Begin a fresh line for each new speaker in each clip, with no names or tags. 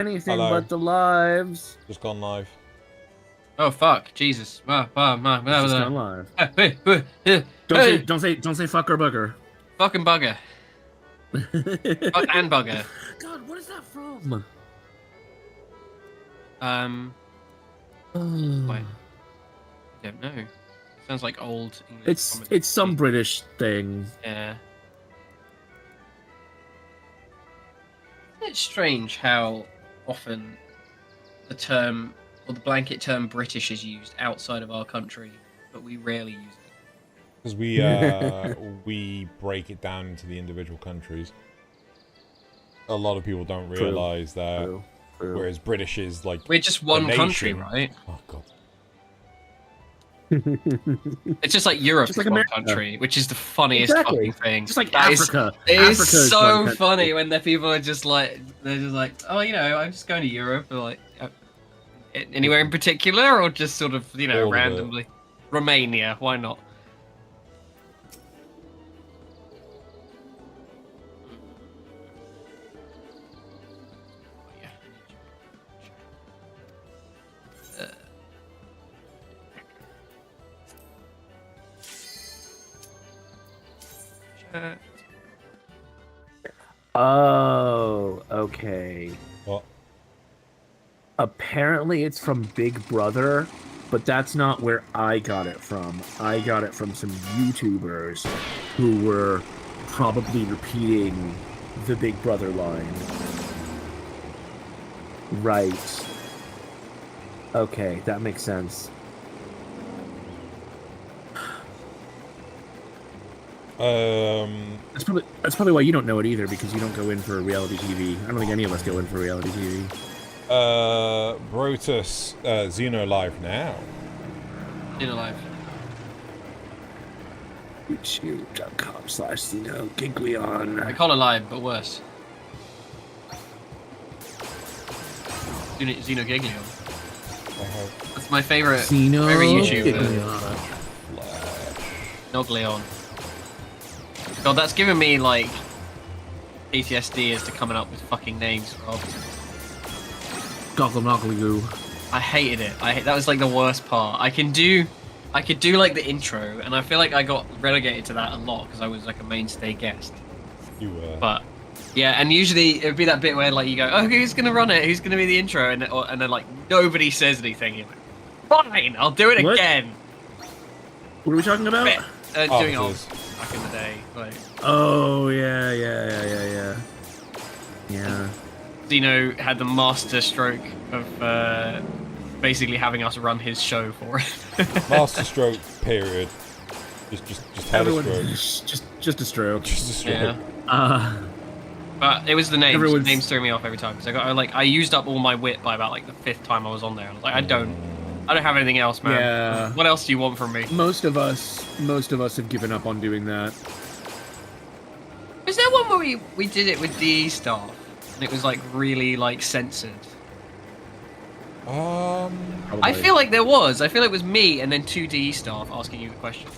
Anything
Hello.
but the lives.
Just gone live.
Oh fuck, Jesus!
Just gone live. Don't say fuck or bugger.
Fucking bugger. Fuck and bugger.
God, what is that from?
Wait. I don't know. Sounds like old English.
It's some British thing.
Yeah. Isn't it strange how often the term or the blanket term British is used outside of our country, but we rarely use it?
Because we break it down into the individual countries. A lot of people don't realise that.
True.
Whereas British is like
We're just one country, right?
Oh god.
It's just like Europe
Just
is
like
one
America.
country, which is the funniest
Exactly.
fucking thing.
Just like
That is-
Africa.
It is
Africa is one
so
country.
funny when the people are just like, they're just like, oh, you know, I'm just going to Europe, or like, anywhere in particular, or just sort of, you know,
All of it.
randomly. Romania, why not?
Oh, okay.
What?
Apparently it's from Big Brother, but that's not where I got it from. I got it from some YouTubers who were probably repeating the Big Brother line. Right. Okay, that makes sense. That's probably why you don't know it either, because you don't go in for reality TV. I don't think any of us go in for reality TV.
Brotus, Xeno live now.
In alive.
YouTube.com/XenoGiglion.
I call it live, but worse. Xenogiglion. That's my favorite YouTuber. Noglion. God, that's giving me like PTSD as to coming up with fucking names for objects.
Goggle
I hated it. That was like the worst part. I could do like the intro, and I feel like I got relegated to that a lot because I was like a mainstay guest.
You were.
But yeah, and usually it would be that bit where like you go, oh, who's gonna run it? Who's gonna be the intro? And then like nobody says anything. You're like, fine, I'll do it
What?
again.
What are we talking about?
Doing it
Officers.
back in the day. Like
Oh, yeah.
Zeno had the master stroke of basically having us run his show for it.
Master stroke, period. Just had
Everyone,
a stroke.
just a stroke.
Just a stroke.
Yeah. But it was the names.
Everyone's-
Names threw me off every time because I used up all my wit by about like the 5th time I was on there. I was like, I don't have anything else, man.
Yeah.
What else do you want from me?
Most of us have given up on doing that.
Was there one where we did it with DE staff and it was like really like censored? I
Probably.
feel like there was. I feel it was me and then 2 DE staff asking you the questions.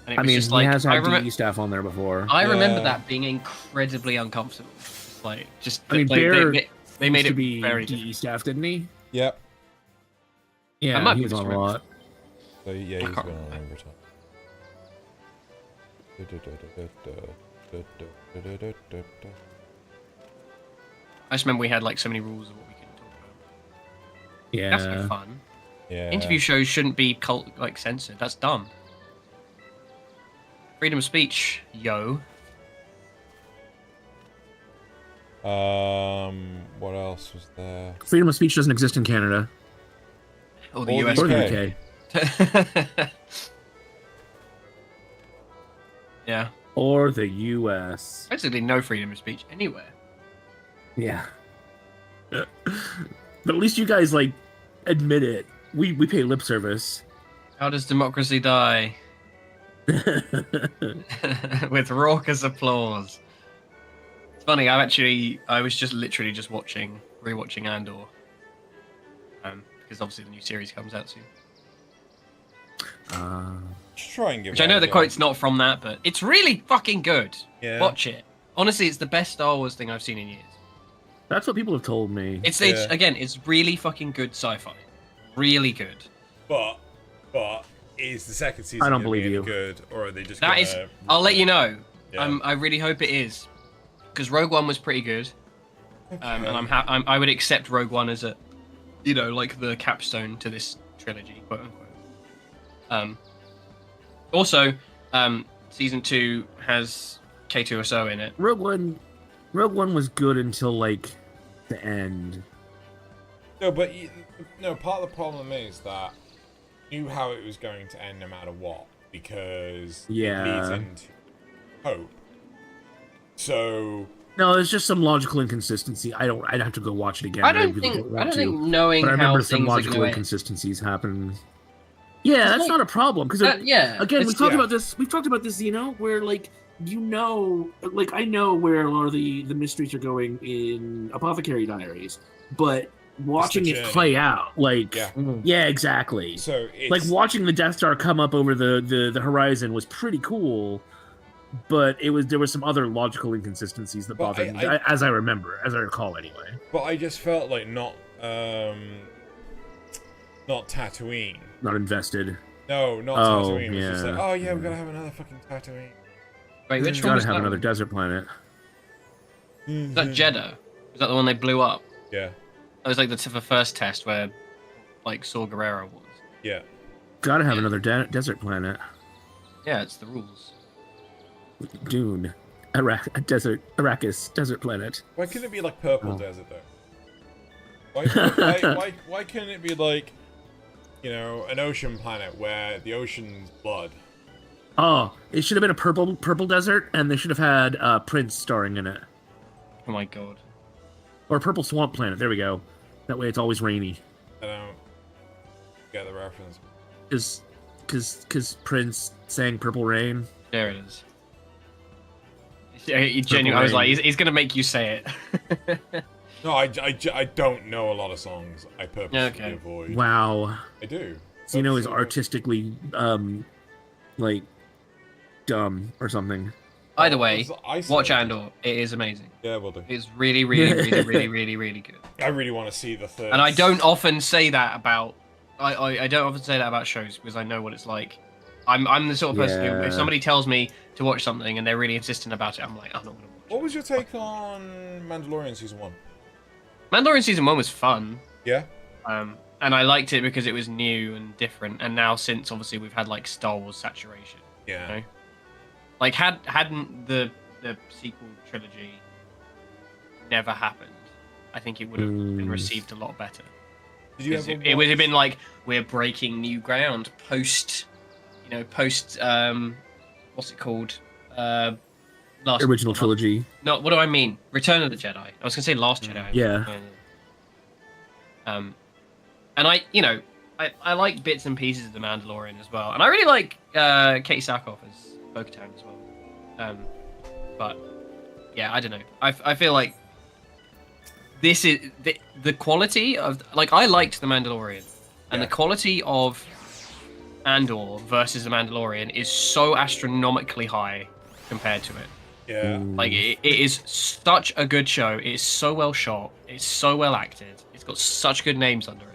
And it
I
was
mean,
just
he
like
has
I
had
remember.
DE staff on there before.
I remember
Yeah.
that being incredibly uncomfortable. Like, just
I mean,
like,
Bear
they made
used
it
to be
very
DE
difficult.
staff, didn't he?
Yep.
I
Yeah,
might
he
be
was on a
misremembering.
lot.
So yeah, he's
can't
been on
remember.
over time.
I just remember we had like so many rules of what we could talk about.
Yeah.
That's no fun.
Yeah.
Interview shows shouldn't be censored. That's dumb. Freedom of speech, yo.
What else was there?
Freedom of speech doesn't exist in Canada
Or the
Or
US.
or the
Okay.
UK
Yeah.
or the US.
Basically, no freedom of speech anywhere.
Yeah. But at least you guys like admit it. We pay lip service.
How does democracy die? With raucous applause. It's funny. I was just literally just rewatching Andor. Because obviously the new series comes out soon.
Just try and give.
Which I know the quote's not from that, but it's really fucking good.
Yeah.
Watch it. Honestly, it's the best Star Wars thing I've seen in years.
That's what people have told me.
It's
Yeah.
again, it's really fucking good sci-fi, really good.
But is the second season
I don't
gonna be
believe
any
you.
good, or are they just?
That is, I'll let you know.
Yeah.
I really hope it is, because Rogue One was pretty good, and I would accept Rogue One as a, you know, like the capstone to this trilogy, quote unquote. Also, season 2 has K2SO in it.
Rogue One was good until like the end.
No, but part of the problem is that you knew how it was going to end no matter what, because
Yeah.
it leads into hope. So
No, there's just some logical inconsistency. I'd have to go watch it again.
I don't
really
think
want to.
knowing
But I
how
remember some
things are
logical
going.
inconsistencies happen. Yeah, that's
like-
not a problem because
Yeah.
again,
it's-
we've talked
yeah.
about this. We've talked about this, where like like I know where a lot of the mysteries are going in Apothecary Diaries, but watching it
journey.
play out, like
Yeah.
yeah, exactly.
so it's
Like watching the Death Star come up over the horizon was pretty cool, but there was some other logical inconsistencies that
Well,
bothered me, as I recall anyway.
But I just felt like not Tatooine.
Not invested.
No, not
Oh,
Tatooine. It was just
yeah.
like, oh yeah, we gotta have another fucking Tatooine.
Wait, which one
Gotta
was
have
that?
another desert planet.
Was that Jeddah? Was that the one they blew up?
Yeah,
That was like the first test where, like, Saw Gerrera was.
yeah.
Gotta have
Yeah.
another desert planet.
Yeah, it's the rules.
Dune. Arrakis desert planet.
Why couldn't it be like purple
Oh.
desert though? Why couldn't it be like, an ocean planet where the ocean's blood?
Oh, it should have been a purple desert, and they should have had Prince starring in it.
Oh my god.
Or purple swamp planet. There we go. That way it's always rainy.
I don't get the reference.
Cause Prince sang Purple Rain.
There it is. Genuinely, I was like, he's gonna make you say it.
No, I don't know a lot of songs. I purposely
Okay.
avoid.
Wow.
I do.
Zeno is
Purposely avoid.
artistically like dumb or something.
Either way,
I said-
watch Andor. It is amazing.
Yeah, we'll do.
It's really, really, really, really, really, really good.
I really want to see the third.
And I don't often say that about. I don't often say that about shows because I know what it's like. I'm the sort of person who, if
Yeah.
somebody tells me to watch something and they're really insistent about it, I'm like, I'm not gonna watch
What was your take on Mandalorian season 1?
it. Mandalorian season 1 was fun.
Yeah.
And I liked it because it was new and different. And now, since obviously we've had like Star Wars saturation,
Yeah.
you know? Like hadn't the sequel trilogy never happened, I think it would have been received a lot better.
Did you
'Cause
ever
it would have
watch-
been like, we're breaking new ground post what's it called? Last
Original trilogy.
No, what do I mean? Return of the Jedi. I was gonna say Last Jedi.
Yeah.
And I like bits and pieces of the Mandalorian as well, and I really like Kate Sackhoff as Bo-Katan as well. But yeah, I don't know. I feel like this is the quality of, like, I liked the Mandalorian, and
Yeah.
the quality of Andor versus the Mandalorian is so astronomically high compared to it.
Yeah.
Like it is such a good show. It is so well shot. It's so well acted. It's got such good names under it.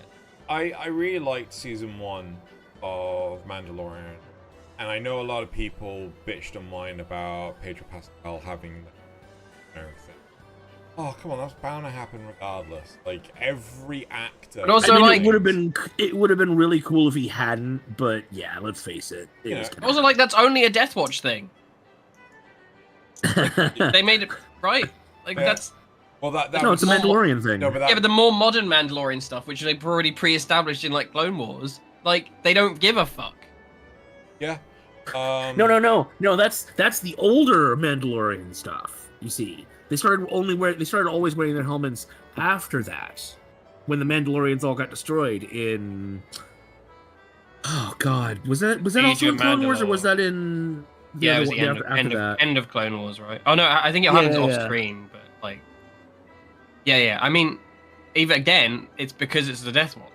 I really liked season 1 of Mandalorian, and I know a lot of people bitched and whined about Pedro Pascal having everything. Oh, come on, that's bound to happen regardless. Like every actor.
But also,
I mean,
like-
it would have been really cool if he hadn't, but yeah, let's face it. It
Yeah.
was kinda-
Also, like, that's only a Death Watch thing. They made it right. Like
Yeah.
that's
Well, that
no, it's a
was-
Mandalorian thing.
No, but that,
yeah, but the more modern Mandalorian stuff, which they've already pre-established in like Clone Wars, like they don't give a fuck.
yeah.
No. That's the older Mandalorian stuff. You see, they started always wearing their helmets after that, when the Mandalorians all got destroyed in. Oh God, was that also
Age
in
of
Clone Wars, or
Mandalore.
was that in?
Yeah, it
other
was
one-
the end of Clone Wars, right? Oh no, I think it happens
Yeah,
off
yeah.
screen, but like, yeah. I mean, even again, it's because it's the Death Watch.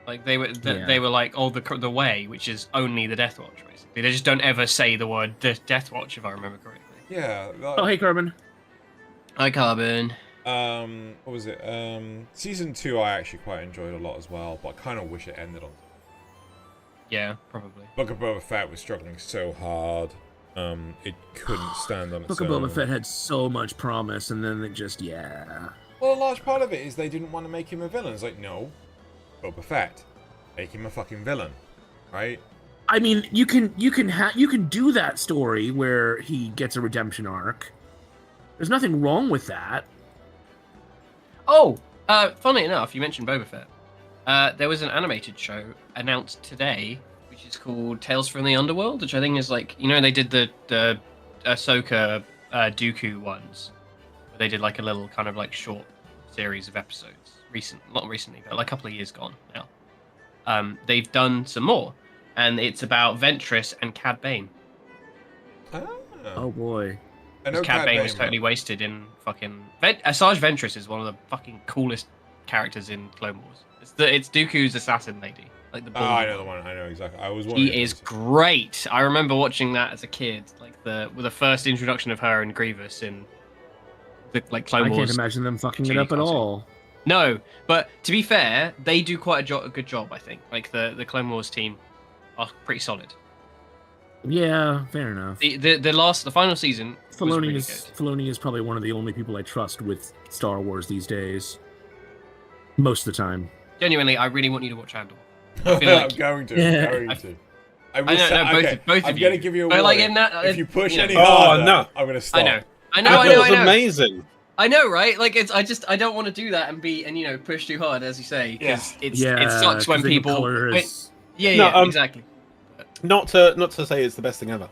Like they were,
Yeah.
they were like, oh, the way, which is only the Death Watch, basically. They just don't ever say the word Death Watch, if I remember correctly.
Yeah.
Oh, hey, Carbon.
Hi, Carbon.
what was it? Season 2 I actually quite enjoyed a lot as well, but I kind of wish it ended on.
Yeah, probably.
Book of Boba Fett was struggling so hard. It couldn't stand on its
Book of
own.
Boba Fett had so much promise, and then it just, yeah.
Well, a large part of it is they didn't want to make him a villain. It's like, no, Boba Fett, make him a fucking villain, right?
I mean, you can do that story where he gets a redemption arc. There's nothing wrong with that.
Oh, funny enough, you mentioned Boba Fett. There was an animated show announced today, which is called Tales from the Underworld, which I think is like, you know, they did the Ahsoka Dooku ones. Where they did like a little kind of like short series of episodes. Not recently, but like a couple of years gone now. They've done some more, and it's about Ventress and Cad Bane.
Oh boy.
I know
Cad Bane was
right?
totally wasted in fucking. Asajj Ventress is one of the fucking coolest characters in Clone Wars. It's Dooku's assassin lady, like the.
Oh, I know the one. I know exactly. I was.
She is great. I remember watching that as a kid, like with the first introduction of her and Grievous in the Clone
I
Wars.
can't imagine them fucking it
TV
up at
cartoon.
all.
No, but to be fair, they do quite a good job. I think, like the Clone Wars team are pretty solid.
Yeah, fair enough.
The final season. Was
Filoni
really
is
good.
Filoni is probably one of the only people I trust with Star Wars these days. Most of the time.
Genuinely, I really want you to watch Andor.
I'm
feel like-
going to.
Yeah.
I'm going to. I will
I know,
say,
no,
okay,
both of
I'm
you.
going to give you a
But, like,
warning.
in that,
If you push
you know.
any
Oh,
harder,
no.
I'm going to stop.
I know,
That was
I know.
amazing.
I know, right? Like I don't want to do that and push too hard, as you say, because it sucks when
'cause the
people.
color is-
Yeah, exactly.
Not to say it's the best thing ever.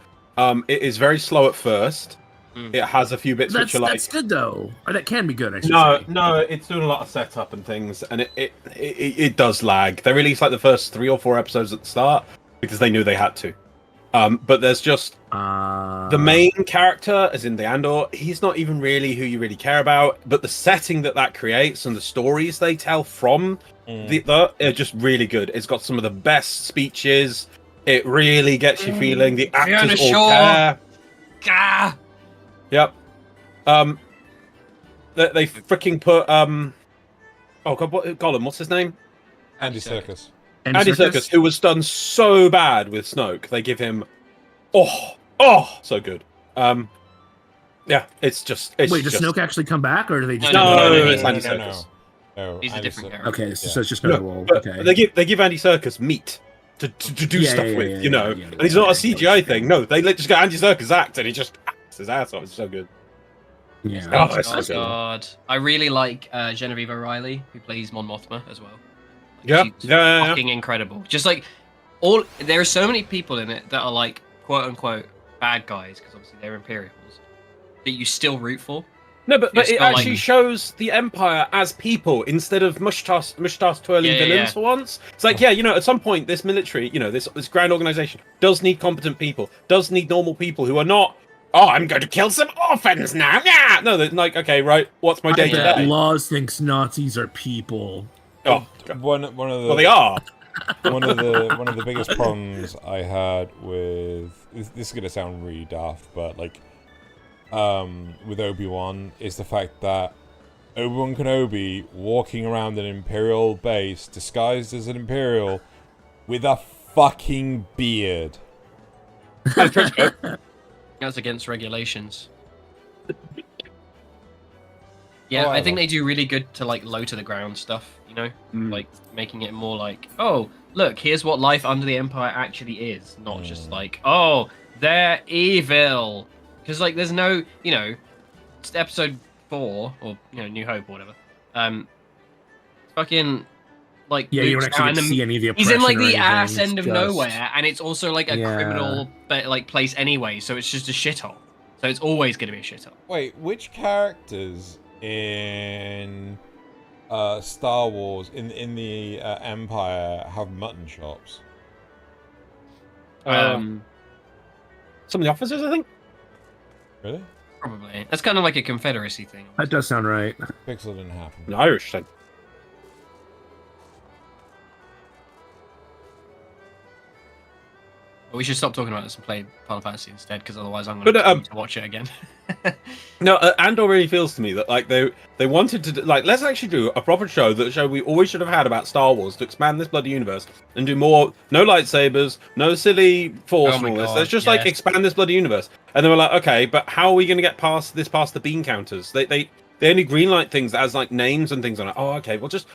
It is very slow at first.
Mm.
It has a few bits which are like
That's good though. Or that can be good. I should say.
no, it's doing a lot of setup and things, and it does lag. They released like the first 3 or 4 episodes at the start because they knew they had to. But there's just the main character, as in the Andor. He's not even really who you really care about, but the setting that creates and the stories they tell from the are just really good. It's got some of the best speeches. It really gets you feeling. The actors all care.
Gah!
Yep. They freaking put oh god, Gollum, what's his name?
Andy Serkis.
Andy Serkis, who was done so bad with Snoke. They give him so good. Yeah, it's just
Wait, does Snoke actually come back, or do they just?
No,
No,
it's Andy
no.
Serkis.
No,
He's a
Andy
different
Serkis.
character.
Okay, so
Yeah.
it's just gonna
No,
roll.
but
Okay.
they give Andy Serkis meat to do
Yeah,
stuff
yeah,
with,
yeah,
you know.
yeah,
and he's not a
yeah.
CGI thing. No, they just got Andy Serkis act, and he just acts his ass off. It's so good.
Yeah.
Oh, it's so
Oh
good.
god, I really like Genevieve O'Reilly, who plays Mon Mothma as well.
Yeah,
She's
yeah.
fucking incredible. Just like there are so many people in it that are like quote unquote bad guys, because obviously they're Imperials, that you still root for.
No, but
It's
it
got,
actually
like-
shows the Empire as people instead of mustache twirling
Yeah,
villains
yeah.
for once. It's like, yeah, you know, at some point, this military, you know, this grand organization does need competent people, does need normal people who are not, oh, I'm going to kill some orphans now. Yeah, no, they're like, okay, right, what's my day
I bet
today?
Laws thinks Nazis are people.
Oh, God.
One of the
Well, they are.
one of the biggest problems I had with this is gonna sound really daft, but like with Obi-Wan is the fact that Obi-Wan Kenobi walking around an Imperial base disguised as an Imperial with a fucking beard.
That's against regulations. Yeah, I think
However.
they do really good to like low to the ground stuff, you know,
Mm.
like making it more like, oh, look, here's what life under the Empire actually is, not just like, oh, they're evil. Because like, there's no, you know, it's episode 4 or New Hope or whatever. Fucking like
Yeah, you don't
Luke's
actually
out
get to
in
see any of the
He's in like
oppression or
the ass
anything,
end of
it's just-
nowhere, and it's also like a
Yeah.
criminal like place anyway, so it's just a shithole. So it's always going to be a shithole.
Wait, which characters in Star Wars in the Empire have mutton chops?
Some of the officers, I think.
Really?
Probably. That's kind of like a Confederacy thing.
That does sound right.
Pixel didn't happen.
The Irish thing.
But we should stop talking about this and play Final Fantasy instead, because otherwise I'm going to watch it again.
No, Andor really feels to me that like they wanted to like let's actually do a proper show we always should have had about Star Wars to expand this bloody universe and do more. No lightsabers, no silly force and all this. Let's just like expand this bloody universe. And they were like, okay, but how are we going to get past the bean counters? They only greenlight things that has like names and things on it. Oh, okay, well just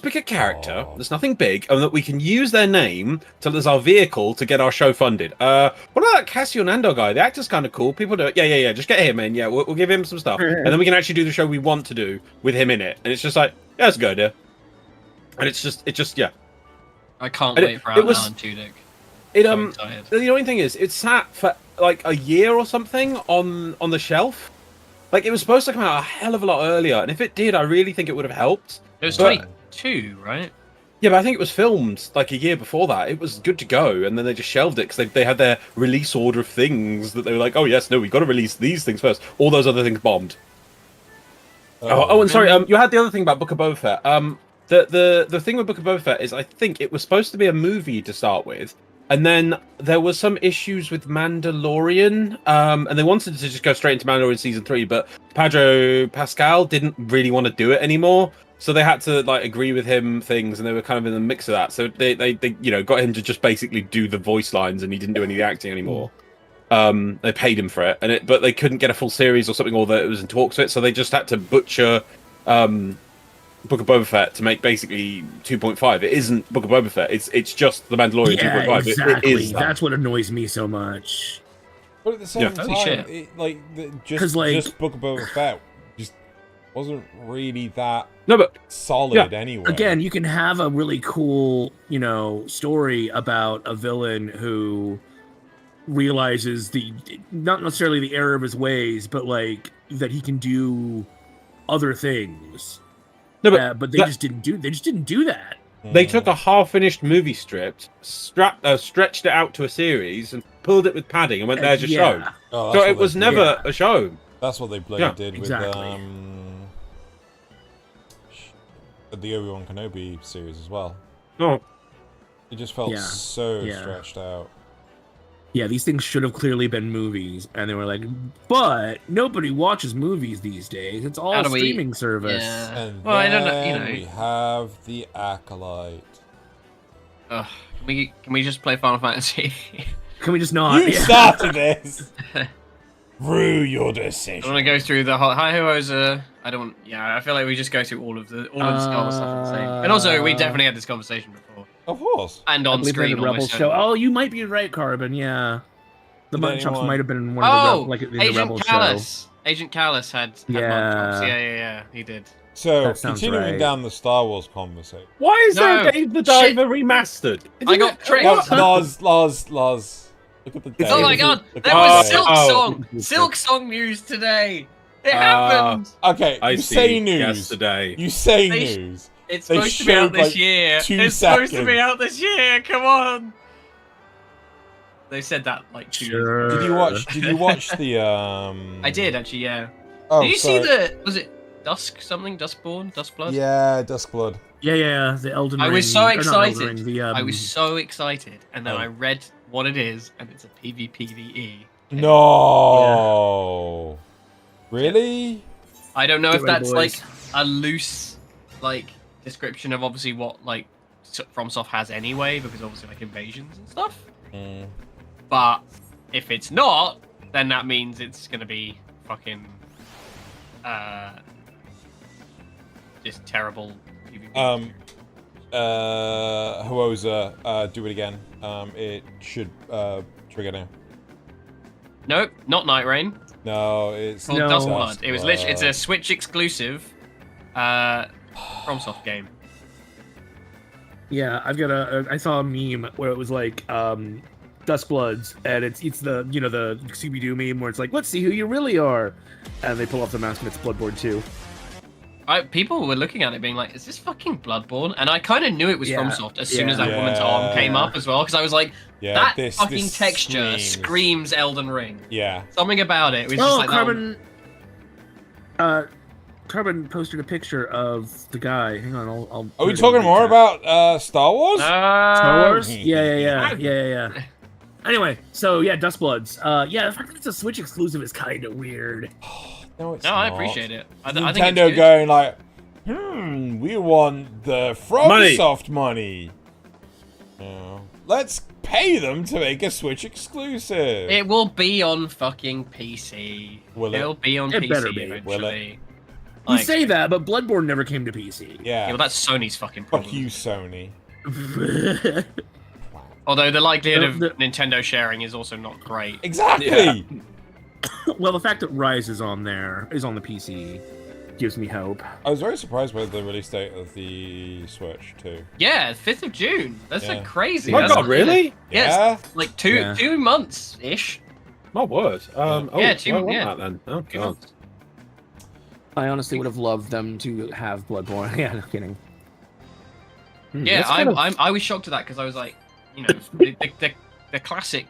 pick a character. There's nothing big, and that we can use their name as our vehicle to get our show funded. What about that Cassian Andor guy? The actor's kind of cool. People do it. Yeah. Just get him in. Yeah, we'll give him some stuff, and then we can actually do the show we want to do with him in it. And it's just like, yeah, that's a good idea. And it's just yeah.
I can't wait for Alan Tudyk.
The annoying thing is, it sat for like a year or something on the shelf. Like it was supposed to come out a hell of a lot earlier, and if it did, I really think it would have helped.
It was 22, right?
Yeah, but I think it was filmed like a year before that. It was good to go, and then they just shelved it because they had their release order of things that they were like, oh yes, no, we've got to release these things first. All those other things bombed. And sorry, you had the other thing about Book of Boba Fett. The thing with Book of Boba Fett is I think it was supposed to be a movie to start with, and then there was some issues with Mandalorian, and they wanted to just go straight into Mandalorian season 3, but Pedro Pascal didn't really want to do it anymore. So they had to like agree with him things, and they were kind of in the mix of that. So they got him to just basically do the voice lines, and he didn't do any of the acting anymore. They paid him for it, but they couldn't get a full series or something, or that it was in talks of it. So they just had to butcher Book of Boba Fett to make basically 2.5. It isn't Book of Boba Fett. It's just The Mandalorian 2.5.
Exactly.
It is that.
That's what annoys me so much.
But at the same time, just Book of Boba Fett just wasn't really that solid anyway.
Again, you can have a really cool, story about a villain who realizes not necessarily the error of his ways, but like that he can do other things. No, but they just didn't do that.
They took a half-finished movie script, stretched it out to a series, and pulled it with padding and went, "There's your show." So it was never a show.
That's what they bloody did with the Obi-Wan Kenobi series as well.
No,
it just felt so stretched out.
Yeah, these things should have clearly been movies, and they were like, but nobody watches movies these days. It's all streaming service.
Yeah. And I don't know. We have the Acolyte.
Can we just play Final Fantasy?
Can we just not?
You started this. Rue your decision.
I want to go through the whole. Hi, Hoza. I don't. Yeah, I feel like we just go through all of the Star Wars stuff and say. And also, we definitely had this conversation before.
Of course.
And on screen.
The Rebels show. Oh, you might be right, Carbon. Yeah. The Munchops might have been one of the Rebels show.
Agent Callus had Munchops. Yeah. He did.
So, continuing down the Star Wars conversation.
Why is there a Dave the Diver remastered?
I got tricked.
Loz. Look at the Dave.
Oh my god, there was Silk Song. Silk Song news today. It happened.
Okay,
you
say news.
Yesterday.
You say news.
It's supposed to be out this year. Supposed to be out this year. Come on. They said that like 2 years ago.
Did you watch the
I did actually, yeah.
Oh,
did you see was it Duskborn? Duskblood?
Yeah, Duskblood.
Yeah, the Elden Ring.
I was so excited. I was so excited, and then I read what it is, and it's a PvPvE.
No. Yeah. Really?
I don't know if that's like a loose description of obviously what FromSoft has anyway, because obviously invasions and stuff. But if it's not, then that means it's gonna be fucking just terrible PvP.
Hoza, do it again. It should trigger now.
Nope, not Night Rain.
No, it's
Duskblood. It was literally it's a Switch exclusive FromSoft game.
Yeah, I saw a meme where it was like Duskbloods, and it's the the Scooby-Doo meme where it's like, let's see who you really are, and they pull off the mask and it's Bloodborne 2.
People were looking at it being like, is this fucking Bloodborne? And I kind of knew it was FromSoft as soon as that woman's arm came up as well, because I was like, that fucking texture screams Elden Ring.
Yeah.
Something about it. Was just like
Carbon posted a picture of the guy. Hang on, I'll
Are we talking more about Star Wars?
Star Wars? Yeah. Anyway, so yeah, Dustbloods. Yeah, the fact that it's a Switch exclusive is kind of weird.
No, it's
No,
not.
I appreciate it. I think it's
Nintendo
good.
going like, we want the FromSoft money. Yeah. Let's pay them to make a Switch exclusive.
It will be on fucking PC.
Will it?
It'll be on
It
PC
better be.
eventually.
Will it?
You say that, but Bloodborne never came to PC.
Yeah.
Yeah, well, that's Sony's fucking problem.
Fuck you, Sony.
Although the likelihood of
The-
Nintendo sharing is also not great.
Exactly.
Well, the fact that Rise is on there, is on the PC, gives me hope.
I was very surprised by the release date of the Switch too.
Yeah, 5th of June. That's
Yeah.
like crazy.
Oh my
That's
god, really?
Yeah, it's like two
Yeah.
2 months ish.
My word. Oh,
Yeah,
I want
yeah.
that then. Oh
2
god.
months.
I honestly would have loved them to have Bloodborne. Yeah, no kidding.
Yeah,
That's kind of-
I was shocked at that because I was like, you know, the classic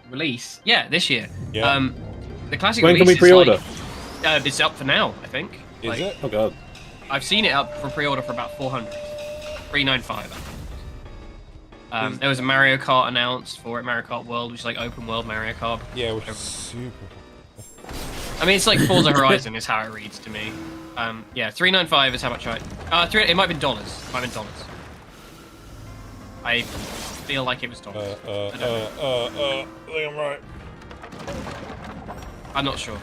release. Yeah, this year.
Yeah.
The classic
When can we
release
pre-order?
is like, it's up for now, I think.
Is
Like,
it?
Oh god.
I've seen it up for pre-order for about 400, 395. I think. There was a Mario Kart announced for it, Mario Kart World, which is like open world Mario Kart.
Yeah, which is super.
I mean, it's like Forza Horizon is how it reads to me. Yeah, 395 is how much I. It might have been dollars. It might have been dollars. I feel like it was dollars.
I think I'm right.
I'm not sure.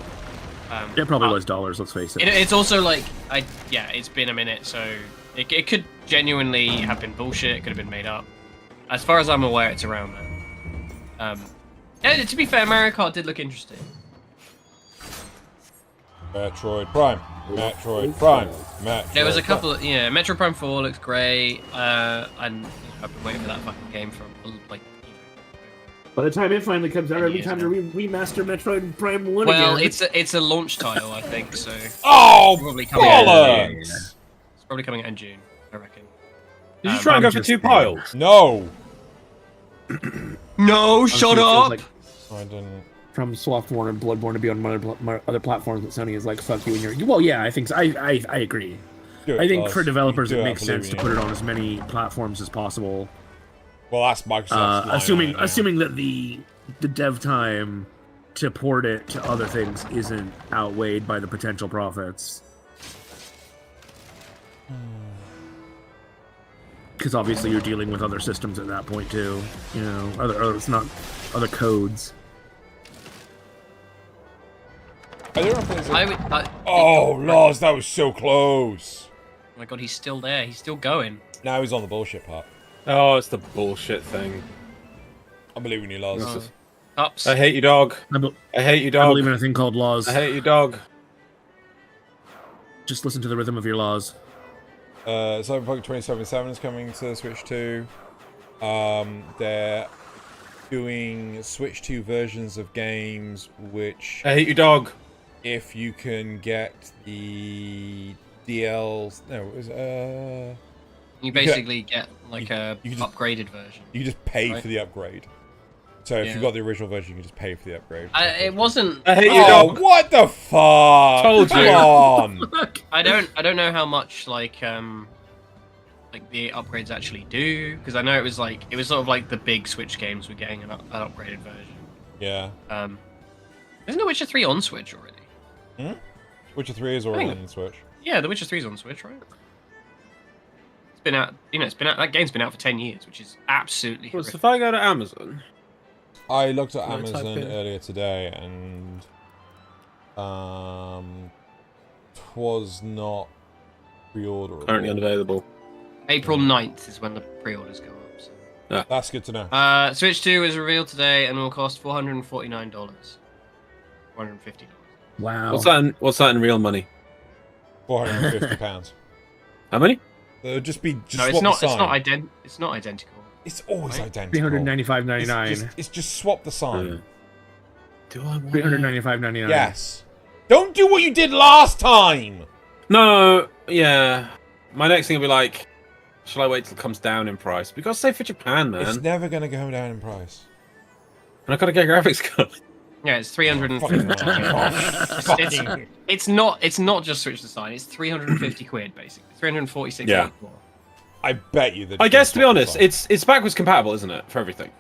It probably was dollars, let's face it.
It's also like it's been a minute, so it could genuinely have been bullshit. It could have been made up. As far as I'm aware, it's around there. Yeah, to be fair, Mario Kart did look interesting.
Metroid Prime. Metroid Prime. Metroid
There was a
Prime.
couple of Metro Prime 4 looks great, and I've been waiting for that fucking game for like.
By the time it finally comes out,
Ten
every
years
time
now.
to remaster Metroid Prime 1
Well,
again.
it's a launch title, I think, so
Oh,
probably coming out in June.
bollocks!
It's probably coming out in June, I reckon.
Did you try and
I'm
go for
just
2
saying.
piles?
No!
No,
Honestly,
shut
it feels
up!
like
I didn't.
from Software and Bloodborne to be on other platforms, that Sony is like, fuck you and your... Well, yeah, I think so. I agree.
Do it,
I think
Lars.
for developers,
You
it
do
makes
I believe
sense
in
to
you.
put it on as many platforms as possible.
Well, that's Microsoft's line
Assuming
right now.
assuming that the dev time to port it to other things isn't outweighed by the potential profits. Because obviously you're dealing with other systems at that point too. You know, it's not other codes.
I don't know if there's a-
I would.
Oh, Lars, that was so close.
Oh my god, he's still there. He's still going.
Now he's on the bullshit part.
Oh, it's the bullshit thing.
I believe in you, Lars.
Oh. Ups.
I hate you, dog. I hate you,
I
dog.
believe in a thing called laws.
I hate you, dog.
Just listen to the rhythm of your laws.
Cyberpunk 2077 is coming to the Switch 2. They're doing Switch 2 versions of games which,
I hate you, dog.
if you can get the DLs... No, it was...
You basically get like a
you just-
upgraded version.
You can just pay
Right.
for the upgrade. So if
Yeah.
you got the original version, you can just pay for the upgrade.
It wasn't.
I hate you,
Oh,
dog.
what the fuck?
Told
Come
you.
on.
I don't know how much like the upgrades actually do, because I know it was sort of like the big Switch games were getting an upgraded version.
Yeah.
Isn't The Witcher 3 on Switch already?
Witcher 3 is already
think-
on the Switch.
Yeah, The Witcher 3 is on Switch, right? It's been out. It's been out. That game's been out for 10 years, which is absolutely
Well, so
horrific.
if I go to Amazon,
I looked at
Can I type
Amazon
in?
earlier today and twas not pre-orderable.
currently unavailable.
April 9th is when the pre-orders go up. So.
That's good to know.
Switch 2 is revealed today and will cost $449. $450.
Wow.
What's that in real money?
£450.
How many?
It'll just be
No,
swap
it's not.
the
It's
sign.
not It's not identical.
It's always
Right?
identical.
$395.99.
It's just swap the sign.
Yeah. Do I want
$395.99.
Yes. Don't do what you did last time.
No, yeah. My next thing will be like, shall I wait till it comes down in price? We gotta save for Japan, man.
It's never gonna go down in price.
And I gotta get graphics card.
Yeah, it's 350.
Fucking-
It's not just Switch Design. It's 350 quid basically. 346.
Yeah.
I bet you that.
I guess to be honest, it's backwards compatible, isn't it, for everything?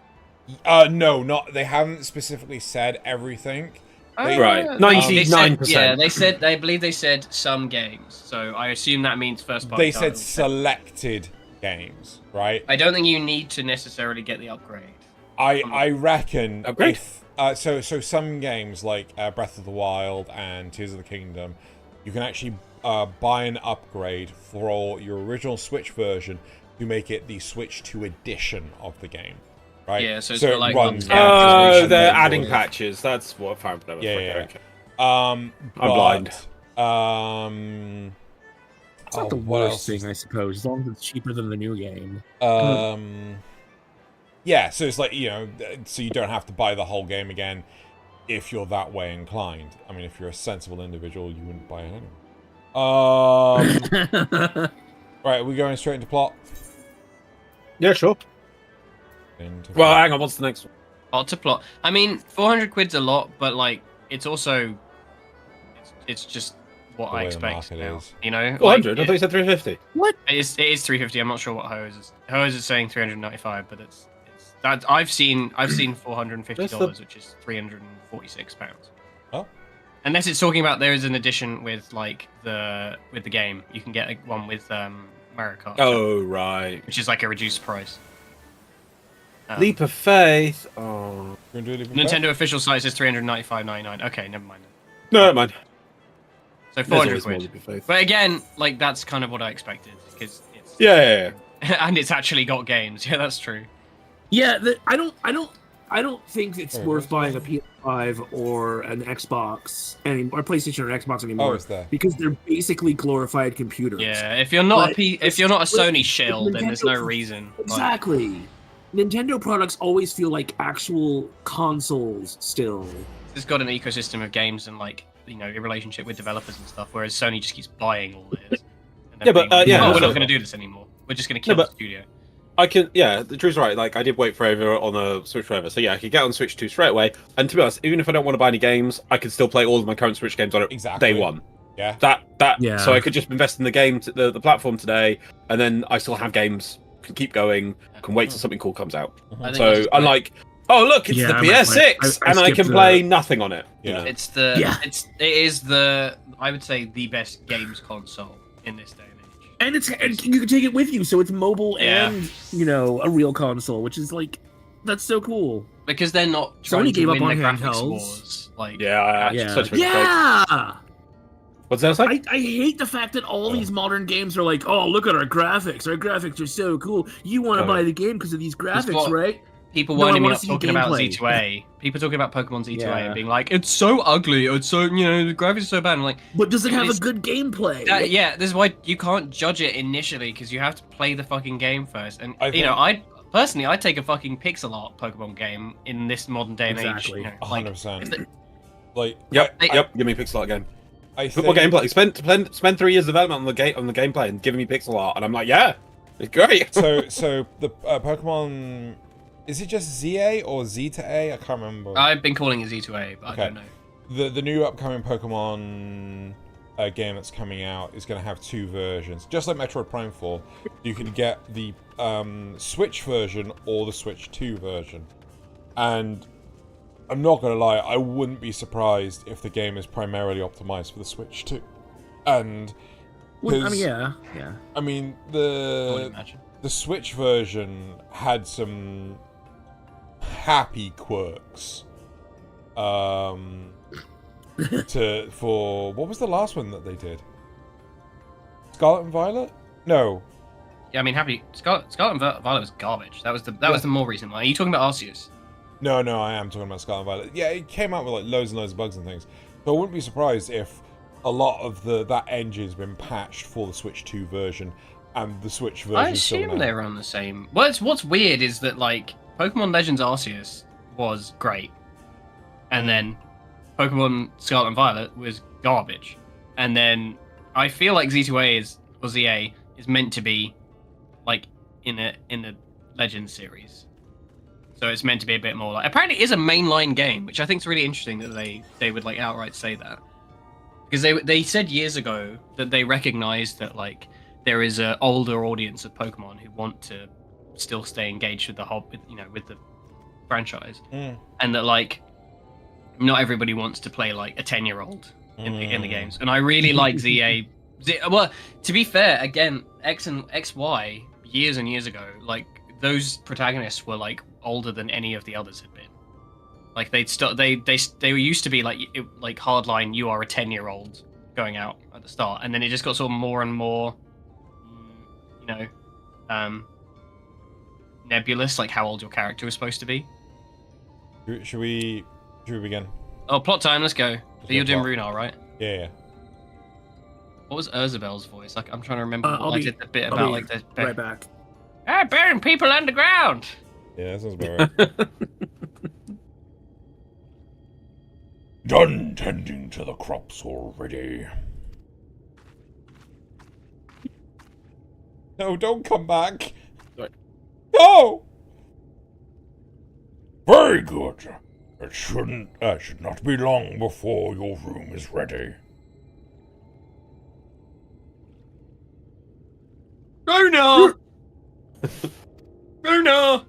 No, not they haven't specifically said everything.
Right.
They
99%.
said, they said. I believe they said some games. So I assume that means first party.
They said
titles.
selected games, right?
I don't think you need to necessarily get the upgrade.
I reckon
Upgrade?
if so some games like Breath of the Wild and Tears of the Kingdom, you can actually buy an upgrade for your original Switch version to make it the Switch 2 edition of the game, right?
Yeah, so it's got, like,
runs.
one-
Oh,
and
they're
then
adding
goes-
patches. That's what I found.
Yeah.
Okay.
I'm
blind.
It's not the worst thing, I suppose, as long as it's cheaper than the new game.
Yeah, so it's like, so you don't have to buy the whole game again if you're that way inclined. I mean, if you're a sensible individual, you wouldn't buy it anyway. Right, are we going straight into plot?
Yeah, sure. Well, hang on. What's the next one?
Plot to plot. I mean, 400 quid's a lot, but like, it's also, it's just what
The
I
way the
expect
market
now.
is.
You know,
400. I thought you said 350.
it is 350. I'm not sure what Hose is. Hose is saying 395, but it's that I've seen $450, which is 346 pounds.
Oh.
Unless it's talking about there is an edition with like the game. You can get one with Mario Kart.
Oh, right.
Which is like a reduced price.
Leap of faith. Oh.
Nintendo official site says 395.99. Okay, never mind.
No, never mind.
So
There's
400
always more
quid.
Leap of faith.
But again, like that's kind of what I expected because it's
Yeah.
and it's actually got games. Yeah, that's true.
Yeah, I don't think it's
Wait,
worth
where's
buying a PS5 or an Xbox or PlayStation or Xbox anymore.
Oh, it's there.
Because they're basically glorified computers.
Yeah, if you're not
But
if you're not a Sony
with
shill, then there's no
Nintendo-
reason. Like,
Exactly. Nintendo products always feel like actual consoles still.
it's got an ecosystem of games and like a relationship with developers and stuff, whereas Sony just keeps buying all this. And then
Yeah, but,
being like,
yeah,
oh, we're
so-
not going to do this anymore. We're just going to kill
No, but-
the studio.
I can, yeah, the truth's right. Like, I did wait forever on the Switch forever. So, yeah, I could get on Switch 2 straight away. And to be honest, even if I don't want to buy any games, I could still play all of my current Switch games on it
Exactly.
day one.
Yeah.
Yeah.
So I could just invest in the game, the platform today, and then I still have games, can keep going, can wait till something cool comes out.
I think
So,
that's-
unlike, oh, look, it's
Yeah,
the
I
PS6, and I
skipped
can
the-
play nothing on it. You
Yeah.
know?
It's the
Yeah.
it is the I would say the best games console in this day and age.
And you can take it with you, so it's mobile
Yeah.
and a real console, which is like that's so cool.
Because they're not trying
Sony
to
gave up
win
on
the graphics
handhelds.
wars. Like
Yeah,
Yeah.
such a big mistake.
Yeah.
What's that like?
I hate the fact that all these modern games are like, oh, look at our graphics. Our graphics are so cool. You want to
Oh.
buy the game because of these graphics,
what-
right?
people
No, I
winding me
wanna
up
see
talking about
gameplay.
Z2A. People talking about Pokemon Z2A
Yeah.
and being like, it's so ugly. It's so the graphics are so bad. I'm like,
But does it have a
It's-
good gameplay?
yeah, this is why you can't judge it initially because you have to play the fucking game first. And
I think-
I'd take a fucking pixel art Pokemon game in this modern day and
Exactly.
age.
100%.
if the-
Like,
Yep,
I-
yep. Give me a pixel art game.
I
Put
think,
more gameplay. Spend 3 years development on the gameplay and giving me pixel art, and I'm like, yeah, it's great.
so the Pokemon, is it just ZA or Z to A? I can't remember.
I've been calling it Z2A, but
Okay.
I don't know.
The new upcoming Pokemon game that's coming out is going to have two versions, just like Metroid Prime 4. You can get the Switch version or the Switch 2 version, and I'm not going to lie, I wouldn't be surprised if the game is primarily optimized for the Switch 2. And
Well, I
'cause-
mean, yeah.
I mean
I would
the
imagine.
Switch version had some happy quirks. For what was the last one that they did? Scarlet and Violet? No.
Yeah, I mean, Scarlet and Violet was garbage. That was the more recent one. Are you talking about Arceus?
No, I am talking about Scarlet and Violet. Yeah, it came out with like loads and loads of bugs and things. So I wouldn't be surprised if a lot of that engine's been patched for the Switch 2 version, and the Switch version.
I assume they were on the same. What's weird is that like Pokemon Legends Arceus was great, and then Pokemon Scarlet and Violet was garbage, and then I feel like Z2A or ZA is meant to be like in the Legends series, so it's meant to be a bit more like. Apparently, it is a mainline game, which I think is really interesting that they would like outright say that, because they said years ago that they recognized that like there is an older audience of Pokemon who want to still stay engaged with the with the franchise,
Mm.
and that like not everybody wants to play like a 10-year-old in the games. And I really like ZA. Well, to be fair, again, X and XY years and years ago, like those protagonists were like older than any of the others had been. Like they used to be like hardline. You are a 10-year-old going out at the start, and then it just got sort of more and more, you know, nebulous, like how old your character was supposed to be.
Should we begin?
Oh, plot time. Let's go. So you're doing
plot.
Runar, right?
Yeah.
What was Urzabel's voice? Like, I'm trying to remember
I'll
what
be-
did the bit
I'll
about
be
like the
right back.
burying people underground.
Yeah, that sounds about right. Done tending to the crops already. No, don't come back.
Sorry.
No! Very good. It should not be long before your room is ready.
Runar! Runar!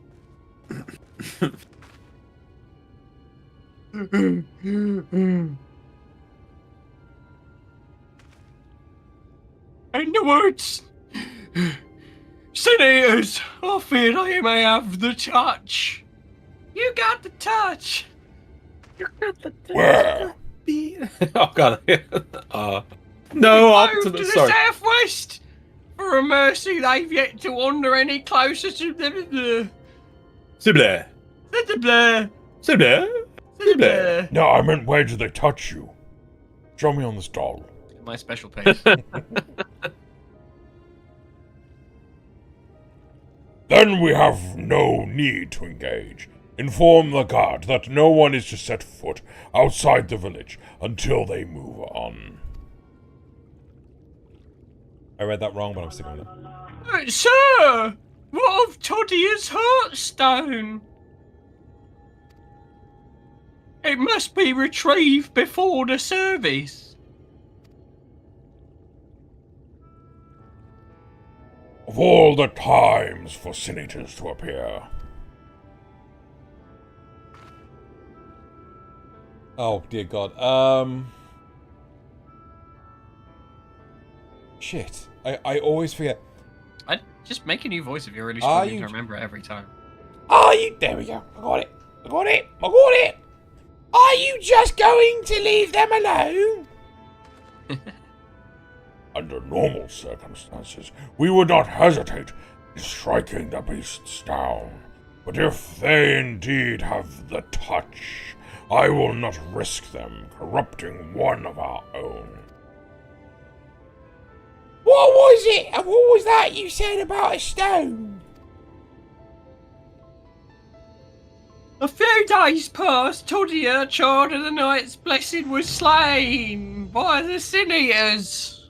In the woods, senators, I fear I may have the touch. You got the touch.
Where?
Oh god. No, up
Move
to
to
the
the
sorry.
southwest. For a mercy, they've yet to wander any closer to the
Sibler.
Sibler.
Sibler.
No, I meant where do they touch you? Show me on this doll.
My special page.
Then we have no need to engage. Inform the guard that no one is to set foot outside the village until they move on. I read that wrong, but I'm sticking with it.
Sir, what of Toddy's Heartstone? It must be retrieved before the service.
Of all the times for senators to appear. Oh, dear God. Shit. I always forget.
I just make a new voice if you're really
Are
struggling
you-
to remember it every time.
Are you? There we go. I got it. Are you just going to leave them alone? Under normal circumstances, we would not hesitate in striking the beasts down. But if they indeed have the touch, I will not risk them corrupting one of our own. What was it? And what was that you said about a stone?
A few days past, Toddia, child of the Knights Blessed, was slain by the Sin Eaters.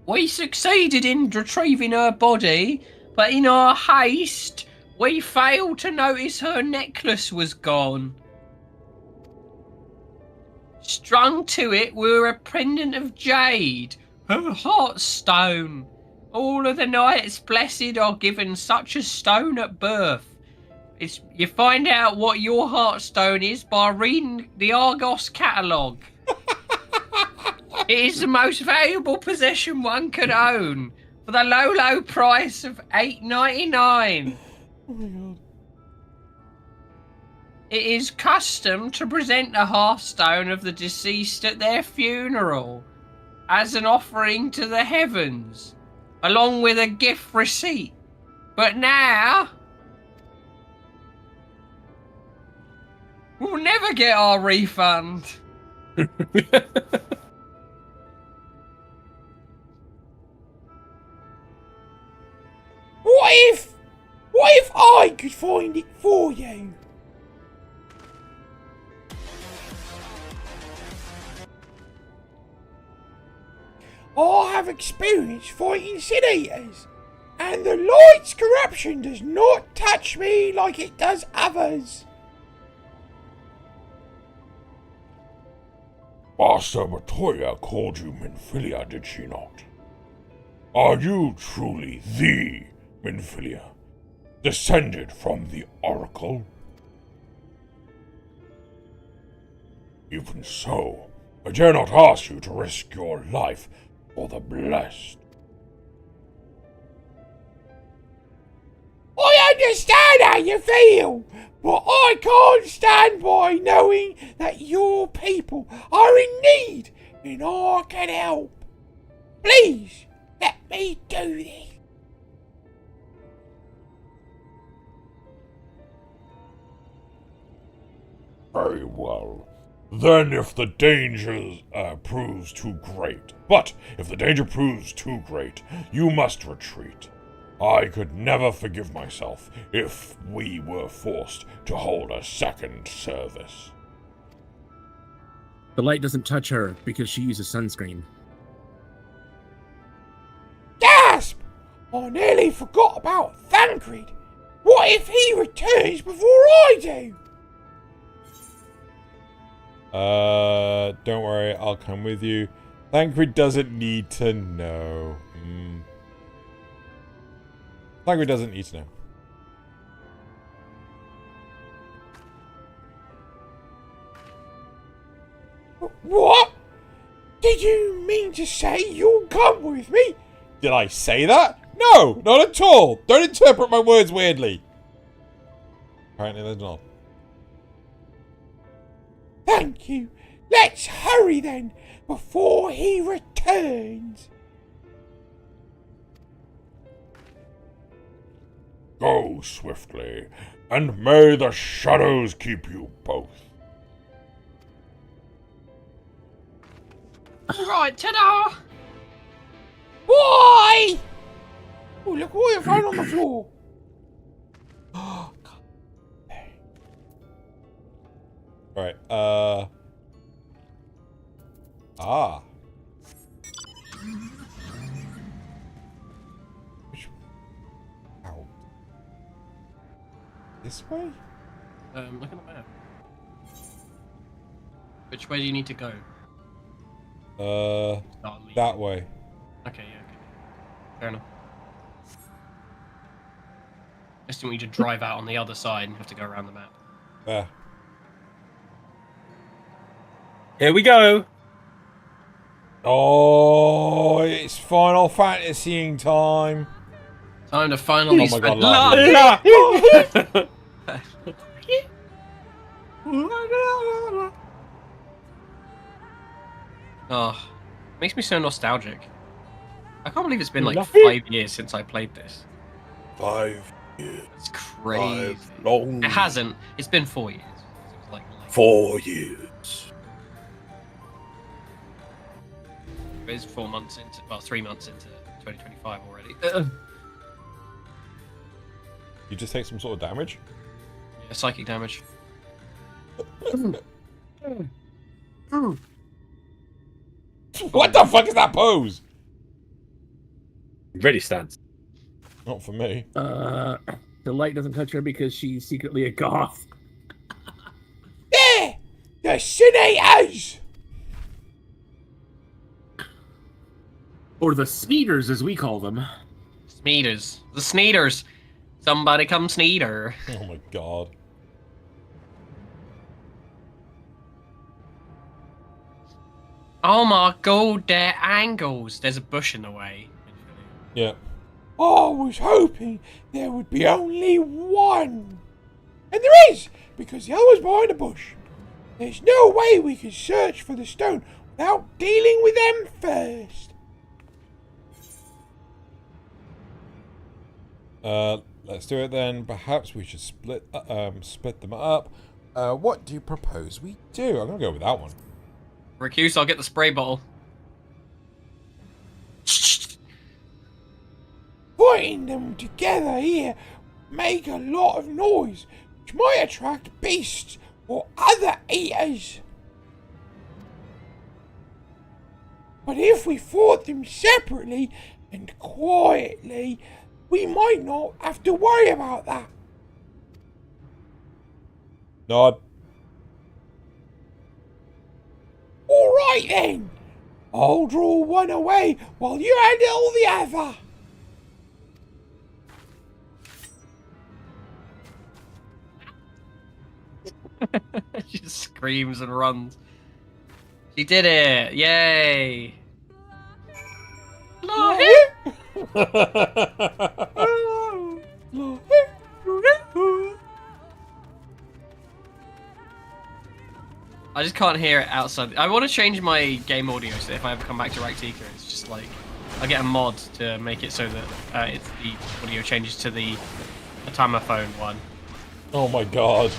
We succeeded in retrieving her body, but in our haste, we failed to notice her necklace was gone. Strung to it were a pendant of jade, her heartstone. All of the Knights Blessed are given such a stone at birth. You find out what your heartstone is by reading the Argos catalogue. It is the most valuable possession one could own for the low price of $8.99.
Oh my God.
It is custom to present the hearthstone of the deceased at their funeral as an offering to the heavens, along with a gift receipt. But now, we'll never get our refund.
What if I could find it for you? I have experience fighting Sin Eaters, and the light's corruption does not touch me like it does others. Master Matoya called you Minfilia, did she not? Are you truly the Minfilia? descended from the Oracle? Even so, I dare not ask you to risk your life for the blessed.
I understand how you feel, but I can't stand by knowing that your people are in need and I can help. Please, let me do this.
Very well. Then if the danger proves too great, but if the danger proves too great, you must retreat. I could never forgive myself if we were forced to hold a second service.
The light doesn't touch her because she uses sunscreen.
Gasp! I nearly forgot about Thancred. What if he returns before I do?
Don't worry, I'll come with you. Thancred doesn't need to know. Thancred doesn't need to know.
What? Did you mean to say you'll come with me?
Did I say that? No, not at all. Don't interpret my words weirdly. Apparently there's not.
Thank you. Let's hurry then, before he returns.
Go swiftly, and may the shadows keep you both.
Right, ta-da!
Why? Oh, look what you found on the floor.
Alright, Which... Ow. This way?
Look at the map. Which way do you need to go? Start leaving.
That way.
Okay, yeah, okay. Fair enough. Just want you to drive out on the other side and have to go around the map.
There.
Here we go.
Oh, it's Final Fantasying time.
Time to finally
Oh my
spend
God,
Oh, makes me so nostalgic. I can't believe it's been like
Nothing.
5 years since I played this.
5 years.
It's crazy.
Long.
It hasn't. It's been 4 years. It was like
4 years.
it's 4 months into, well, 3 months into 2025 already.
You just take some sort of damage?
Yeah, psychic damage.
What the fuck is that pose?
Ready stance.
Not for me.
The light doesn't touch her because she's secretly a goth.
There! The Senators!
Or the Sneeders, as we call them.
Sneeders. The Sneeders. Somebody come Sneeder.
Oh my god.
Oh my god, they're angles. There's a bush in the way.
Yeah.
I was hoping there would be only one. And there is, because the other was behind a bush. There's no way we can search for the stone without dealing with them first.
Let's do it then. Perhaps we should split them up. What do you propose we do? I'm gonna go with that one.
Recuse, I'll get the spray bottle.
Putting them together here make a lot of noise, which might attract beasts or other eaters. But if we fought them separately and quietly, we might not have to worry about that.
Nod.
Alright then, I'll draw one away while you handle the other.
She just screams and runs. She did it! Yay! I just can't hear it outside. I want to change my game audio so if I ever come back to Raktika, it's just like I get a mod to make it so that it's the audio changes to the Atamaphone one.
Oh my god.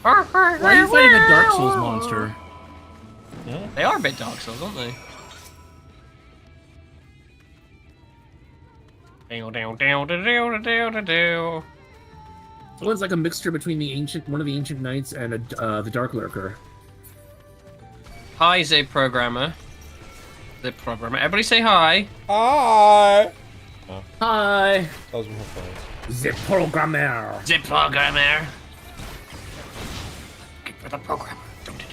Why are you fighting a Dark Souls monster?
They are a bit Dark Souls, aren't they?
One's like a mixture between one of the ancient knights and the Dark Lurker.
Hi, Zip Programmer. Zip Programmer. Everybody say hi.
Hi.
Hi,
That was my headphones.
Zip Programmer.
Zip Programmer. Get for the programmer. Don't do it.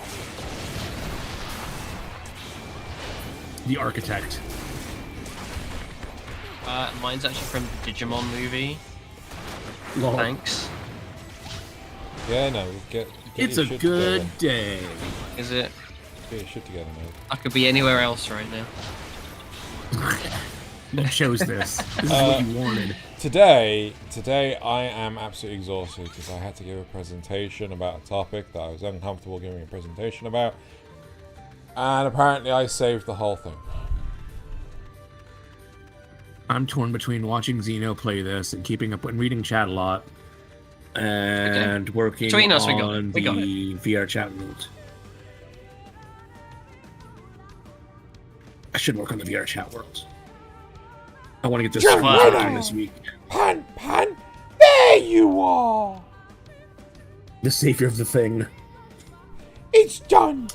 The Architect.
Mine's actually from the Digimon movie.
Lol.
Thanks.
Yeah, no, get
It's
your
a
shit
good
together.
day.
Is it?
Get your shit together, mate.
I could be anywhere else right now.
You chose this. This is what you wanted.
Today I am absolutely exhausted because I had to give a presentation about a topic that I was uncomfortable giving a presentation about, and apparently I saved the whole thing.
I'm torn between watching Xeno play this and keeping up and reading chat a lot, and working
Between us, we got
on
it. We got
the VR chat world. I should work on the VR chat world. I want to get this
Just
worked
wait
on
on
this week.
Pan, there you are!
The savior of the thing.
It's done!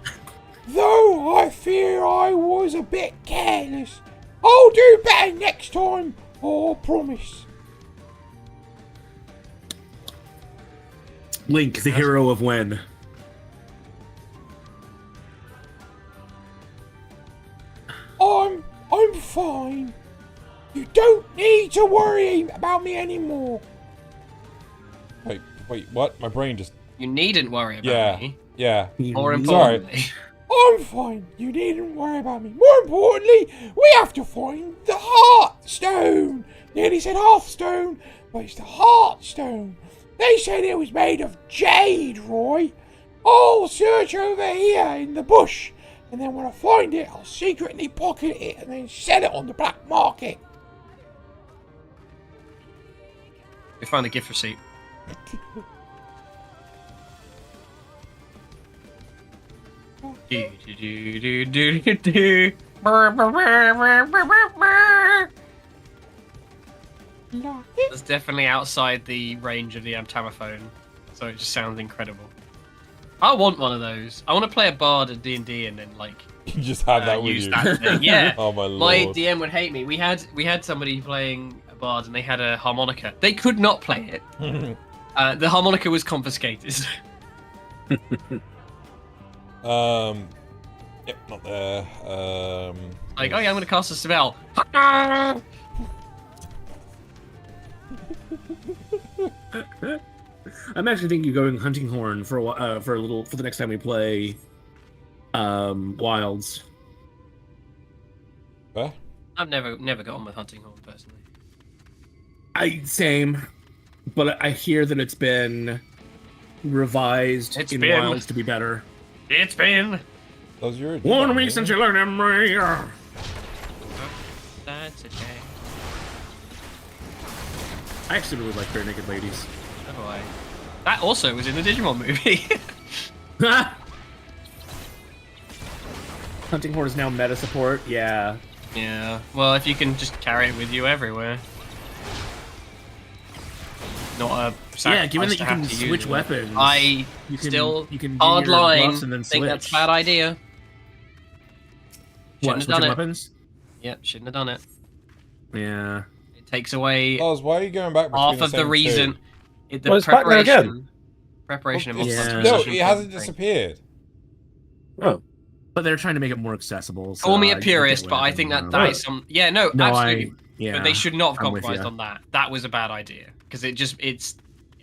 Though I fear I was a bit careless. I'll do better next time, I promise.
Link, the hero of when.
I'm fine. You don't need to worry about me anymore.
Wait, what? My brain just...
You needn't worry about
Yeah,
me.
yeah.
More
Sorry.
importantly,
I'm fine. You needn't worry about me. More importantly, we have to find the Heartstone. Nearly said Hearthstone, but it's the Heartstone. They said it was made of jade, Roy. I'll search over here in the bush, and then when I find it, I'll secretly pocket it and then sell it on the black market.
we found the gift receipt. Do. It's definitely outside the range of the Amtamaphone, so it just sounds incredible. I want one of those. I want to play a bard at D&D and then like
You just have that with
use
you.
that thing. Yeah.
Oh my lord.
My DM would hate me. We had somebody playing a bard and they had a harmonica. They could not play it. The harmonica was confiscated.
Yep, not there.
Like, oh yeah, I'm gonna cast a spell.
I'm actually thinking of going hunting horn for the next time we play Wilds.
Where?
I've never got on with hunting horn personally.
Same, but I hear that it's been revised
It's
in
been-
Wilds to be better.
It's been.
That was your
1 week since you learned me.
That's okay.
I actually really like Bare Naked Ladies.
So do I. That also was in the Digimon movie.
Hunting horn is now meta support. Yeah.
Yeah. Well, if you can just carry it with you everywhere. Not a
Yeah, given
sacrifice
that
to
you
have
can
to use
switch
it.
weapons,
I
you can
still
you can do
hard
your
line
buffs and then
think that's a
switch.
bad idea.
What,
Shouldn't have
switching
done it.
weapons?
Yep, shouldn't have done it.
Yeah.
It takes away
Oz, why are you going back between
half
the
of the
same
reason.
two?
The
Well, it's back there again.
preparation of
Well,
Monster
yeah.
Hunter
No,
Precision
it hasn't
thing.
disappeared.
Oh.
But they're trying to make it more accessible. So
Call me
I
a
get
purist,
what
but I
happened.
think that is some. Yeah, no,
No,
absolutely.
yeah.
But they should not have
I'm with
compromised
ya.
on that. That was a bad idea because it's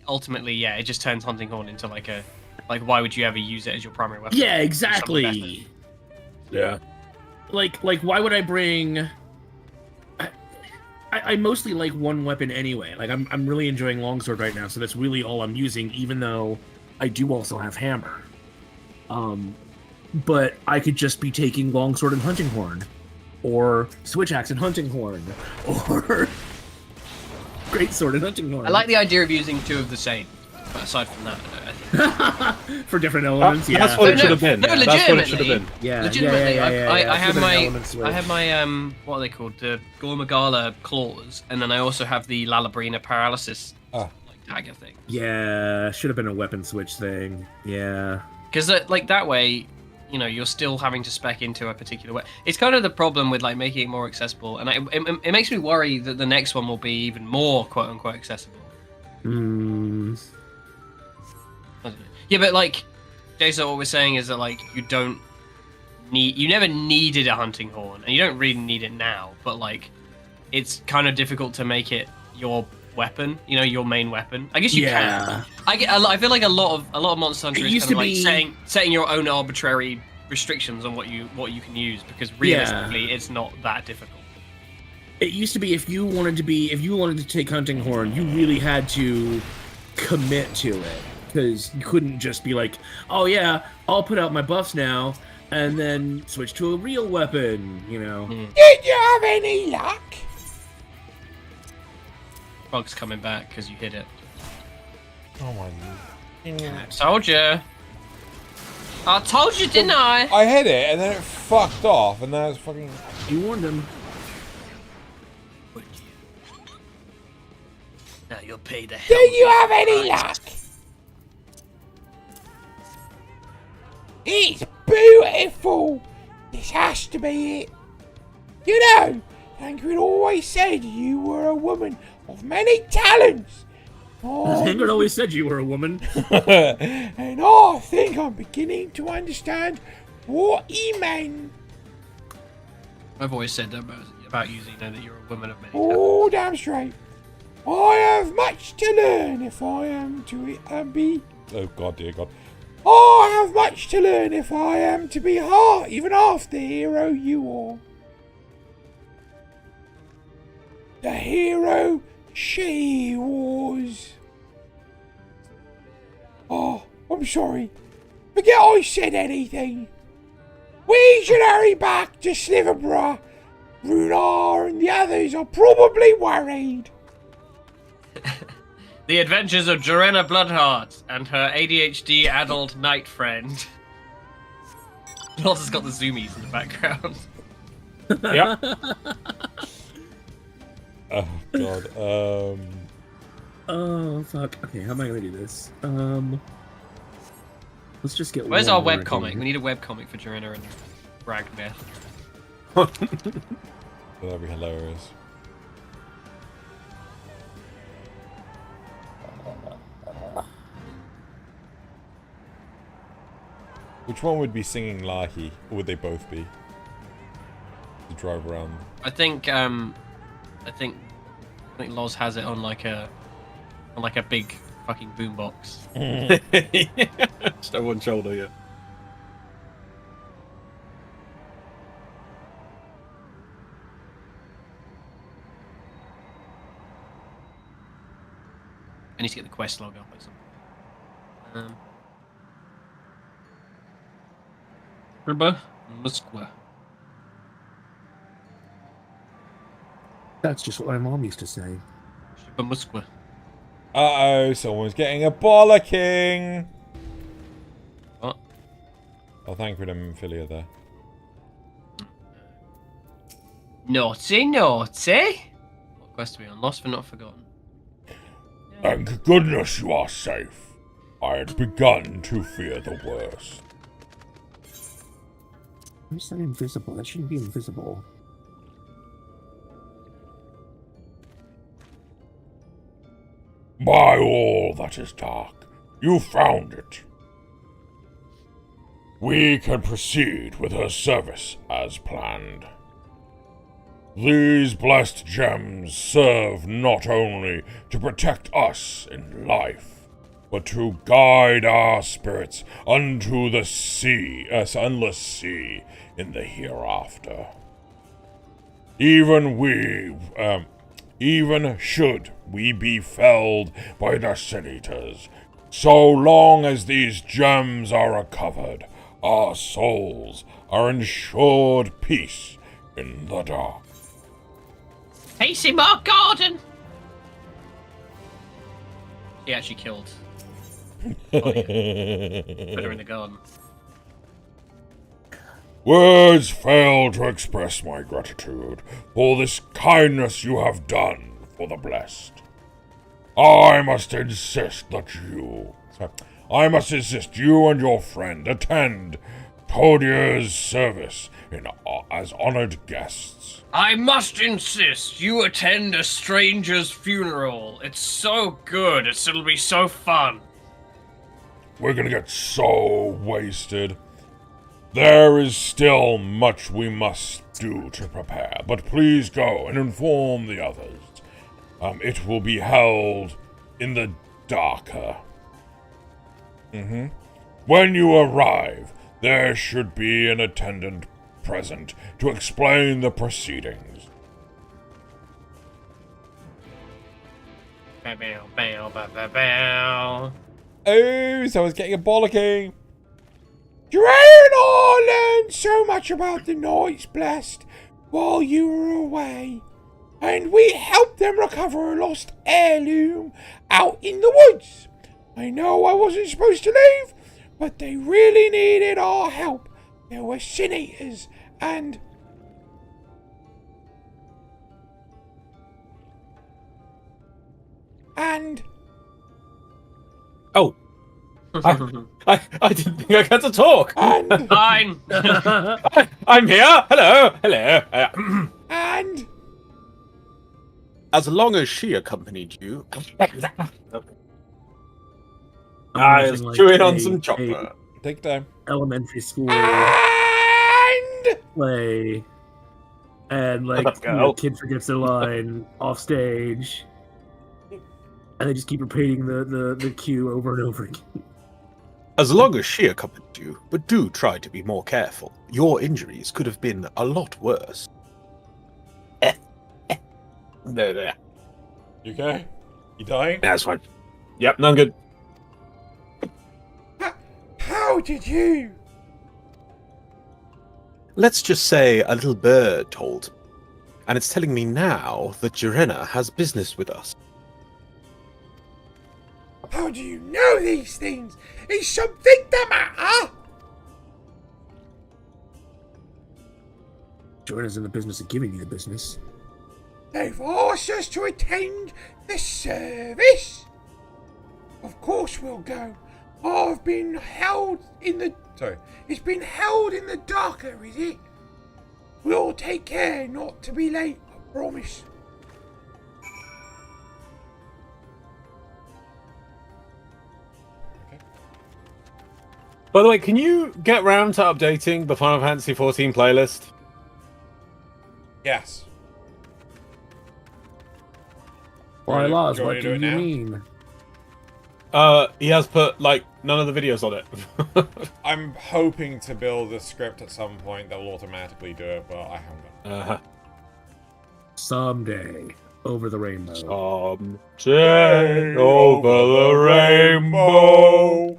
ultimately it just turns Hunting Horn into like a Like, why would you ever use it as your primary weapon?
Yeah,
Do something better.
exactly.
Yeah.
Like why would I bring? I mostly like one weapon anyway. Like I'm really enjoying longsword right now, so that's really all I'm using. Even though I do also have hammer. But I could just be taking longsword and hunting horn, or switch axe and hunting horn, or great sword and hunting horn.
I like the idea of using two of the same, but aside from that,
for different elements. Yeah,
That's what it
No,
should have been.
no,
That's what it should have
legitimately.
been.
yeah,
legitimately,
yeah.
I
Should've
have
been an
my
element switch.
I have my what are they called, the Gormagala claws, and then I also have the Lalabrina paralysis
Ah.
like dagger thing.
Yeah, should have been a weapon switch thing. Yeah.
Because like that way, you know, you're still having to spec into a particular way. It's kind of the problem with like making it more accessible, and it makes me worry that the next one will be even more quote unquote accessible.
Hmm.
I don't know. Yeah, but like Jason, what we're saying is that like you never needed a hunting horn, and you don't really need it now. But like, it's kind of difficult to make it your weapon. You know, your main weapon. I guess you can. I feel like a lot of Monster Hunter
It
is
used
kind of
to
like
be-
setting your own arbitrary restrictions on what you can use, because realistically, it's not that difficult.
It used to be if you wanted to take hunting horn, you really had to commit to it, because you couldn't just be like, oh yeah, I'll put out my buffs now and then switch to a real weapon, you know.
Did you have any luck?
Bug's coming back because you hit it.
Oh my god.
Told you. I told you, didn't I?
I hit it and then it fucked off and then it's fucking.
You warned him.
Now you'll pay the hell.
Did you have any luck? It's beautiful. This has to be it. You know, Tancred always said you were a woman of many talents. Oh,
Ingrid always said you were a woman.
and I think I'm beginning to understand what he meant.
I've always said that about you, Zeno, that you're a woman of many talents.
Oh, damn straight. I have much to learn if I am to be.
Oh god, dear god.
I have much to learn if I am to be even half the hero you are. The hero she was. Oh, I'm sorry. Forget I said anything. We should hurry back to Sliverborough. Runar and the others are probably worried.
The Adventures of Jorenna Bloodheart and her ADHD adult knight friend. Lots has got the zoomies in the background.
Yep.
Oh god.
Oh fuck. Okay, how am I gonna do this? Let's just get.
Where's
one
our
more
webcomic?
here.
We need a webcomic for Jorenna and Ragbeth.
That'd be hilarious. Which one would be singing Lahi, or would they both be? To drive around.
I think Loz has it on like a big fucking boombox.
Just on one shoulder, yeah.
I need to get the quest log up or something. Herba Musqua.
That's just what my mom used to say.
Herba Musqua.
Uh-oh, someone's getting a bollocking!
What?
Oh, thank you for the Amphilia there.
Naughty, naughty. What quest are we on? Lost but not forgotten.
Thank goodness you are safe. I had begun to fear the worst.
Who's that invisible? That shouldn't be invisible.
By all that is dark, you found it. We can proceed with her service as planned. These blessed gems serve not only to protect us in life, but to guide our spirits unto the sea, sunless sea, in the hereafter. Even should we be felled by the Sin-Eaters, so long as these gems are recovered, our souls are ensured peace in the dark.
Casey Mark Garden! He actually killed. Put her in the garden.
Words fail to express my gratitude for this kindness you have done for the blessed. I must insist you and your friend attend Todier's service as honored guests.
I must insist you attend a stranger's funeral. It's so good. It'll be so fun.
We're gonna get so wasted. There is still much we must do to prepare, but please go and inform the others. It will be held in the darker. When you arrive, there should be an attendant present to explain the proceedings.
Bow, bow, bow, bow, bow.
Oh, someone's getting a bollocking.
Drain and I learned so much about the Knights Blessed while you were away, and we helped them recover a lost heirloom out in the woods. I know I wasn't supposed to leave, but they really needed our help. There were Sin-Eaters and...
Oh. I didn't think I got to talk.
Fine.
I'm here. Hello.
And...
As long as she accompanied you,
I'm
I
imagining,
was
like,
chewing on
a-
some
a
chocolate.
Take time.
Elementary school
And...
play, and like
Shut up,
you know,
girl.
kid forgets their line off stage, and they just keep repeating the cue over and over again.
As long as she accompanied you, but do try to be more careful. Your injuries could have been a lot worse. There.
You okay? You dying?
That's fine. Yep, no, I'm good.
How did you?
Let's just say a little bird told me, and it's telling me now that Jarena has business with us.
How do you know these things? Is something the matter?
Jordan's in the business of giving you the business.
They've asked us to attend the service. Of course we'll go. I've been held in the...
Sorry.
It's been held in the darker, is it? We'll take care not to be late, I promise.
By the way, can you get round to updating the Final Fantasy XIV playlist?
Yes.
Why,
Do you
Lars?
want
What
me
do
to
you
do it now?
mean?
He has put, like, none of the videos on it.
I'm hoping to build a script at some point that will automatically do it, but I haven't got
Uh-huh.
Someday, over the rainbow.
Someday over the rainbow.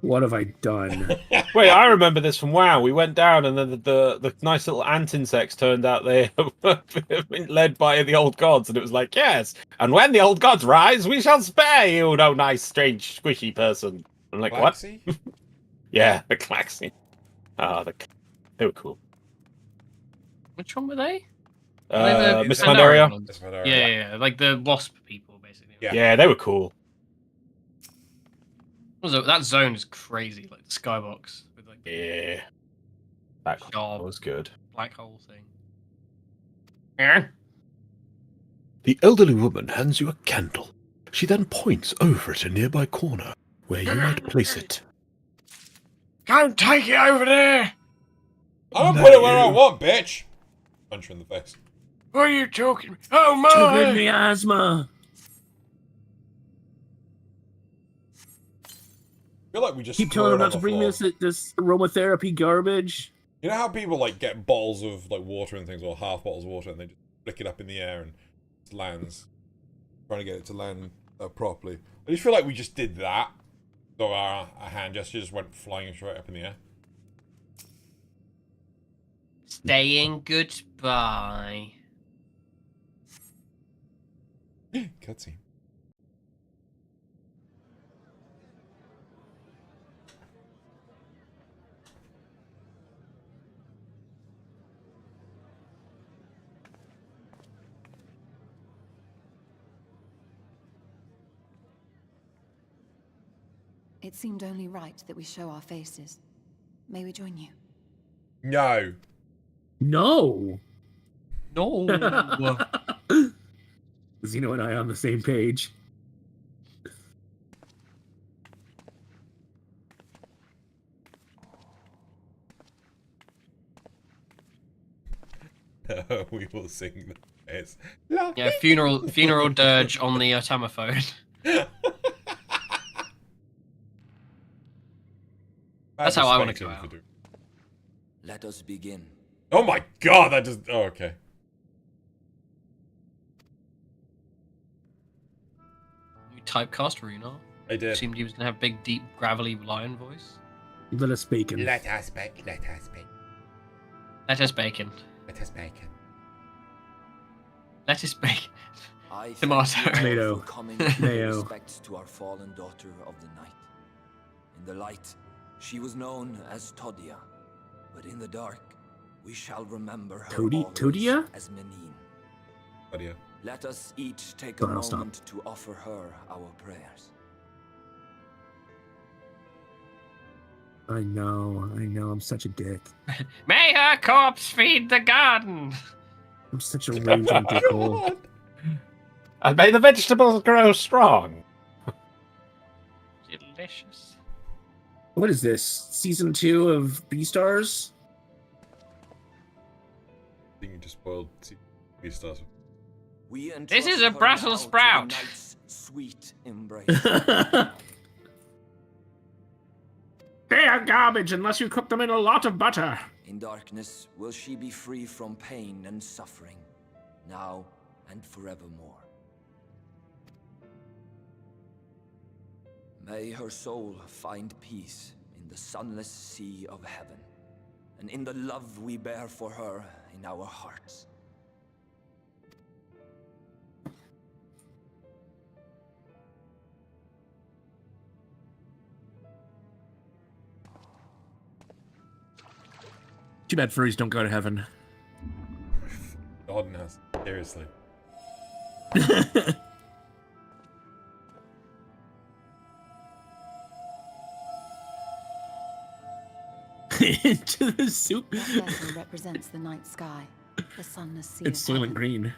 What have I done?
Wait, I remember this from WoW. We went down, and then the nice little ant insects turned out they had been led by the old gods, and it was like, yes. And when the old gods rise, we shall spare you, no nice, strange, squishy person. I'm like, what?
Galaxy?
Yeah, the Claxy. Ah, they were cool.
Which one were they?
Miss
the
Pandaria?
Pandaria.
That's what I-
Yeah, like the wasp people, basically.
Yeah.
Yeah, they were cool.
Also, that zone is crazy, like the skybox with like the
Yeah. That
Job.
was good.
black hole thing. Yeah.
The elderly woman hands you a candle. She then points over at a nearby corner where you might place it.
Don't take it over there!
I'm gonna put it where I want, bitch! Punch her in the face.
What are you talking? Oh
To rid
my!
me asthma.
feel like we just
Keep
throw
telling
it
him
on
not to
the
bring
floor.
this aromatherapy garbage.
You know how people like get bottles of like water and things, or half bottles of water, and they just flick it up in the air and it lands, trying to get it to land properly. I just feel like we just did that. So our hand gesture just went flying straight up in the air.
Saying goodbye.
Cutscene.
It seemed only right that we show our faces. May we join you?
No.
No.
No.
Zeno and I on the same page.
We will sing the prayers.
Yeah, funeral dirge on the automaphone. That's how I want to go out.
Let us begin.
Oh my god, that just... Oh, okay.
You typecast Runar.
I did.
Assumed he was going to have big, deep, gravelly lion voice.
Let us bacon.
Let us bake. Let us bake.
Lettuce bacon.
Let us bacon.
Lettuce bacon.
I
Tomato.
thank you all
Tomato.
for coming to pay
Mayo.
respect to our fallen daughter of the night. In the light, she was known as Todia, but in the dark, we shall remember her always
Todia?
as Menine.
Oh, yeah.
Let us each take
Go
a
on, I'll stop.
moment to offer her our prayers.
I know. I'm such a dick.
May her corpse feed the garden.
I'm such a raging dickhole.
And may the vegetables grow strong.
Delicious.
What is this? Season 2 of Beastars?
I think you just spoiled Beastars.
We
This is
entrust
a
her
Brussels
now to the
sprout.
night's sweet embrace.
They are garbage unless you cook them in a lot of butter.
In darkness will she be free from pain and suffering, now and forevermore. May her soul find peace in the sunless sea of heaven, and in the love we bear for her in our hearts.
Too bad furries don't go to heaven.
God knows. Seriously.
Into the soup.
That vessel represents the night sky, the sunless sea
It's
of
Soylent
heaven.
Green.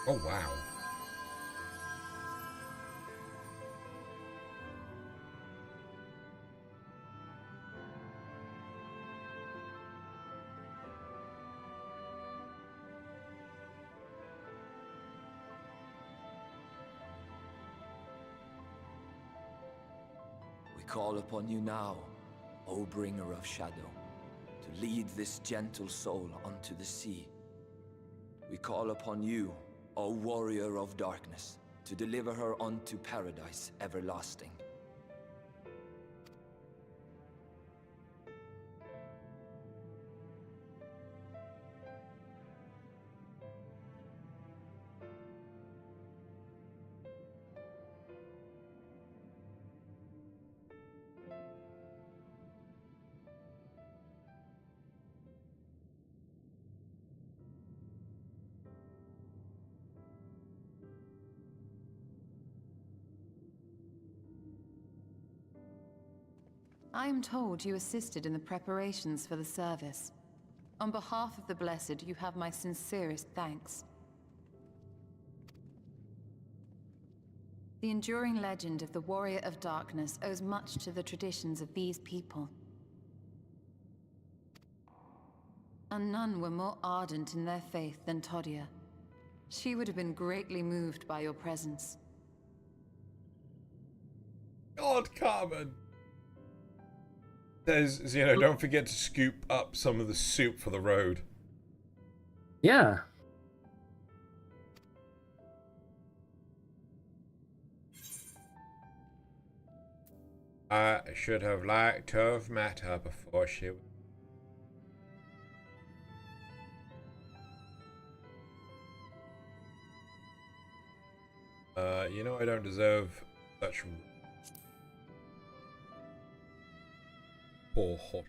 Oh, wow.
We call upon you now, O bringer of shadow, to lead this gentle soul onto the sea. We call upon you, O warrior of darkness, to deliver her unto paradise everlasting.
I am told you assisted in the preparations for the service. On behalf of the Blessed, you have my sincerest thanks. The enduring legend of the Warrior of Darkness owes much to the traditions of these people. and none were more ardent in their faith than Todia. She would have been greatly moved by your presence.
God, Carmen. Says, Xeno, don't forget to scoop up some of the soup for the road.
Yeah.
I should have liked to have met her before she... you know I don't deserve such... poor hot.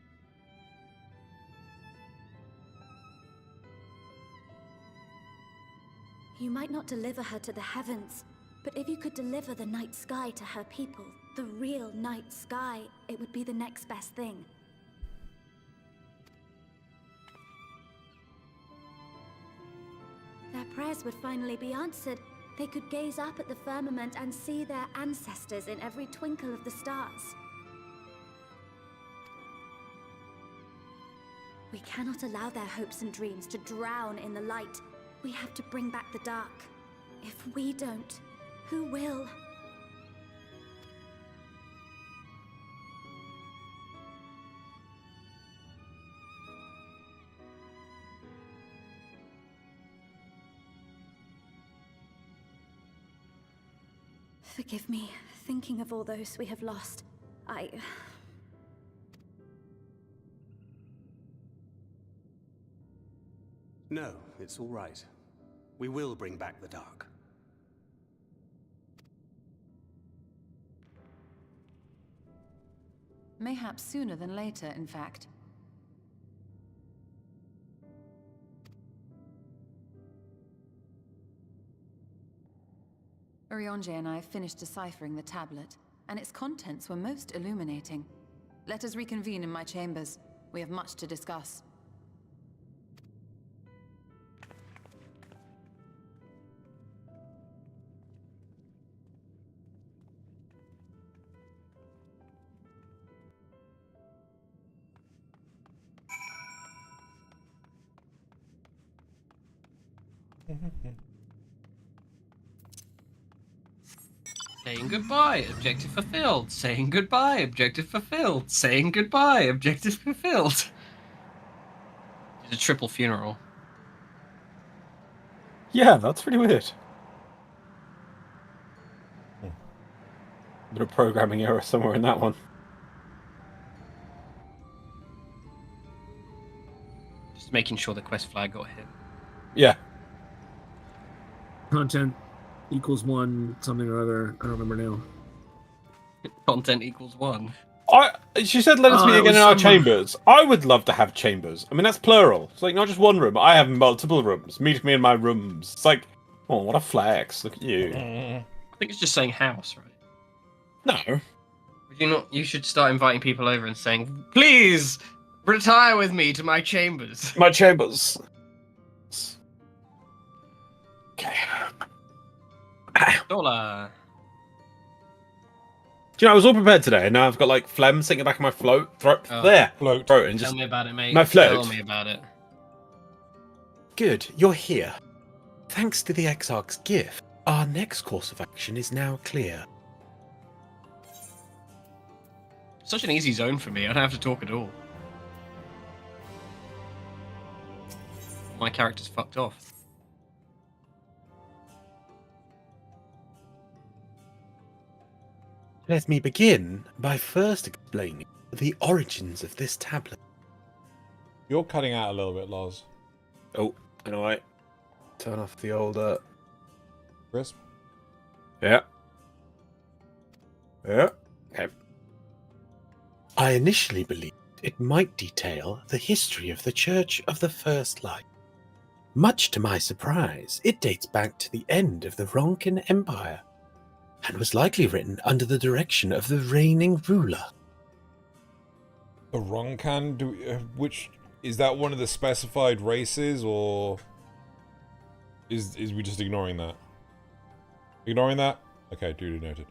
You might not deliver her to the heavens, but if you could deliver the night sky to her people, the real night sky, it would be the next best thing. Their prayers would finally be answered. They could gaze up at the firmament and see their ancestors in every twinkle of the stars. We cannot allow their hopes and dreams to drown in the light. We have to bring back the dark. If we don't, who will? Forgive me, thinking of all those we have lost.
No, it's all right. We will bring back the dark.
Mayhaps sooner than later, in fact. Urianger and I finished deciphering the tablet, and its contents were most illuminating. Let us reconvene in my chambers. We have much to discuss.
Saying goodbye, objective fulfilled. Saying goodbye, objective fulfilled. Saying goodbye, objective fulfilled. It's a triple funeral.
Yeah, that's pretty weird. Bit of programming error somewhere in that one.
Just making sure the quest flag got hit.
Yeah.
Content equals 1, something or other. I don't remember now.
Content equals 1.
She said, let us meet again in our chambers. I would love to have chambers. I mean, that's plural. It's like not just one room. I have multiple rooms. Meet me in my rooms. It's like, oh, what a flex. Look at you.
I think it's just saying house, right?
No.
Would you not? You should start inviting people over and saying, please, retire with me to my chambers.
My chambers. Okay.
Dola.
Do you know, I was all prepared today, and now I've got like phlegm sitting in the back of my throat,
Float.
throat, and just
Tell me about it, mate.
my float.
Tell me about it.
Good, you're here. Thanks to the Exarch's gift, our next course of action is now clear.
Such an easy zone for me. I don't have to talk at all. My character's fucked off.
Let me begin by first explaining the origins of this tablet.
You're cutting out a little bit, Loz.
Oh, you know what? Turn off the old
Crisp?
Yeah. Yeah. Okay.
I initially believed it might detail the history of the Church of the First Light. Much to my surprise, it dates back to the end of the Ronkin Empire, and was likely written under the direction of the reigning ruler.
The Ronkan? Which is that one of the specified races, or is we just ignoring that? Ignoring that? Okay, duly noted.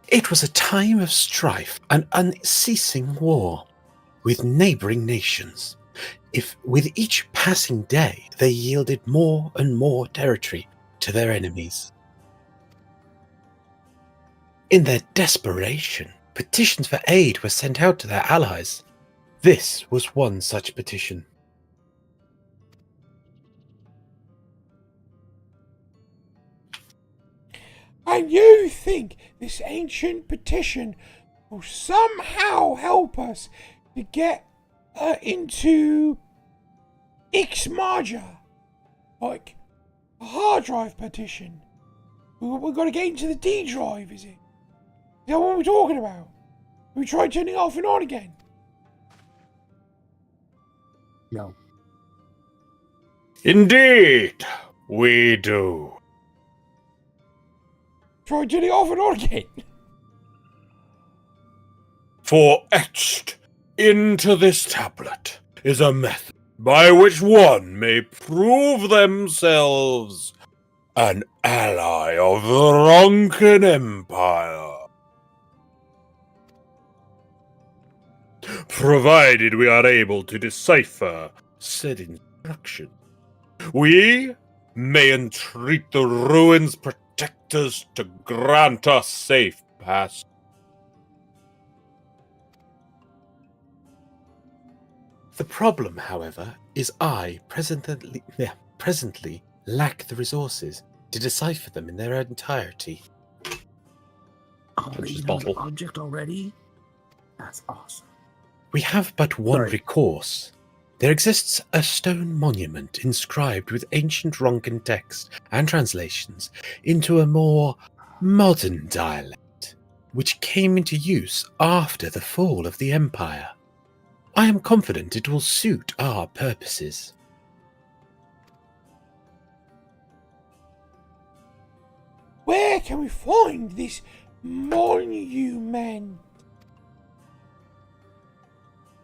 It was a time of strife and unceasing war. with neighboring nations. If with each passing day they yielded more and more territory to their enemies. In their desperation, petitions for aid were sent out to their allies. This was one such petition.
And you think this ancient petition will somehow help us to get into Ixmaja? Like a hard drive petition. We've got to get into the D drive, is it? Is that what we're talking about? We tried turning it off and on again.
No.
Indeed, we do.
Try turning it off and on again.
For etched into this tablet is a method by which one may prove themselves an ally of the Ronken Empire. Provided we are able to decipher said instruction, we may entreat the ruins protectors to grant us safe pass. The problem, however, is I presently lack the resources to decipher them in their entirety.
Oh, you know the object already? That's awesome.
We have but one recourse. There exists a stone monument inscribed with ancient Ronken text and translations into a more modern dialect, which came into use after the fall of the Empire. I am confident it will suit our purposes.
Where can we find this monument?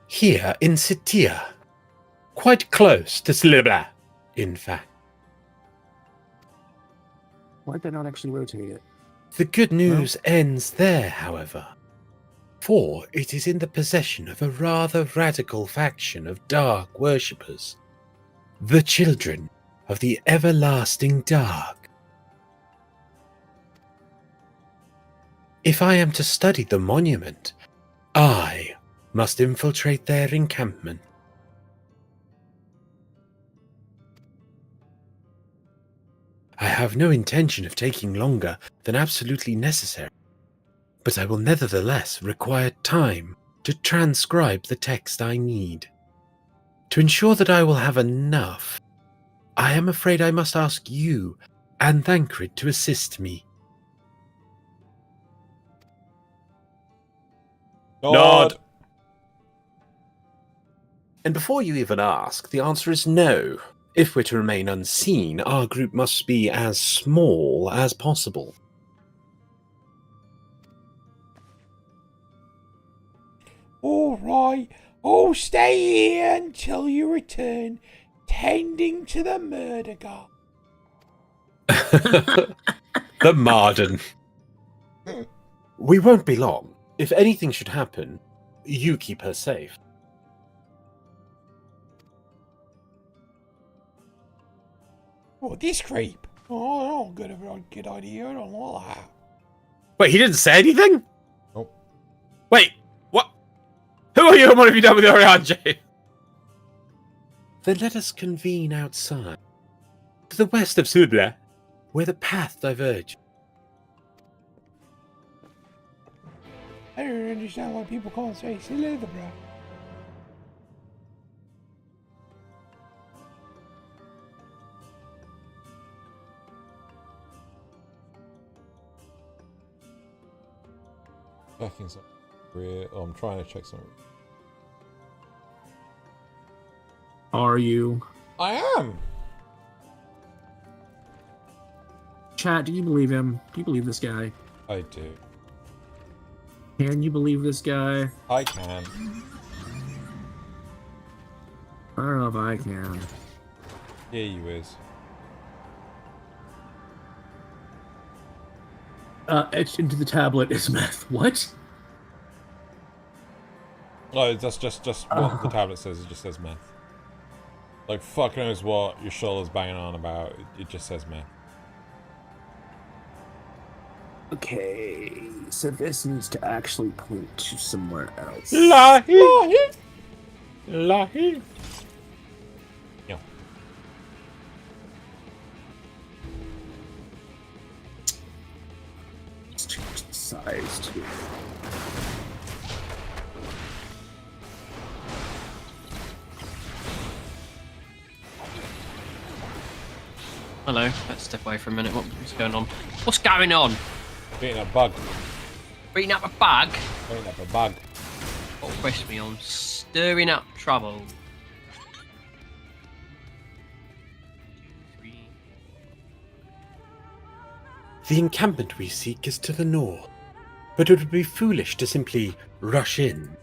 Here in Sitia, quite close to Slibra, in fact.
Why'd they not actually rotate it?
The good news ends there, however, for it is in the possession of a rather radical faction of dark worshippers, the Children of the Everlasting Dark. If I am to study the monument, I must infiltrate their encampment. I have no intention of taking longer than absolutely necessary, but I will nevertheless require time to transcribe the text I need. To ensure that I will have enough, I am afraid I must ask you and Thancred to assist me.
Nod.
And before you even ask, the answer is no. If we're to remain unseen, our group must be as small as possible.
All right, I'll stay here until you return, tending to the murder guard.
The Marden. We won't be long. If anything should happen, you keep her safe.
Oh, this creep. Oh, good idea. I don't like that.
Wait, he didn't say anything?
Nope.
Wait, what? Who are you and what have you done with Oriange? Then let us convene outside, to the west of Sudla, where the path diverges.
I don't understand why people can't say Slither, bro.
Checking something. Oh, I'm trying to check something.
Are you?
I am.
Chat, do you believe him? Do you believe this guy?
I do.
Can you believe this guy?
I can.
I don't know if I can.
Yeah, you is.
Etched into the tablet is meth. What?
No, that's just what the tablet says. It just says meth. Like, fuck knows what your shoulder's banging on about. It just says meth.
Okay, so this needs to actually point to somewhere else.
Lahi! Lahi!
Yeah.
Let's change the size to.
Hello, let's step away for a minute. What's going on? What's going on?
Beating a bug.
Beating up a bug?
Beating up a bug.
What quest me on? Stirring up trouble. 3.
The encampment we seek is to the north, but it would be foolish to simply rush in.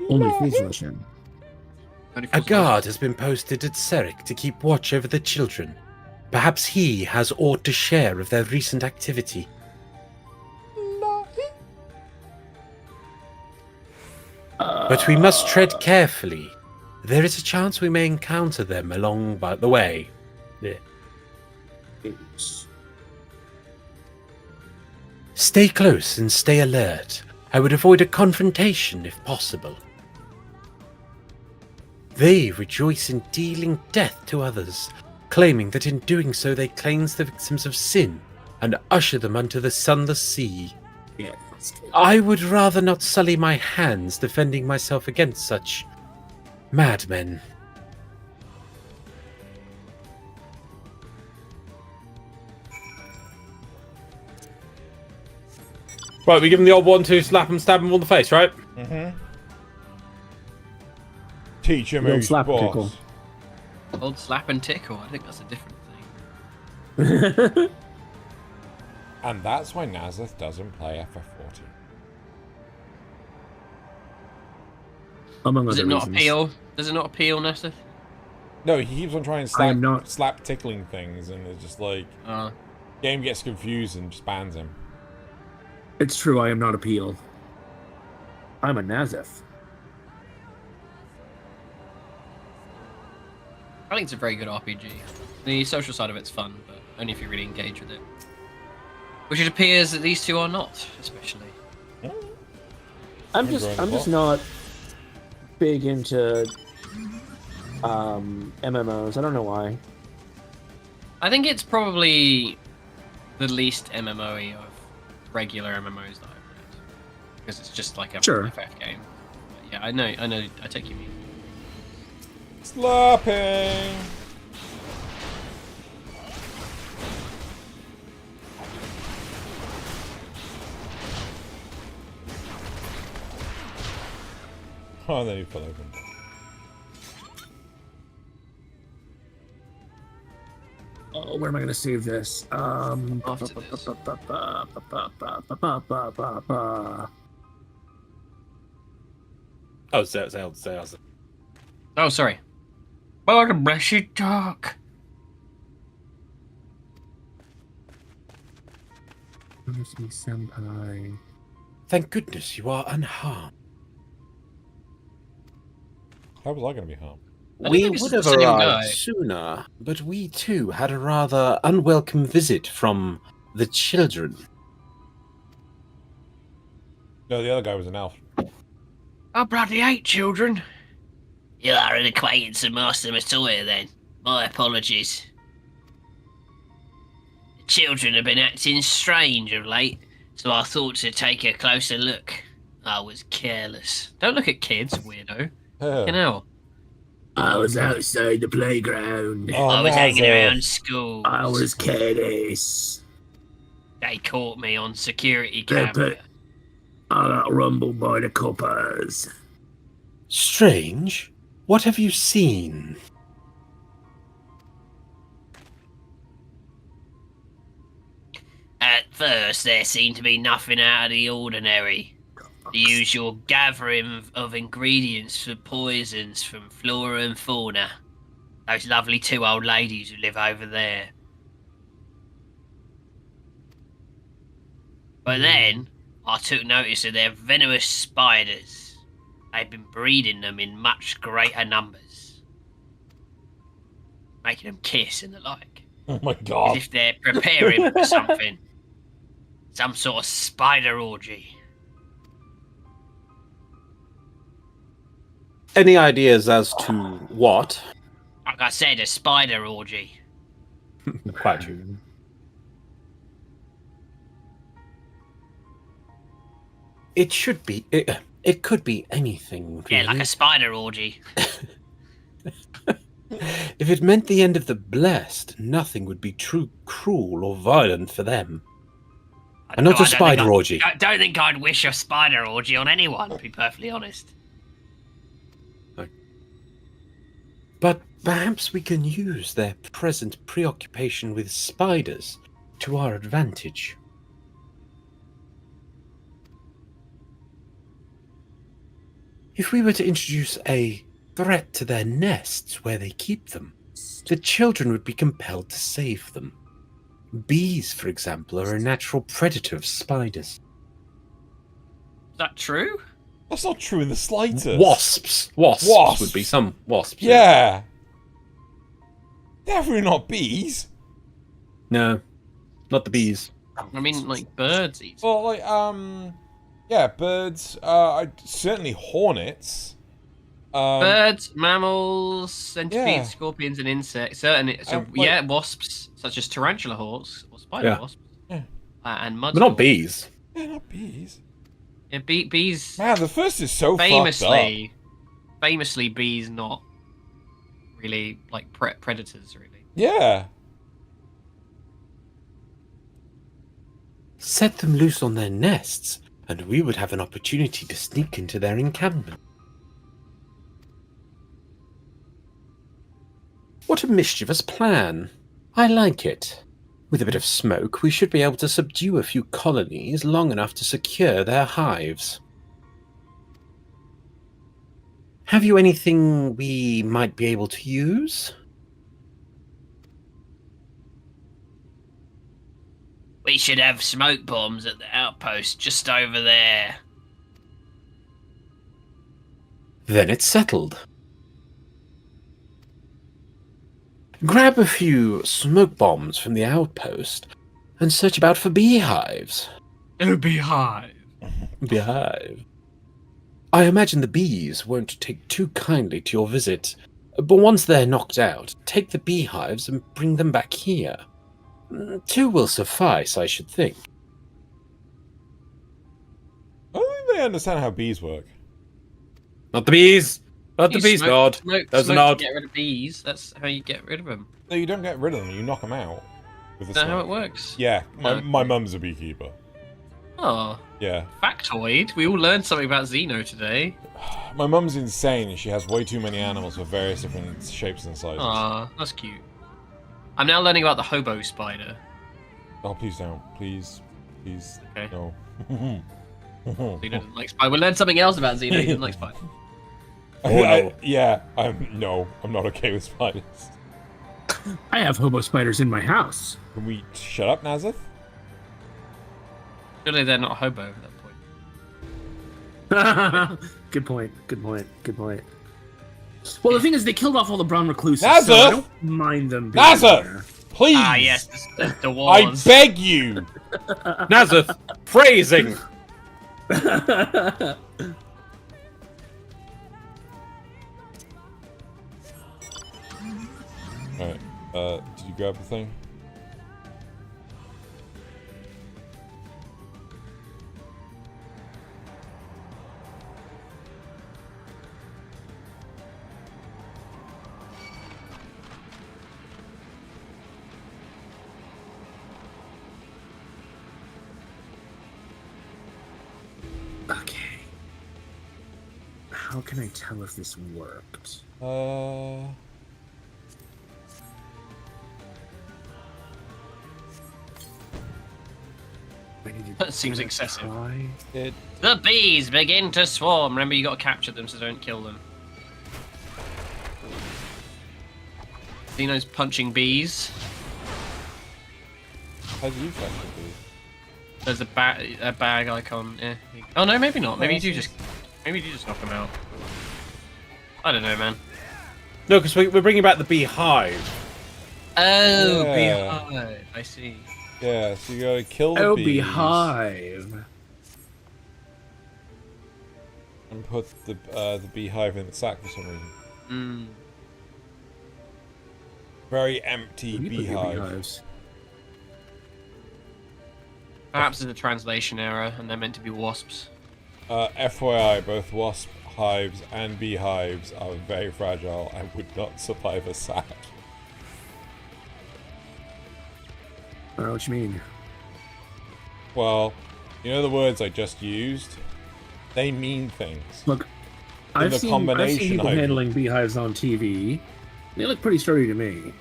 Only please rush in.
A guard has been posted at Serik to keep watch over the children. Perhaps he has aught to share of their recent activity. But we must tread carefully. There is a chance we may encounter them along by the way. Stay close and stay alert. I would avoid a confrontation if possible. They rejoice in dealing death to others, claiming that in doing so they cleanse the victims of sin and usher them unto the sunless sea.
Yeah.
I would rather not sully my hands defending myself against such madmen.
Right, we give him the old 1-2, slap him, stab him on the face, right?
Mm-hmm. Teach him
Old
who's
slap
boss.
tickle.
Old slap and tickle. I think that's a different thing.
And that's why Nazeth doesn't play FF14.
Among
Does
other
it not
reasons.
appeal? Does it not appeal, Nesta?
No, he keeps on trying to
I am not-
slap tickling things, and it's just like game gets confused and just bans him.
It's true, I am not appeal. I'm a Nazeth.
I think it's a very good RPG. The social side of it's fun, but only if you really engage with it. Which it appears that these two are not, especially.
I'm just not big into MMOs. I don't know why.
I think it's probably the least MMO-y of regular MMOs that I've played. Because it's just like a FF game. But yeah, I know, I take you mean.
Slapping! Oh, then you fell over.
Oh, where am I going to save this?
After this.
Oh, say.
Oh, sorry. Well, I can bless you, talk.
Senpai.
Thank goodness you are unharmed.
How was I going to be harmed?
We would have arrived sooner, but we too had a rather unwelcome visit from the children.
No, the other guy was an elf.
I bloody hate children. You are an acquaintance of Master Matoya, then. My apologies. The children have been acting strange of late, so I thought to take a closer look. I was careless. Don't look at kids, weirdo. Fucking hell.
I was outside the playground.
I was hanging around school.
I was careless.
They caught me on security camera.
I got rumbled by the coppers.
Strange. What have you seen?
At first, there seemed to be nothing out of the ordinary. The usual gathering of ingredients for poisons from flora and fauna. Those lovely two old ladies who live over there. But then, I took notice of their venomous spiders. they've been breeding them in much greater numbers, making them kiss and the like,
Oh my
as
god.
if they're preparing for something, some sort of spider orgy.
Any ideas as to what?
Like I said, a spider orgy.
Quite true.
It should be. It could be anything.
Yeah, like
really.
a spider orgy.
If it meant the end of the blessed, nothing would be too cruel or violent for them. And not a spider orgy.
I don't think I'd wish a spider orgy on anyone, to be perfectly honest.
But perhaps we can use their present preoccupation with spiders to our advantage. If we were to introduce a threat to their nests where they keep them, the children would be compelled to save them. Bees, for example, are a natural predator of spiders.
Is that true?
That's not true in the slightest.
Wasps. Wasps would be some wasps.
Yeah. Definitely not bees.
No, not the bees.
I mean, like birds eat.
Well, like, yeah, birds. Certainly hornets.
Birds, mammals, centipedes,
Yeah.
scorpions, and insects. Certainly, so
Like-
yeah, wasps such as tarantula hawks or spider
Yeah.
wasps,
Yeah.
And mud.
But not bees.
Yeah, not bees.
Yeah, bees.
Man, the first is so
Famously, bees not really like predators, really.
fucked up. Yeah.
Set them loose on their nests, and we would have an opportunity to sneak into their encampment. What a mischievous plan. I like it. With a bit of smoke, we should be able to subdue a few colonies long enough to secure their hives. Have you anything we might be able to use?
We should have smoke bombs at the outpost just over there.
Then it's settled. Grab a few smoke bombs from the outpost and search about for beehives.
Oh, beehive.
Beehive. I imagine the bees won't take too kindly to your visit, but once they're knocked out, take the beehives and bring them back here. 2 will suffice, I should think.
I don't think they understand how bees work.
Not the bees. Not the bees, God. There's a
Smoke
nod.
to get rid of bees. That's how you get rid of them.
No, you don't get rid of them. You knock them out. With
Is
the
that how it
smoke.
works?
Yeah,
No.
my mum's a beekeeper.
Oh,
Yeah.
factoid. We all learned something about Xeno today.
My mum's insane. She has way too many animals for various different shapes and sizes.
Aw, that's cute. I'm now learning about the hobo spider.
Oh, please don't. Please. Please.
Okay.
No.
Xeno doesn't like spider. We learned something else about Xeno. He doesn't like spider.
Oh, no.
Yeah, I'm not okay with spiders.
I have hobo spiders in my house.
Can we shut up, Nazeth?
Surely they're not hobo at that point.
Good point. Good point. Good point. Well, the thing is, they killed off all the brown recluses, so
Nazeth!
I don't mind them being
Nazeth!
there.
Please!
Ah, yes, the
I
wands.
beg you!
Nazeth, phrasing.
Alright, did you grab the thing?
Okay. How can I tell if this worked? I need to
That seems excessive.
try.
The bees begin to swarm. Remember, you got to capture them, so don't kill them. Xeno's punching bees.
How do you catch the bee?
There's a bag icon. Yeah. Oh no, maybe not. Maybe you do just Maybe you just knock them out. I don't know, man.
No, because we're bringing back the beehive.
Oh,
Yeah.
beehive. I see.
Yeah, so you gotta kill the
Oh,
bees
beehive.
and put the beehive in the sack for some reason.
Mm.
Very empty
You put your
beehive.
beehives.
Perhaps it's a translation error, and they're meant to be wasps.
FYI, both wasp hives and beehives are very fragile and would not survive a sack.
I don't know what you mean.
Well, you know the words I just used? They mean things.
Look,
In
I've
the
seen
combination,
people
I mean.
handling beehives on TV. They look pretty sturdy to me.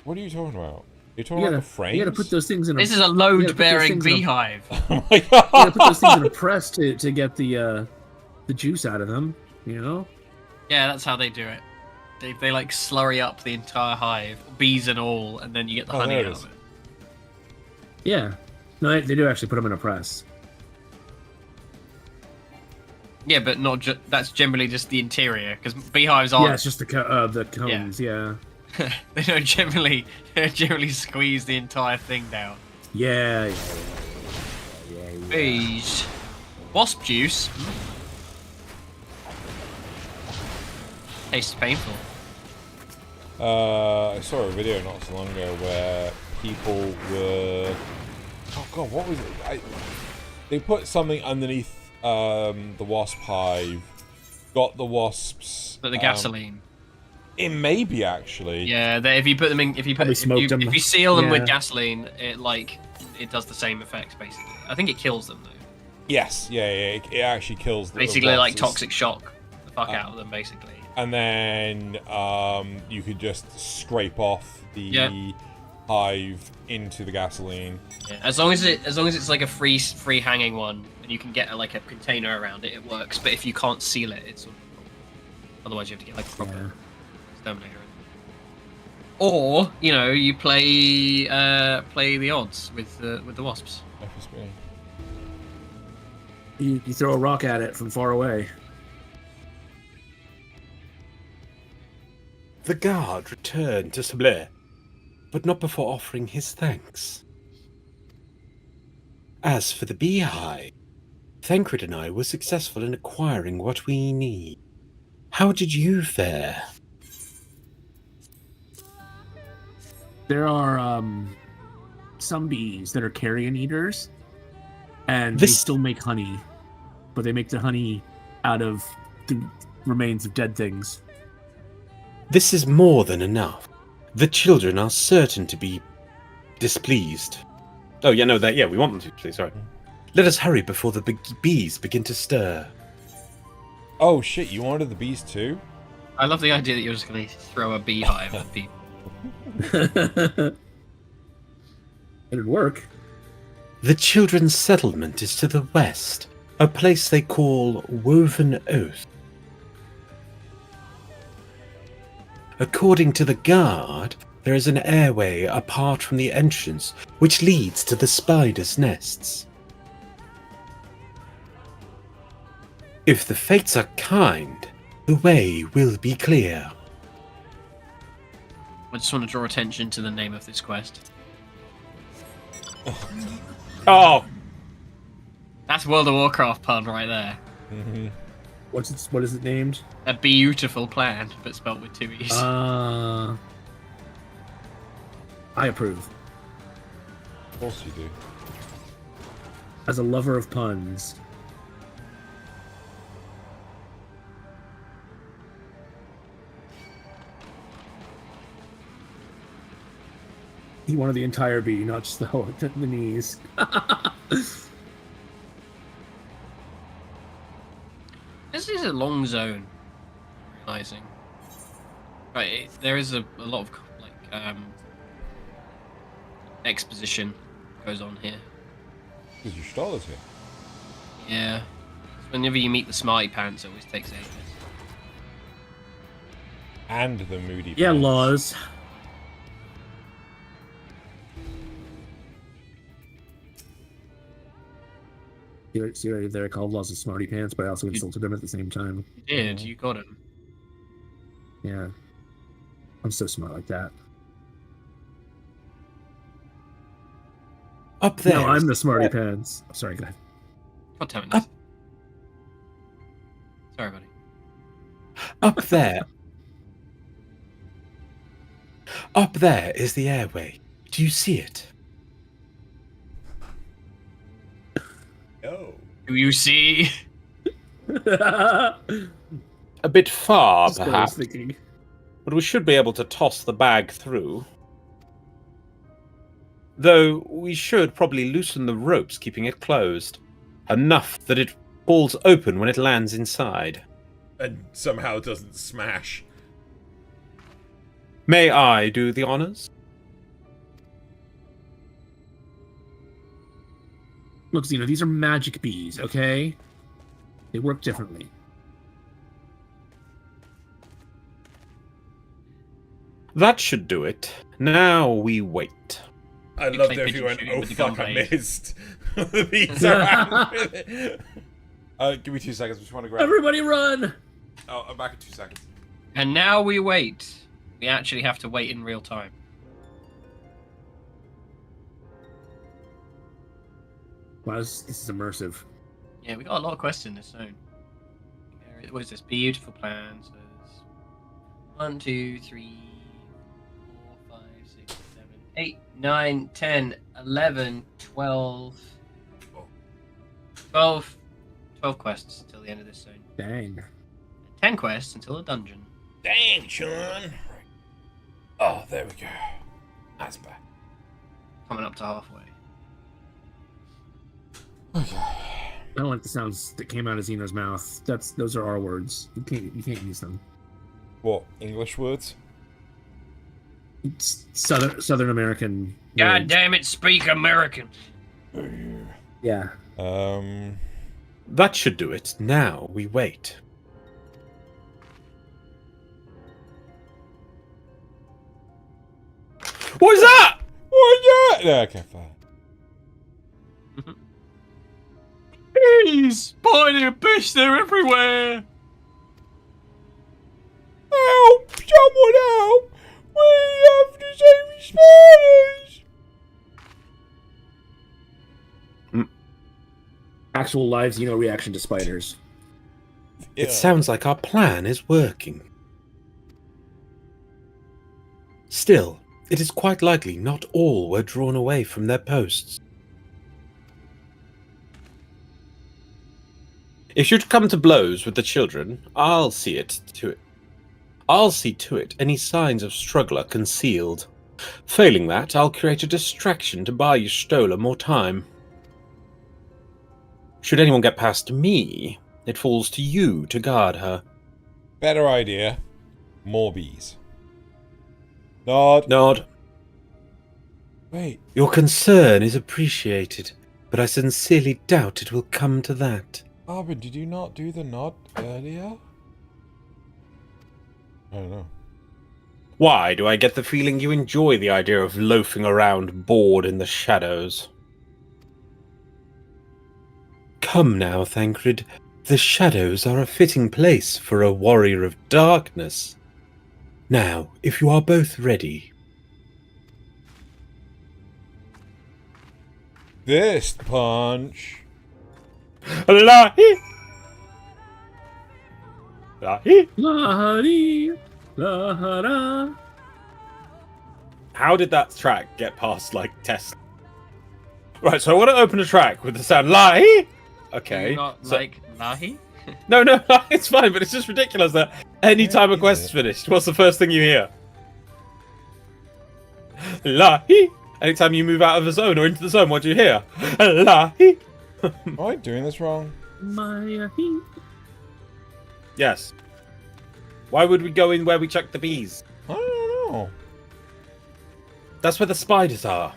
What are you talking about? You're
You
talking about
gotta,
the frames?
you gotta put those things in a...
This is a
you gotta put those
load-bearing
things in a-
beehive.
Oh my
You gotta put those things in a
god!
press to get the juice out of them, you know?
Yeah, that's how they do it. They like slurry up the entire hive, bees and all, and then you get the
Oh,
honey
there it
out
is.
of it.
Yeah. No, they do actually put them in a press.
Yeah, but not just. That's generally just the interior, because beehives
Yeah,
aren't.
it's just the cones, yeah.
They don't generally squeeze the entire thing down.
Yeah.
Bees. Wasp juice. Tastes painful.
I saw a video not so long ago where people were... Oh god, what was it? They put something underneath the wasp hive, got the wasps...
But the gasoline.
It may be, actually.
Yeah, if you put them in, if you
smoked them.
if you seal them with
Yeah.
gasoline, it does the same effects basically. I think it kills them though.
Yes, yeah, it actually kills the
Basically, like
wasps.
toxic shock the fuck out of them, basically.
And then you could just scrape off the
Yeah.
hive into the gasoline.
Yeah, as long as it's like a free hanging one, and you can get like a container around it, it works. But if you can't seal it, it's sort of a problem. Otherwise you have to get like a proper exterminator. Or you play the odds with the wasps.
FSB.
You throw a rock at it from far away.
The guard returned to Sabler, but not before offering his thanks. As for the beehive, Thancred and I were successful in acquiring what we need. How did you fare?
There are some bees that are carrion eaters, and they
This-
still make honey, but they make the honey out of the remains of dead things.
This is more than enough. The children are certain to be displeased.
Oh, yeah, no, we want them to, please, sorry.
Let us hurry before the bees begin to stir.
Oh shit, you wanted the bees too?
I love the idea that you're just going to throw a beehive at people.
It'd work.
The children's settlement is to the west, a place they call Woven Oath. According to the guard, there is an airway apart from the entrance which leads to the spiders' nests. If the fates are kind, the way will be clear.
I just want to draw attention to the name of this quest.
Oh!
That's World of Warcraft pun right there.
Mm-hmm.
What is it named?
A beautiful plan, but spelt with two E's.
I approve.
Of course you do.
As a lover of puns. He wanted the entire bee, not just the knees.
This is a long zone. Realizing, right? There is a lot of exposition goes on here.
Because your stall is here.
Yeah. Whenever you meet the Smarty Pants, it always takes ages.
And the moody.
Yeah,
pants.
laws. See right there, I called Laws of Smarty Pants, but I also insulted him at the same time.
You did. You got him.
Yeah. I'm so smart like that.
Up there.
No, I'm the Smarty Pants. Sorry, go ahead.
God damn it. Sorry, buddy.
Up there. Up there is the airway. Do you see it?
Oh.
Do you see?
A bit far,
That's what I was
perhaps,
thinking.
but we should be able to toss the bag through. Though we should probably loosen the ropes, keeping it closed. Enough that it falls open when it lands inside.
And somehow doesn't smash.
May I do the honors?
Look, Xeno, these are magic bees, okay? They work differently.
That should do it. Now we wait.
I
Looks
loved
like
it if you
pigeon
went,
shooting
oh
with the
fuck, I
gunblade."
missed. The bees are out with it.
Give me 2 seconds. Just want to grab.
Everybody run!
Oh, I'm back in 2 seconds.
And now we wait. We actually have to wait in real time.
Wow, this is immersive.
Yeah, we got a lot of quests in this zone. What is this? Beautiful plan. So there's 1, 2, 3, 4, 5, 6, 7, 8, 9, 10, 11, 12. 12 quests until the end of this zone.
Dang.
10 quests until the dungeon.
Dang, Sean.
Oh, there we go. That's back.
Coming up to halfway.
Okay.
I don't like the sounds that came out of Xeno's mouth. Those are our words. You can't use them.
What, English words?
It's Southern American.
God
words.
damn it, speak American.
Yeah.
That should do it. Now we wait.
What is that?
Oh, yeah! Okay, fine.
Bees! Spider fish, they're everywhere!
Help! Someone help! We have to save spiders!
Actual live Xeno reaction to spiders.
It sounds like our plan is working. Still, it is quite likely not all were drawn away from their posts.
If you'd come to blows with the children, I'll see to it any signs of struggle are concealed. Failing that, I'll create a distraction to buy you Stola more time. Should anyone get past me, it falls to you to guard her.
Better idea. More bees. Nod.
Nod.
Wait.
Your concern is appreciated, but I sincerely doubt it will come to that.
Arbin, did you not do the nod earlier? I don't know.
Why do I get the feeling you enjoy the idea of loafing around bored in the shadows?
Come now, Thancred. The shadows are a fitting place for a warrior of darkness. Now, if you are both ready.
This punch.
Lahi! Lahi!
La-di, la-da.
How did that track get past, like, Tesla? Right, so I want to open a track with the sound Lahi! Okay.
Do you not
so-
like Lahi?
No, it's fine, but it's just ridiculous that any time a quest is finished, what's the first thing you hear? Lahi! Anytime you move out of the zone or into the zone, what do you hear? Lahi!
Am I doing this wrong?
Maya.
Yes. Why would we go in where we chuck the bees?
I don't know.
That's where the spiders are.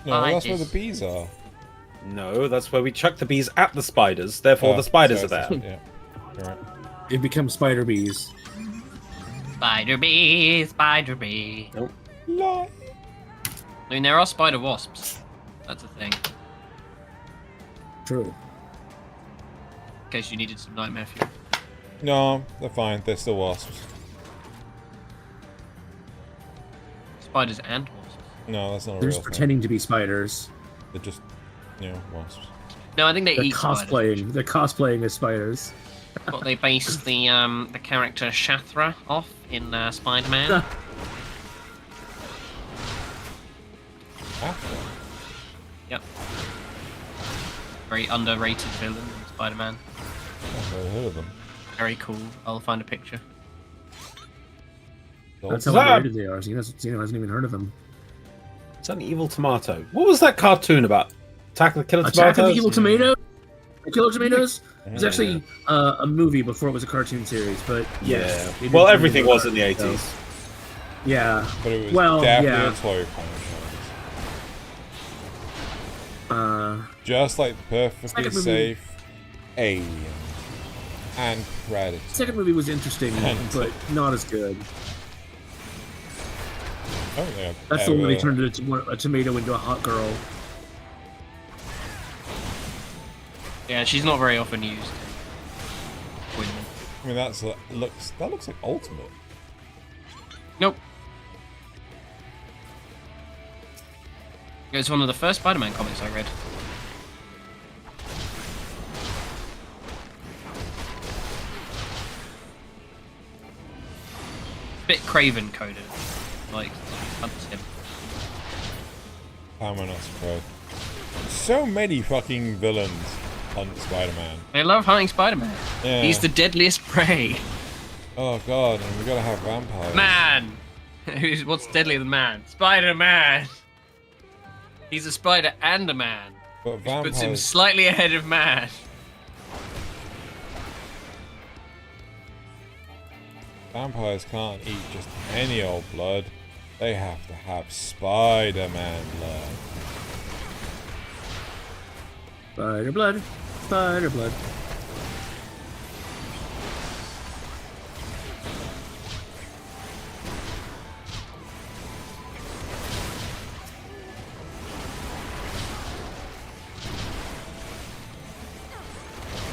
No, that's where the bees are.
No, that's where we chuck the bees at the spiders, therefore
Oh,
the spiders
so
are there.
Yeah. Alright.
It becomes spider bees.
Spider bee, spider bee.
Nope.
I mean, there are spider wasps. That's a thing.
True.
In case you needed some nightmare fuel.
No, they're fine. They're still wasps.
Spiders and wasps.
No, that's not a
They're
real
just
thing.
pretending to be spiders.
They're just, wasps.
No, I think they
They're
eat
cosplaying.
spiders.
They're cosplaying as spiders.
What they based the character Shathra off in Spider-Man.
After.
Yep. Very underrated villain in Spider-Man.
I've never heard of them.
Very cool. I'll find a picture.
That's how
that-
underrated they are. Zeno hasn't even heard of them.
It's an evil tomato. What was that cartoon about? Attack of the Killer Tomatoes?
Attack of the Evil Tomato. The Killer Tomatoes. It was actually a movie before it was a cartoon series, but yes,
Yeah.
it
Well,
is
everything
really
was in the
good, so-
80s.
Yeah.
But it was
Well,
definitely
yeah.
a toy franchise. Just like the perfectly
Second movie-
safe Alien and Predator.
Second movie was interesting, but not as good.
I don't think I've
That's the one where they
ever-
turned a tomato into a hot girl.
Yeah, she's not very often used. Women.
I mean, that looks like Ultimate.
Nope. It's one of the first Spider-Man comics I read. Bit Craven coded, like hunts him.
How am I not surprised? So many fucking villains hunt Spider-Man.
They love hunting Spider-Man.
Yeah.
He's the deadliest prey.
Oh god, and we gotta have vampires.
Man! What's deadlier than man? Spider-Man! He's a spider and a man.
But
Which puts him
vampires.
slightly ahead of man.
Vampires can't eat just any old blood. They have to have Spider-Man blood.
Spider blood. Spider blood.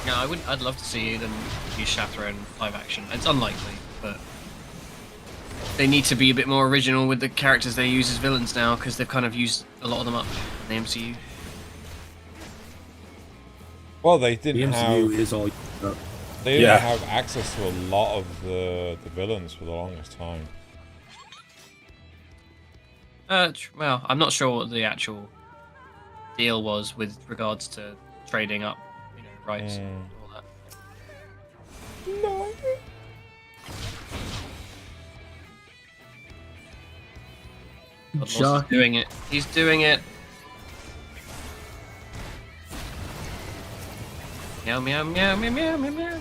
No, I wouldn't. I'd love to see them use Shathra in live action. It's unlikely, but they need to be a bit more original with the characters they use as villains now, because they've kind of used a lot of them up in the MCU.
Well, they
The
didn't
MCU
have.
is all.
They didn't
Yeah.
have access to a lot of the villains for the longest time.
Well, I'm not sure what the actual deal was with regards to trading up, rights and all that. But Moss is
Shock.
doing it. He's doing it. Meow meow meow meow meow meow meow.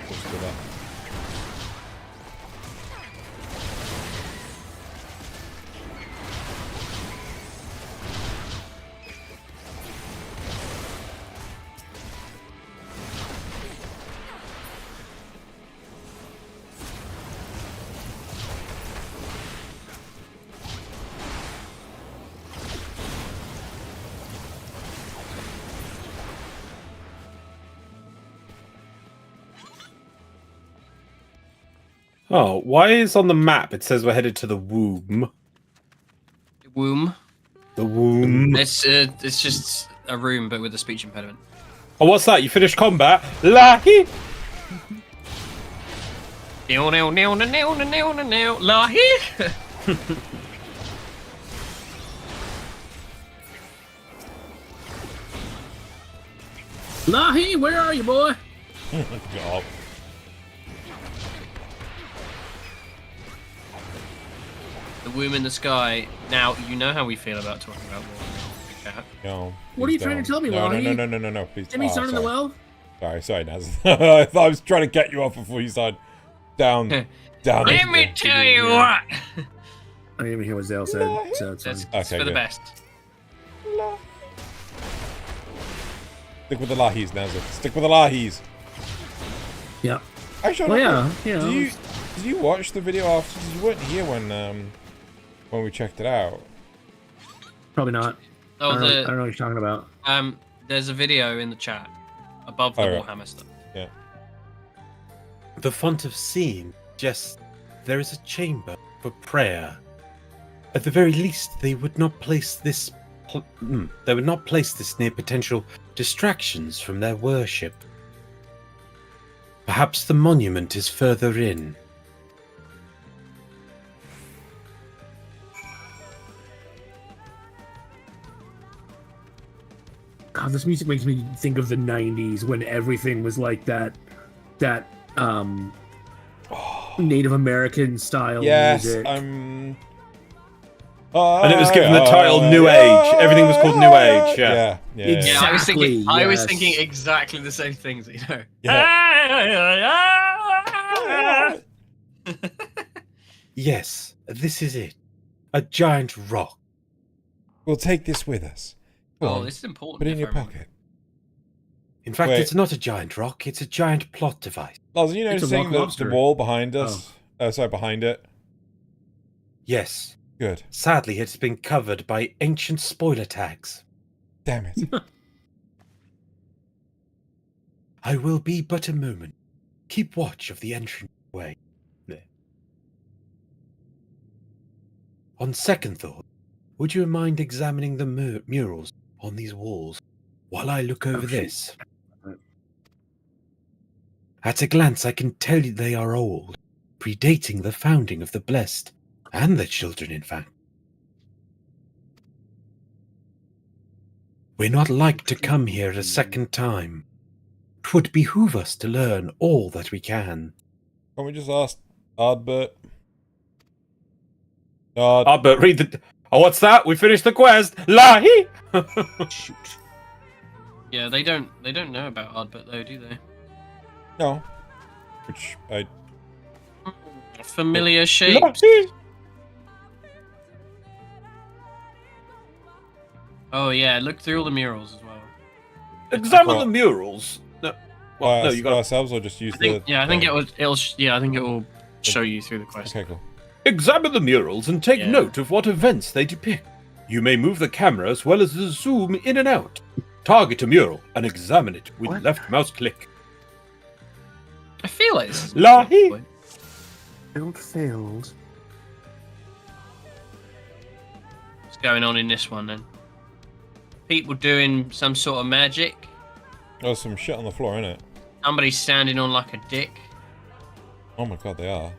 Just for that.
Oh, why is on the map it says we're headed to the womb?
Womb.
The womb.
It's just a room, but with a speech impediment.
Oh, what's that? You finished combat? Lucky!
Nail nail nail nail nail nail nail. Lahi.
Lahi, where are you, boy?
God.
The womb in the sky. Now you know how we feel about talking about war. Chat.
No.
What are you
please
trying to
don't.
tell me,
No,
Lonnie?
no, please.
Jimmy's down in the
sorry.
well?
Sorry, Naz. I thought I was trying to get you off before you started down. down.
Let me tell you what.
I didn't even hear what Zale said, so it's
That's
fine.
it's for the
good.
best.
Stick with the Lahis, Nazar. Stick with the Lahis.
Yeah.
Actually,
Well, yeah.
Did you watch the video after? You weren't here when we checked it out.
Probably not.
Oh,
I don't know what you're talking about.
There's a video in the chat above the Warhammer stuff.
Yeah.
The font of scene suggests there is a chamber for prayer. At the very least, they would not place this. They would not place this near potential distractions from their worship. Perhaps the monument is further in.
God, this music makes me think of the 90s when everything was like that Native American style music.
And it was given the title New Age. Everything was called New Age. Yeah.
Exactly.
I was thinking exactly the same things, you know.
Yeah.
Yes, this is it. A giant rock.
We'll take this with us. Go on,
this is important.
put it in your pocket.
In fact,
Wait.
it's not a giant rock, it's a giant plot device.
Loz, are you noticing the wall behind us? Behind it.
Yes.
Good.
Sadly, it's been covered by ancient spoiler tags.
Damn it.
I will be but a moment. Keep watch of the entranceway. There. On second thought, would you mind examining the murals on these walls while I look over this? At a glance, I can tell you they are old, predating the founding of the Blessed, and the Children, in fact. We're not like to come here a second time. 'Twould behoove us to learn all that we can.
Can we just ask Ardbert?
Ardbert, read the... Oh, what's that? We finished the quest! Lahi!
Shoot.
Yeah, they don't know about Ardbert though, do they?
No. Which I...
Familiar shape. Oh yeah, look through all the murals as well.
Examine the murals. No, well, no, you got
ourselves or just use
I think it will show you through the quest.
Okay, cool.
Examine the murals and take note of what events they depict. You may move the camera as well as the zoom in and out. Target a mural and examine it with left mouse click.
I feel like this is
Lahi!
Build failed.
What's going on in this one then? People doing some sort of magic.
Oh, some shit on the floor, innit?
Somebody's standing on like a dick.
Oh my god, they are.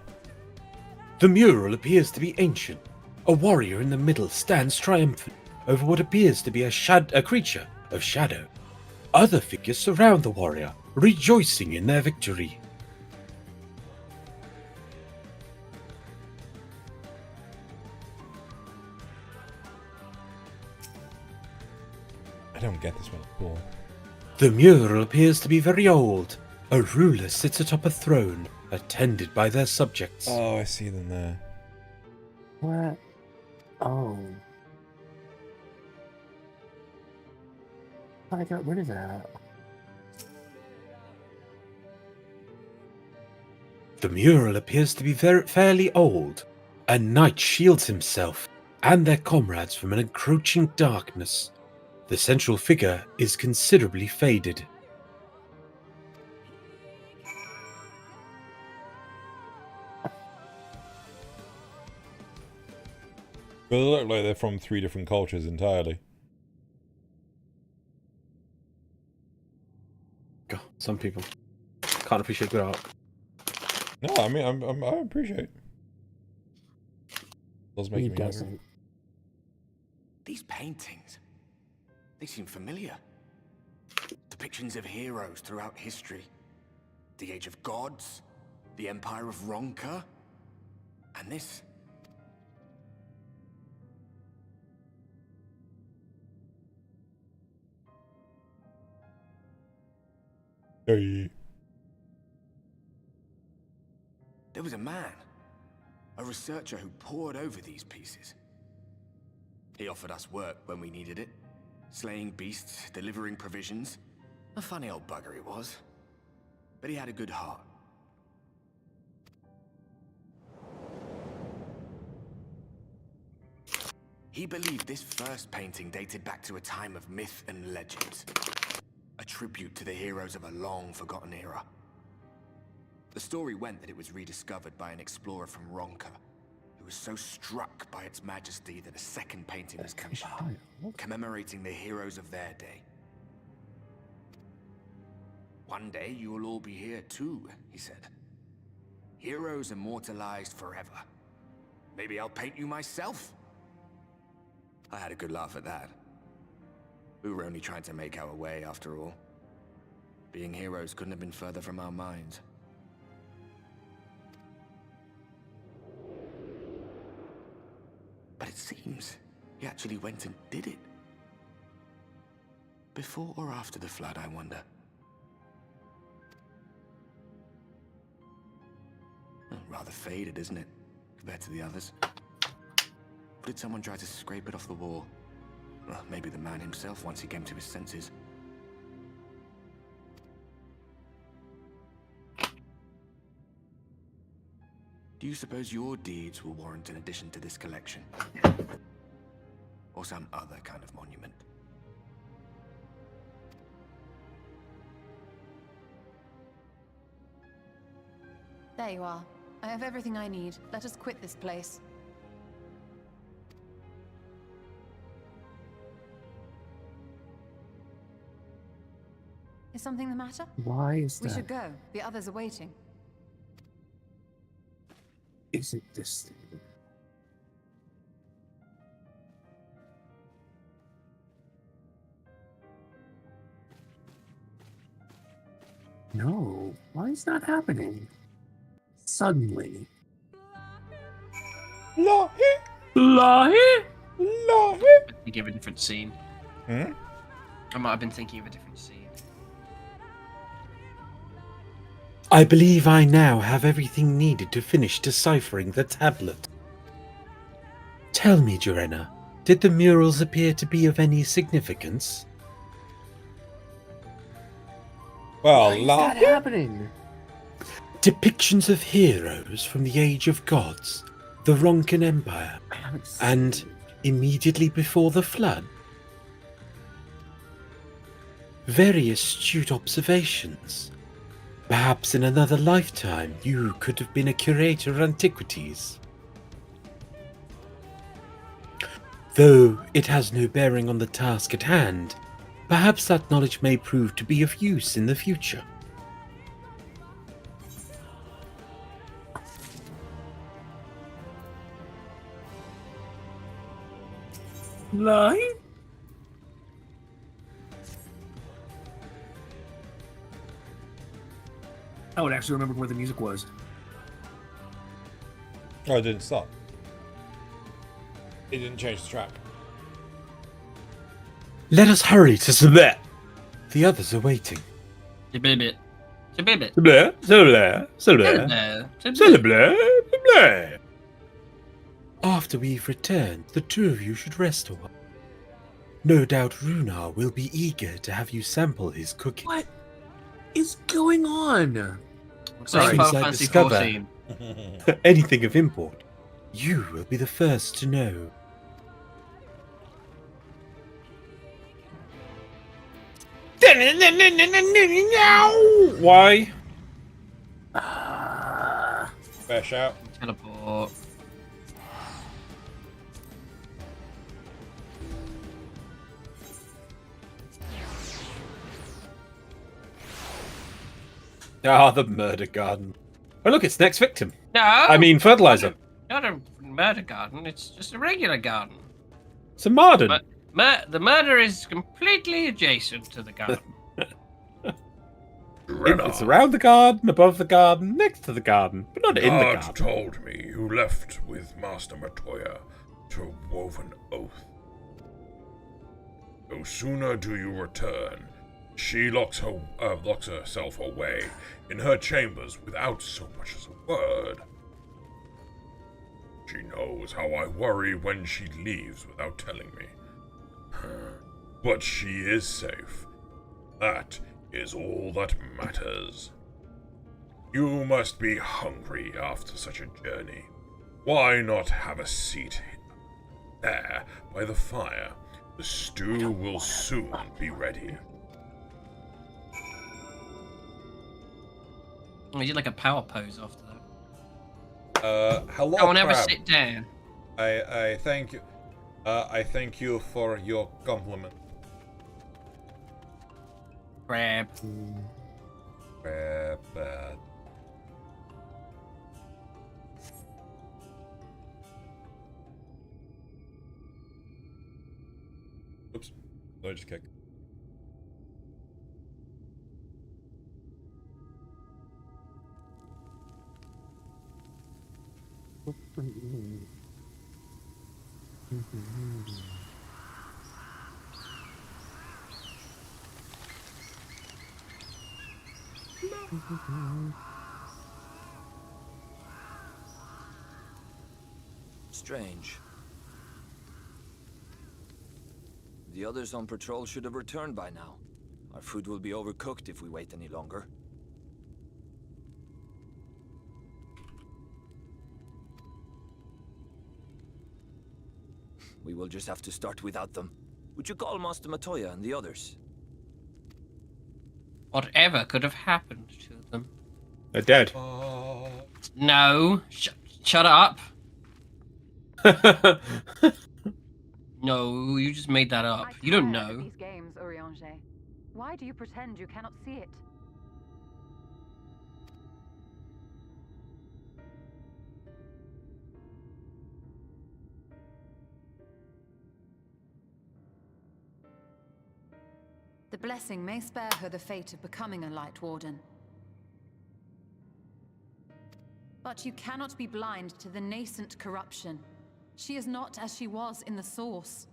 The mural appears to be ancient. A warrior in the middle stands triumphant over what appears to be a creature of shadow. Other figures surround the warrior, rejoicing in their victory.
I don't get this one at all.
The mural appears to be very old. A ruler sits atop a throne, attended by their subjects.
Oh, I see them there.
What? Oh. I got rid of that.
The mural appears to be fairly old. A knight shields himself and their comrades from an encroaching darkness. The central figure is considerably faded.
But they look like they're from 3 different cultures entirely.
God, some people can't appreciate good art.
No, I mean, I appreciate it. Does make me happy.
These paintings, they seem familiar. Depictions of heroes throughout history. The Age of Gods, the Empire of Ronka, and this.
Hey.
There was a man, a researcher who pored over these pieces. He offered us work when we needed it. Slaying beasts, delivering provisions. A funny old bugger he was. But he had a good heart. He believed this first painting dated back to a time of myth and legends. A tribute to the heroes of a long-forgotten era. The story went that it was rediscovered by an explorer from Ronka, who was so struck by its majesty that a second painting was commissioned, commemorating the heroes of their day. One day you will all be here too, he said. Heroes immortalized forever. Maybe I'll paint you myself? I had a good laugh at that. We were only trying to make our way after all. Being heroes couldn't have been further from our minds. But it seems he actually went and did it. Before or after the flood, I wonder. Rather faded, isn't it, compared to the others? Or did someone try to scrape it off the wall? Well, maybe the man himself once he came to his senses. Do you suppose your deeds will warrant an addition to this collection? Or some other kind of monument?
There you are. I have everything I need. Let us quit this place. Is something the matter?
Why is
We
that?
should go. The others are waiting.
Isn't this thing? No, why is that happening? Suddenly.
Lahi!
Lahi?
Lahi!
Think of a different scene.
Hmm?
I might have been thinking of a different scene.
I believe I now have everything needed to finish deciphering the tablet. Tell me, Jorenna, did the murals appear to be of any significance?
Well,
Why is that happening?
Depictions of heroes from the Age of Gods, the Ronkan Empire,
I haven't seen
and
it.
immediately before the flood. Very astute observations. Perhaps in another lifetime you could have been a curator of antiquities. Though it has no bearing on the task at hand, perhaps that knowledge may prove to be of use in the future.
Lahi? I would actually remember where the music was.
Oh, it didn't stop. It didn't change the track.
Let us hurry to Sebet. The others are waiting.
Bibbit. Bibbit.
After we've returned, the two of you should rest a while. No doubt Runar will be eager to have you sample his cooking.
What is going on?
Sorry,
Final
I
Fantasy
discover
14.
anything of import. You will be the first to know.
Why?
Fair shout.
Teleport.
Ah, the murder garden. Oh, look, it's next victim.
No!
I mean, fertilizer.
Not a murder garden, it's just a regular garden.
It's a Marden.
But the murder is completely adjacent to the garden.
It's around the garden, above the garden, next to the garden, but not in the garden.
Told me you left with Master Matoya to wove an oath. No sooner do you return, she locks herself away in her chambers without so much as a word. She knows how I worry when she leaves without telling me. But she is safe. That is all that matters. You must be hungry after such a journey. Why not have a seat Prepare by the fire. The stew will soon be ready.
We did like a power pose after that.
Hello,
No one ever
Crab.
sit down.
I thank you. I thank you for your compliment.
Crab.
Crab. Oops. No, just kick.
Strange. The others on patrol should have returned by now. Our food will be overcooked if we wait any longer. We will just have to start without them. Would you call Master Matoya and the others?
Whatever could have happened to them?
They're dead.
No. Shut up. No, you just made that up. You don't know.
These games, Urianger. Why do you pretend you cannot see it? The blessing may spare her the fate of becoming a Light Warden. But you cannot be blind to the nascent corruption. She is not as she was in the Source.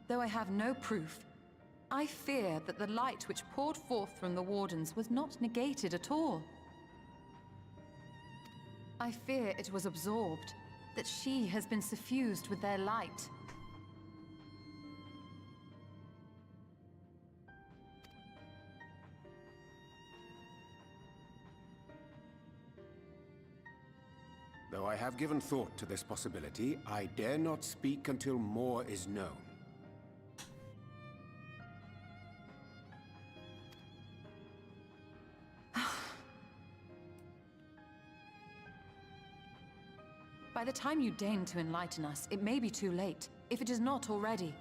Though I have no proof, I fear that the light which poured forth from the Wardens was not negated at all. I fear it was absorbed, that she has been suffused with their light.
Though I have given thought to this possibility, I dare not speak until more is known.
By the time you deign to enlighten us, it may be too late, if it is not already.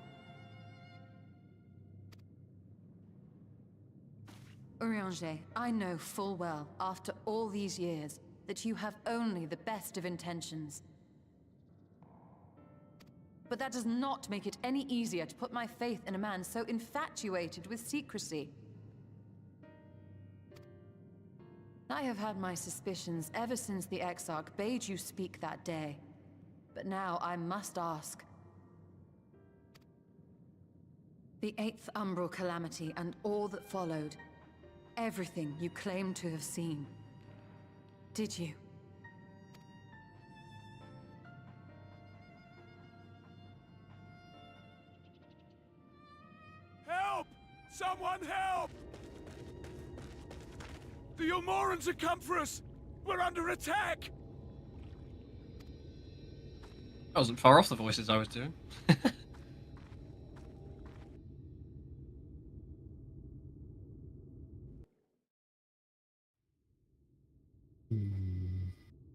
Urianger, I know full well, after all these years, that you have only the best of intentions. But that does not make it any easier to put my faith in a man so infatuated with secrecy. I have had my suspicions ever since the Exarch bade you speak that day. But now I must ask. The 8th Umbral Calamity and all that followed. Everything you claim to have seen. Did you?
Help! Someone help! The Ilmorans have come for us! We're under attack!
I wasn't far off the voices I was doing.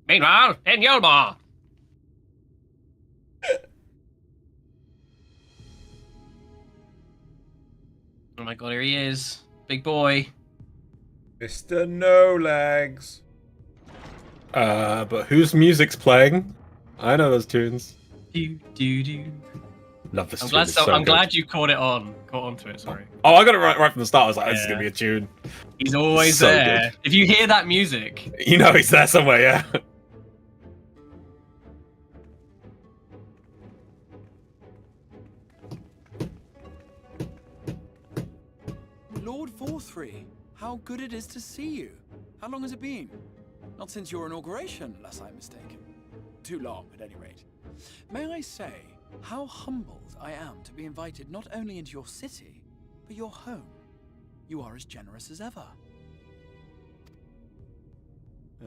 Meanwhile, in Yolmar! Oh my god, here he is. Big boy.
Mr. No Legs.
But whose music's playing? I know those tunes.
Do do do.
Love this
I'm
tune.
glad.
It's so
I'm
good.
glad you caught onto it. Sorry.
Oh, I got it right from the start. I was like, this is
Yeah.
gonna be a tune.
He's always
So
there.
good.
If you hear that music,
You know he's there somewhere, yeah.
Lord Forthry, how good it is to see you. How long has it been? Not since your inauguration, unless I'm mistaken. too long, at any rate. May I say how humbled I am to be invited not only into your city, but your home. You are as generous as ever.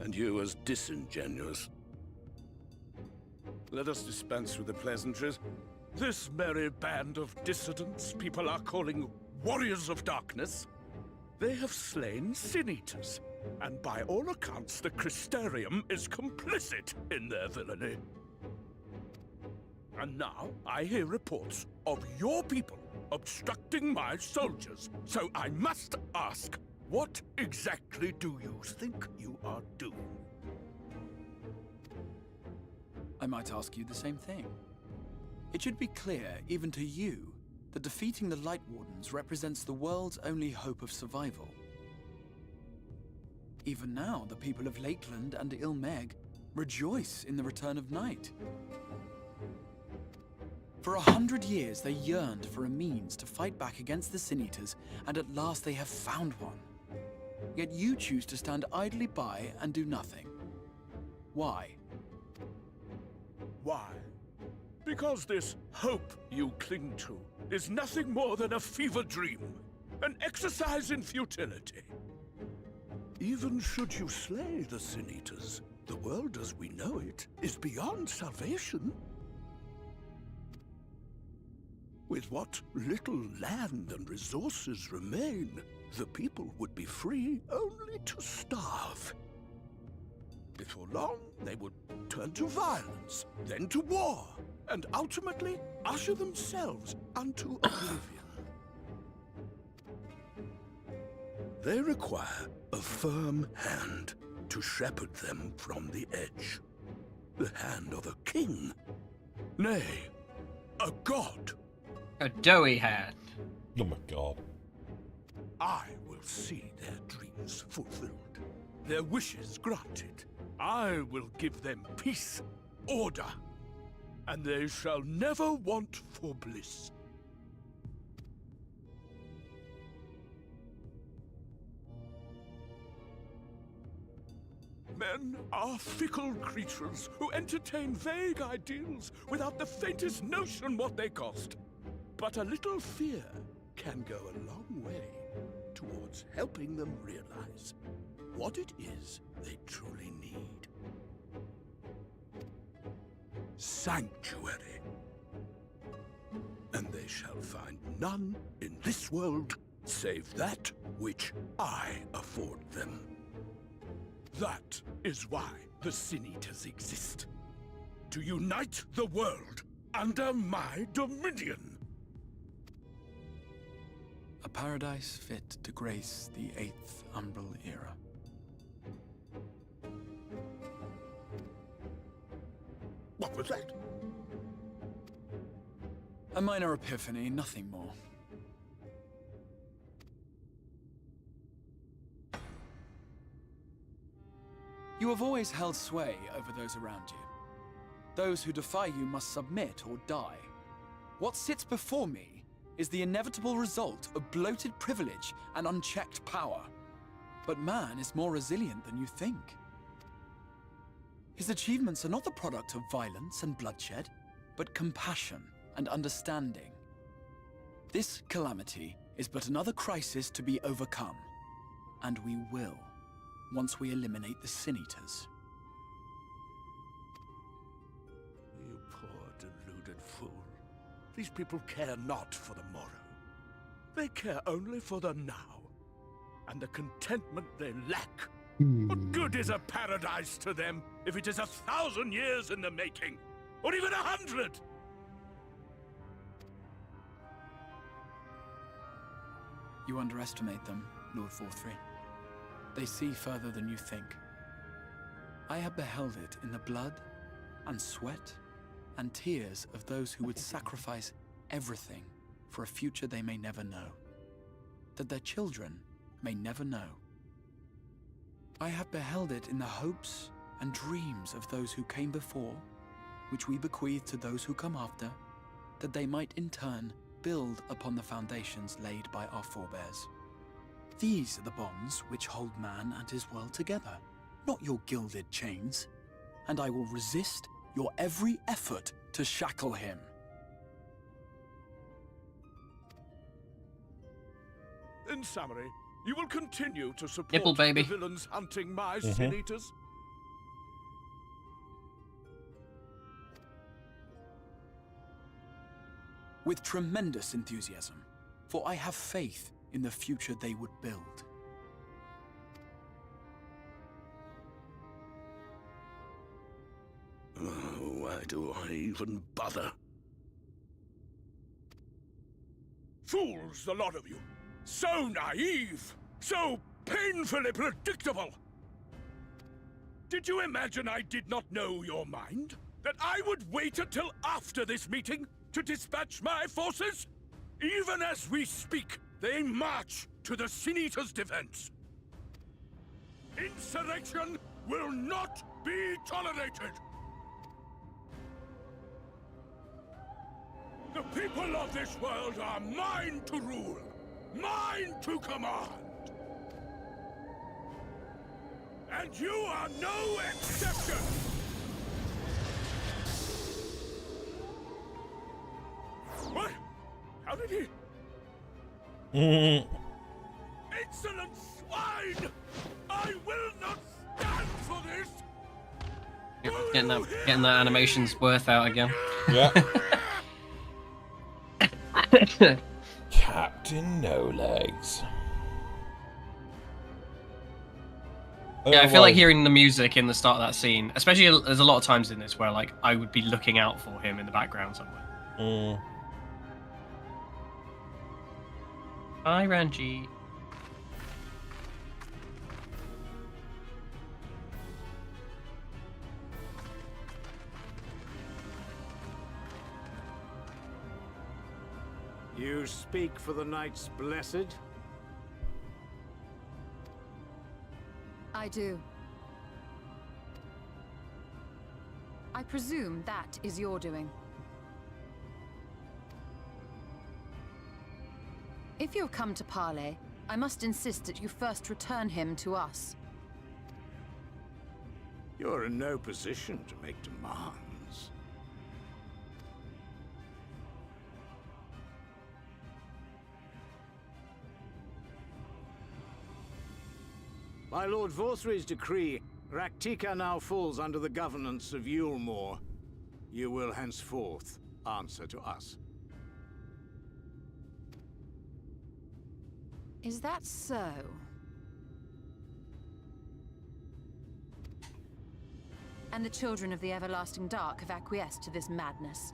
And you as disingenuous. Let us dispense with the pleasantries. This merry band of dissidents people are calling Warriors of Darkness, they have slain Sin-Eaters, and by all accounts the Crystarium is complicit in their villainy. And now I hear reports of your people obstructing my soldiers, so I must ask, what exactly do you think you are doing?
I might ask you the same thing. It should be clear, even to you, that defeating the Light Wardens represents the world's only hope of survival. Even now, the people of Lakeland and Ilmeg rejoice in the return of night. For 100 years, they yearned for a means to fight back against the Sin-Eaters, and at last they have found one. Yet you choose to stand idly by and do nothing. Why?
Why? Because this hope you cling to is nothing more than a fever dream, an exercise in futility. Even should you slay the Sin-Eaters, the world as we know it is beyond salvation. With what little land and resources remain, the people would be free only to starve. Before long, they would turn to violence, then to war, and ultimately usher themselves unto oblivion. They require a firm hand to shepherd them from the edge. The hand of a king. Nay, a god.
A doughy hand.
Oh my god.
I will see their dreams fulfilled, their wishes granted. I will give them peace, order, and they shall never want for bliss. Men are fickle creatures who entertain vague ideals without the faintest notion what they cost. But a little fear can go a long way towards helping them realize what it is they truly need. Sanctuary. And they shall find none in this world save that which I afford them. That is why the Sin-Eaters exist. To unite the world under my dominion.
A paradise fit to grace the 8th Umbral era.
What was that?
A minor epiphany, nothing more. You have always held sway over those around you. Those who defy you must submit or die. What sits before me is the inevitable result of bloated privilege and unchecked power. But man is more resilient than you think. His achievements are not the product of violence and bloodshed, but compassion and understanding. This calamity is but another crisis to be overcome, and we will, once we eliminate the Sin-Eaters.
You poor deluded fool. These people care not for the morrow. They care only for the now, and the contentment they lack. What good is a paradise to them if it is 1,000 years in the making, or even 100?
You underestimate them, Lord Forthry. They see further than you think. I have beheld it in the blood and sweat and tears of those who would sacrifice everything for a future they may never know, that their children may never know. I have beheld it in the hopes and dreams of those who came before, which we bequeath to those who come after, that they might in turn build upon the foundations laid by our forebears. These are the bonds which hold man and his world together, not your gilded chains, and I will resist your every effort to shackle him.
In summary, you will continue to support
Nipple baby.
the villains hunting my Sin Eaters?
With tremendous enthusiasm, for I have faith in the future they would build.
Why do I even bother? Fools, the lot of you! So naive! So painfully predictable! Did you imagine I did not know your mind? That I would wait until after this meeting to dispatch my forces? Even as we speak, they march to the Sin Eaters' defense. Insurrection will not be tolerated! The people of this world are mine to rule, mine to command. And you are no exception! What? How did he? Insolent swine! I will not stand for this!
Getting that animation's worth out again.
Yeah. Captain No Legs.
Yeah, I feel like hearing the music in the start of that scene, especially there's a lot of times in this where like I would be looking out for him in the background somewhere. Hi, Ranji.
You speak for the Knights Blessed?
I do. I presume that is your doing. If you have come to parley, I must insist that you first return him to us.
You're in no position to make demands. By Lord Vorthry's decree, Raktika now falls under the governance of Yulmore. You will henceforth answer to us.
Is that so? And the children of the Everlasting Dark have acquiesced to this madness.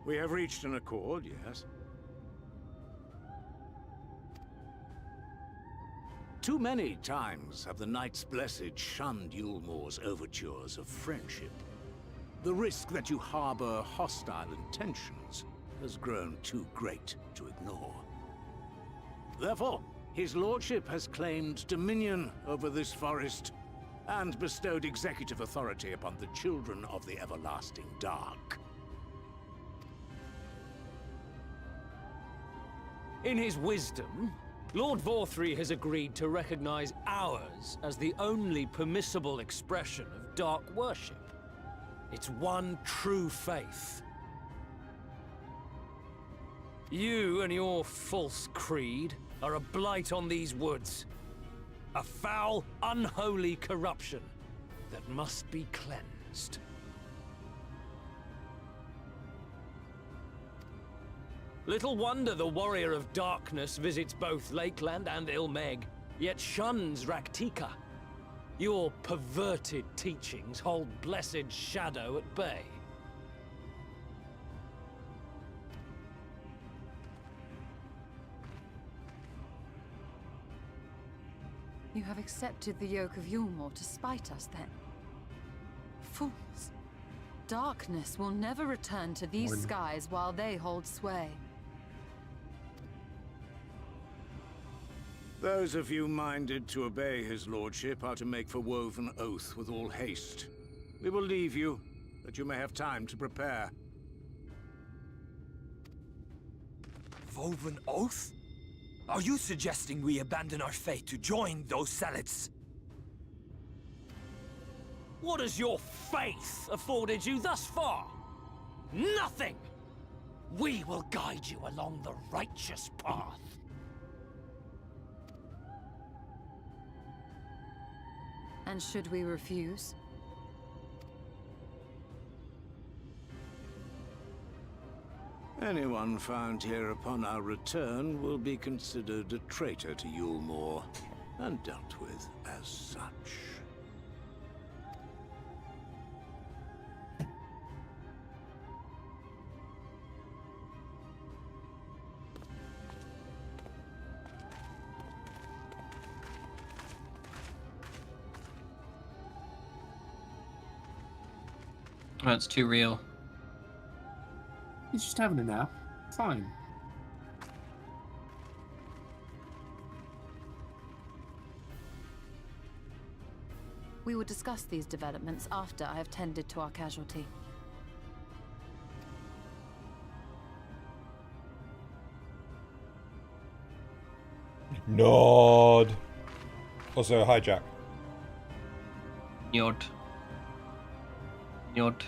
We have reached an accord, yes. Too many times have the Knights Blessed shunned Yulmore's overtures of friendship. The risk that you harbor hostile intentions has grown too great to ignore. Therefore, his lordship has claimed dominion over this forest and bestowed executive authority upon the children of the Everlasting Dark.
In his wisdom, Lord Vorthry has agreed to recognize ours as the only permissible expression of dark worship. It's one true faith. You and your false creed are a blight on these woods. A foul, unholy corruption that must be cleansed. Little wonder the Warrior of Darkness visits both Lakeland and Ilmeg, yet shuns Raktika. Your perverted teachings hold blessed Shadow at bay.
You have accepted the yoke of Yulmore to spite us, then? Fools. Darkness will never return to these skies while they hold sway.
Those of you minded to obey his lordship are to make for Woven Oath with all haste. We will leave you, that you may have time to prepare.
Woven Oath? Are you suggesting we abandon our fate to join those zealots?
What has your faith afforded you thus far? Nothing! We will guide you along the righteous path.
And should we refuse?
Anyone found here upon our return will be considered a traitor to Yulmore, and dealt with as such.
That's too real.
He's just having a nap. Fine.
We will discuss these developments after I have tended to our casualty.
Nod. Also, hi, Jack.
Nod. Nod.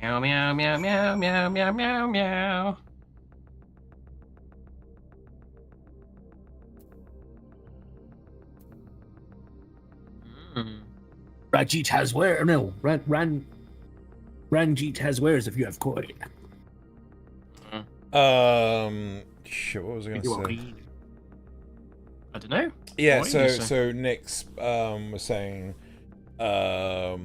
Meow, meow, meow, meow, meow, meow, meow, meow.
Ranjit has where? No, Ranjit has wares if you have koi.
Shit, what was I going to say?
I don't know.
Yeah,
What
so
did you say?
so Nick's was saying,
I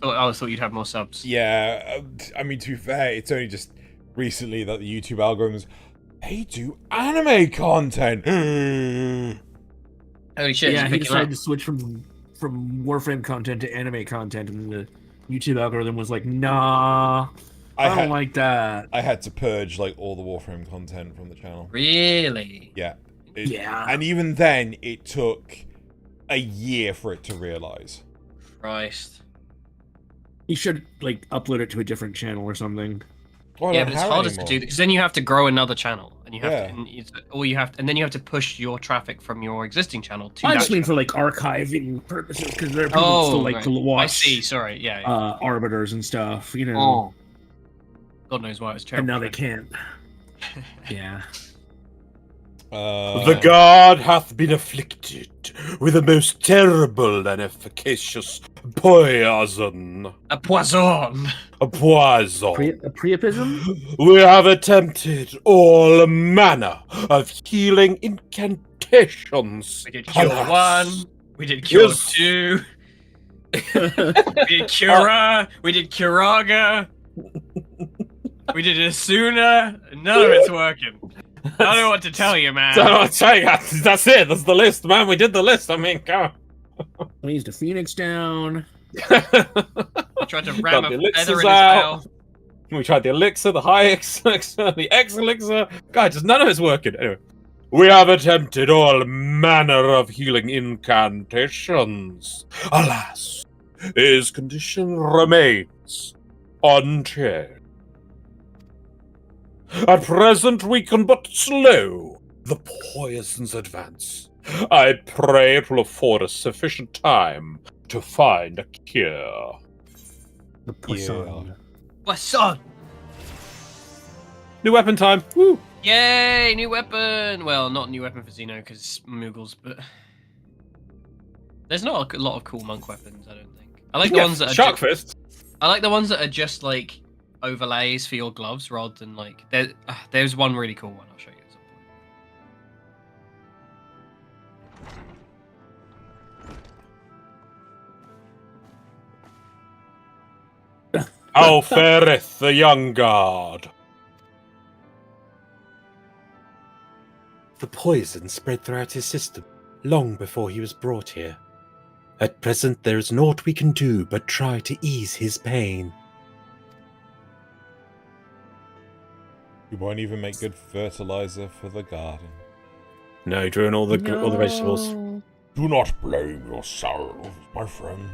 thought you'd have more subs.
Yeah, I mean, to be fair, it's only just recently that the YouTube algorithms, they do anime content.
Holy shit!
Yeah,
it's
he
picking
decided
up.
to switch from Warframe content to anime content, and the YouTube algorithm was like, "Nah, I don't like that."
I had to purge like all the Warframe content from the channel.
Really?
Yeah.
Yeah.
And even then, it took a year for it to realize.
Christ.
You should like upload it to a different channel or something.
Yeah, but it's hardest to do because then you have to grow another channel, and you have
Yeah.
to, and it's, or you have, and then you have to push your traffic from your existing channel to.
I
that
just mean
channel.
for like archiving purposes because there are people who still like
right.
to watch.
I see. Sorry. Yeah. yeah.
Arbiters and stuff, you know.
Oh. God knows why it's terrible.
And now they can't. Yeah.
The god hath been afflicted with a most terrible and efficacious poison.
A poison.
A poison.
A priapism?
We have attempted all manner of healing incantations.
We did cure
Alas.
one. We did cure
Yes.
two. We did Cura. We did Curaga. We did Asuna. None of it's working. I don't know what to tell you, man.
That's it. That's the list, man. We did the list. I mean, come on.
We used a phoenix down.
I tried to ram
Got
a
the
feather in
elixirs
his
out.
tail.
We tried the elixir, the high elixir, the X elixir. God, just none of it's working. Anyway, we have attempted all manner of healing incantations. Alas, his condition remains unchanged. At present, we can but slow the poison's advance. I pray it will afford us sufficient time to find a cure.
The poison.
Poison.
New weapon time. Woo!
Yay! New weapon. Well, not new weapon for Xeno because Moogles, but there's not a lot of cool monk weapons. I don't think. I like the ones that are
Shark Fist.
I like the ones that are just like overlays for your gloves rather than like there's one really cool one I'll show you at some point.
How fareth the young god? The poison spread throughout his system long before he was brought here. At present, there is naught we can do but try to ease his pain.
You won't even make good fertilizer for the garden.
No, drawing all the vegetables.
Do not blame yourselves, my friends.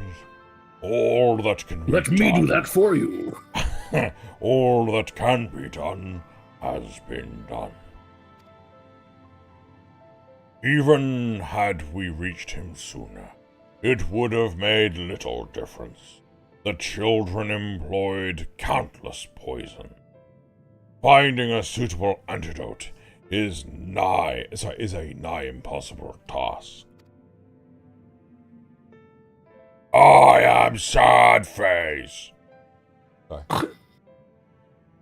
All that can be
Let
done.
me do that for you.
All that can be done has been done. Even had we reached him sooner, It would have made little difference. The children employed countless poison. Finding a suitable antidote is a nigh impossible task. I am Sad Face.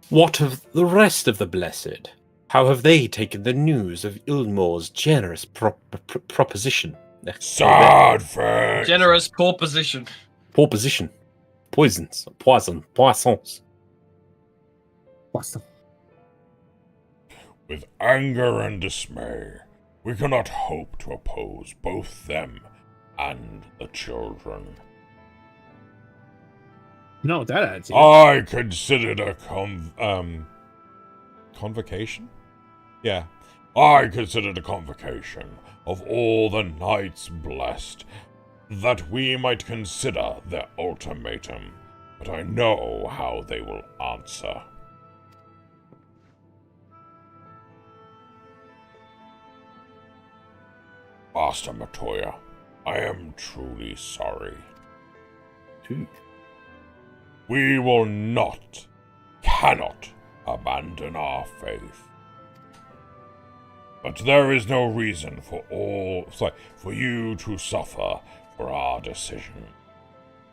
What of the rest of the Blessed? How have they taken the news of Ilmore's generous proposition?
Sad Face!
Generous proposition.
Proposition. Poisons.
With anger and dismay, we cannot hope to oppose both them and the children.
No, that adds.
I considered a
convocation? Yeah.
I considered a convocation of all the Knights Blessed, that we might consider their ultimatum, but I know how they will answer. Master Matoya, I am truly sorry. We will not, cannot abandon our faith. But there is no reason for you to suffer for our decision.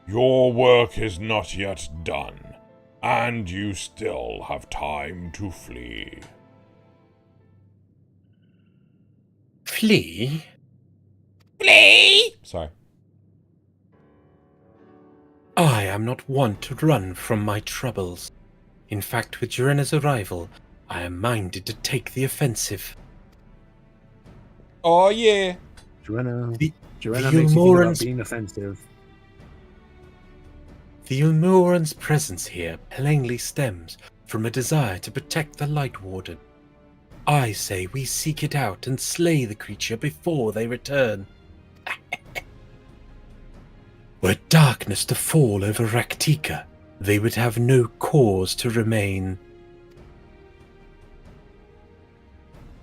Your work is not yet done, and you still have time to flee.
Flee?
Flee! Sorry.
I am not one to run from my troubles. In fact, with Jorenna's arrival, I am minded to take the offensive.
Oh, yeah.
Jorenna
the
makes you think about being offensive.
The Ilmoran's presence here plainly stems from a desire to protect the Light Warden. I say we seek it out and slay the creature before they return. Were darkness to fall over Raktika, they would have no cause to remain.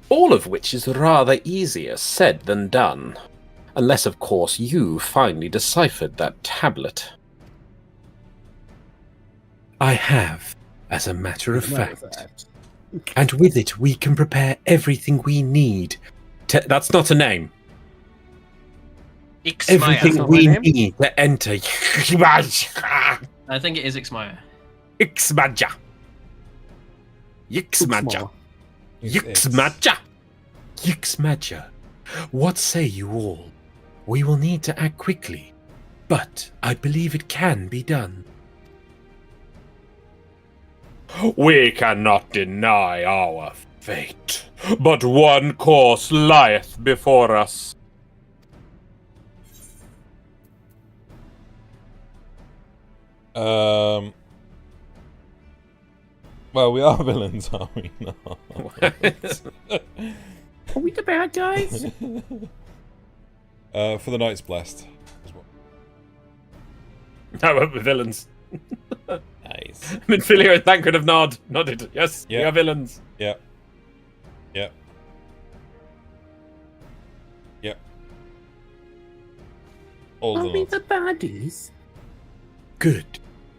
All of which is rather easier said than done. Unless, of course, you finally deciphered that tablet.
I have, as a matter of fact. And with it we can prepare everything we need. That's not a name.
Ixmaya.
Everything we need to enter.
I think it is Ixmaya.
Ixmadja. Yixmadja. Yixmadja. Yixmadja. What say you all? We will need to act quickly, but I believe it can be done.
We cannot deny our fate, but one course lieth before us.
Well, we are villains, are we not?
Are we the bad guys?
For the Knights Blessed.
No, we're villains.
Nice.
Minfilia and Thancred have nodded. Yes, we are villains.
Yep. Yep. Yep. All
Are
the
we
nods.
the baddies?
Good.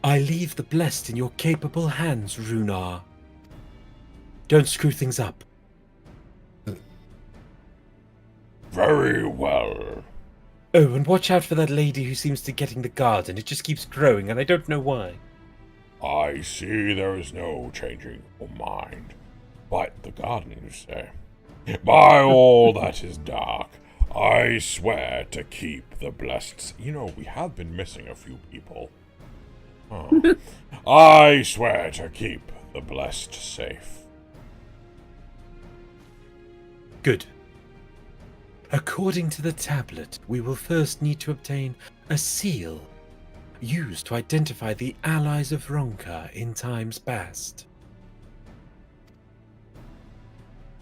I leave the blessed in your capable hands, Runar. Don't screw things up.
Very well.
Oh, and watch out for that lady who seems to be getting the garden. It just keeps growing, and I don't know why.
I see there is no changing your mind. But the garden, you say? By all that is dark, I swear to keep the blessed. You know, we have been missing a few people. Oh. I swear to keep the blessed safe.
Good. According to the tablet, we will first need to obtain a seal used to identify the allies of Ronka in times past.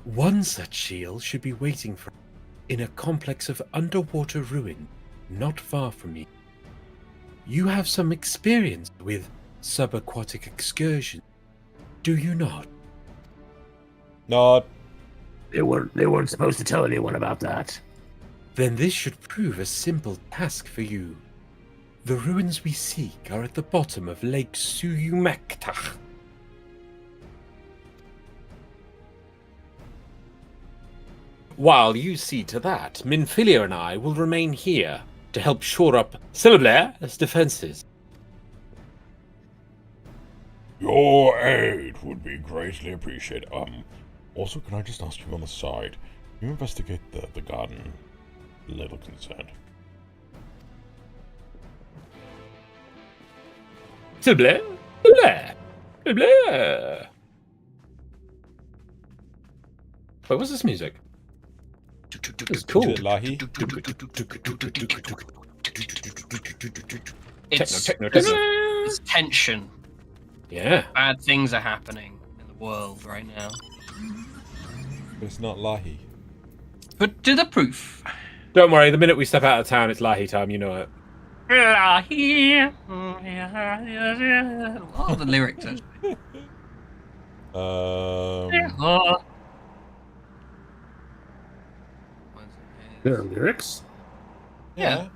One such shield should be waiting for in a complex of underwater ruin not far from you. You have some experience with subaquatic excursion, do you not?
Nod.
They weren't supposed to tell anyone about that.
Then this should prove a simple task for you. The ruins we seek are at the bottom of Lake Suyumektach.
While you see to that, Minfilia and I will remain here to help shore up Silblair's defenses.
Your aid would be greatly appreciated. Also, can I just ask you on the side, you investigate the garden? A little concerned.
Silblair? Silblair? Silblair? Wait, what's this music? It's cool.
Is it Lahi?
Techno.
It's tension.
Yeah.
Bad things are happening in the world right now.
But it's not Lahi.
Put to the proof.
Don't worry, the minute we step out of town, it's Lahi time, you know it.
Lahi. What are the lyrics?
There are lyrics?
Yeah.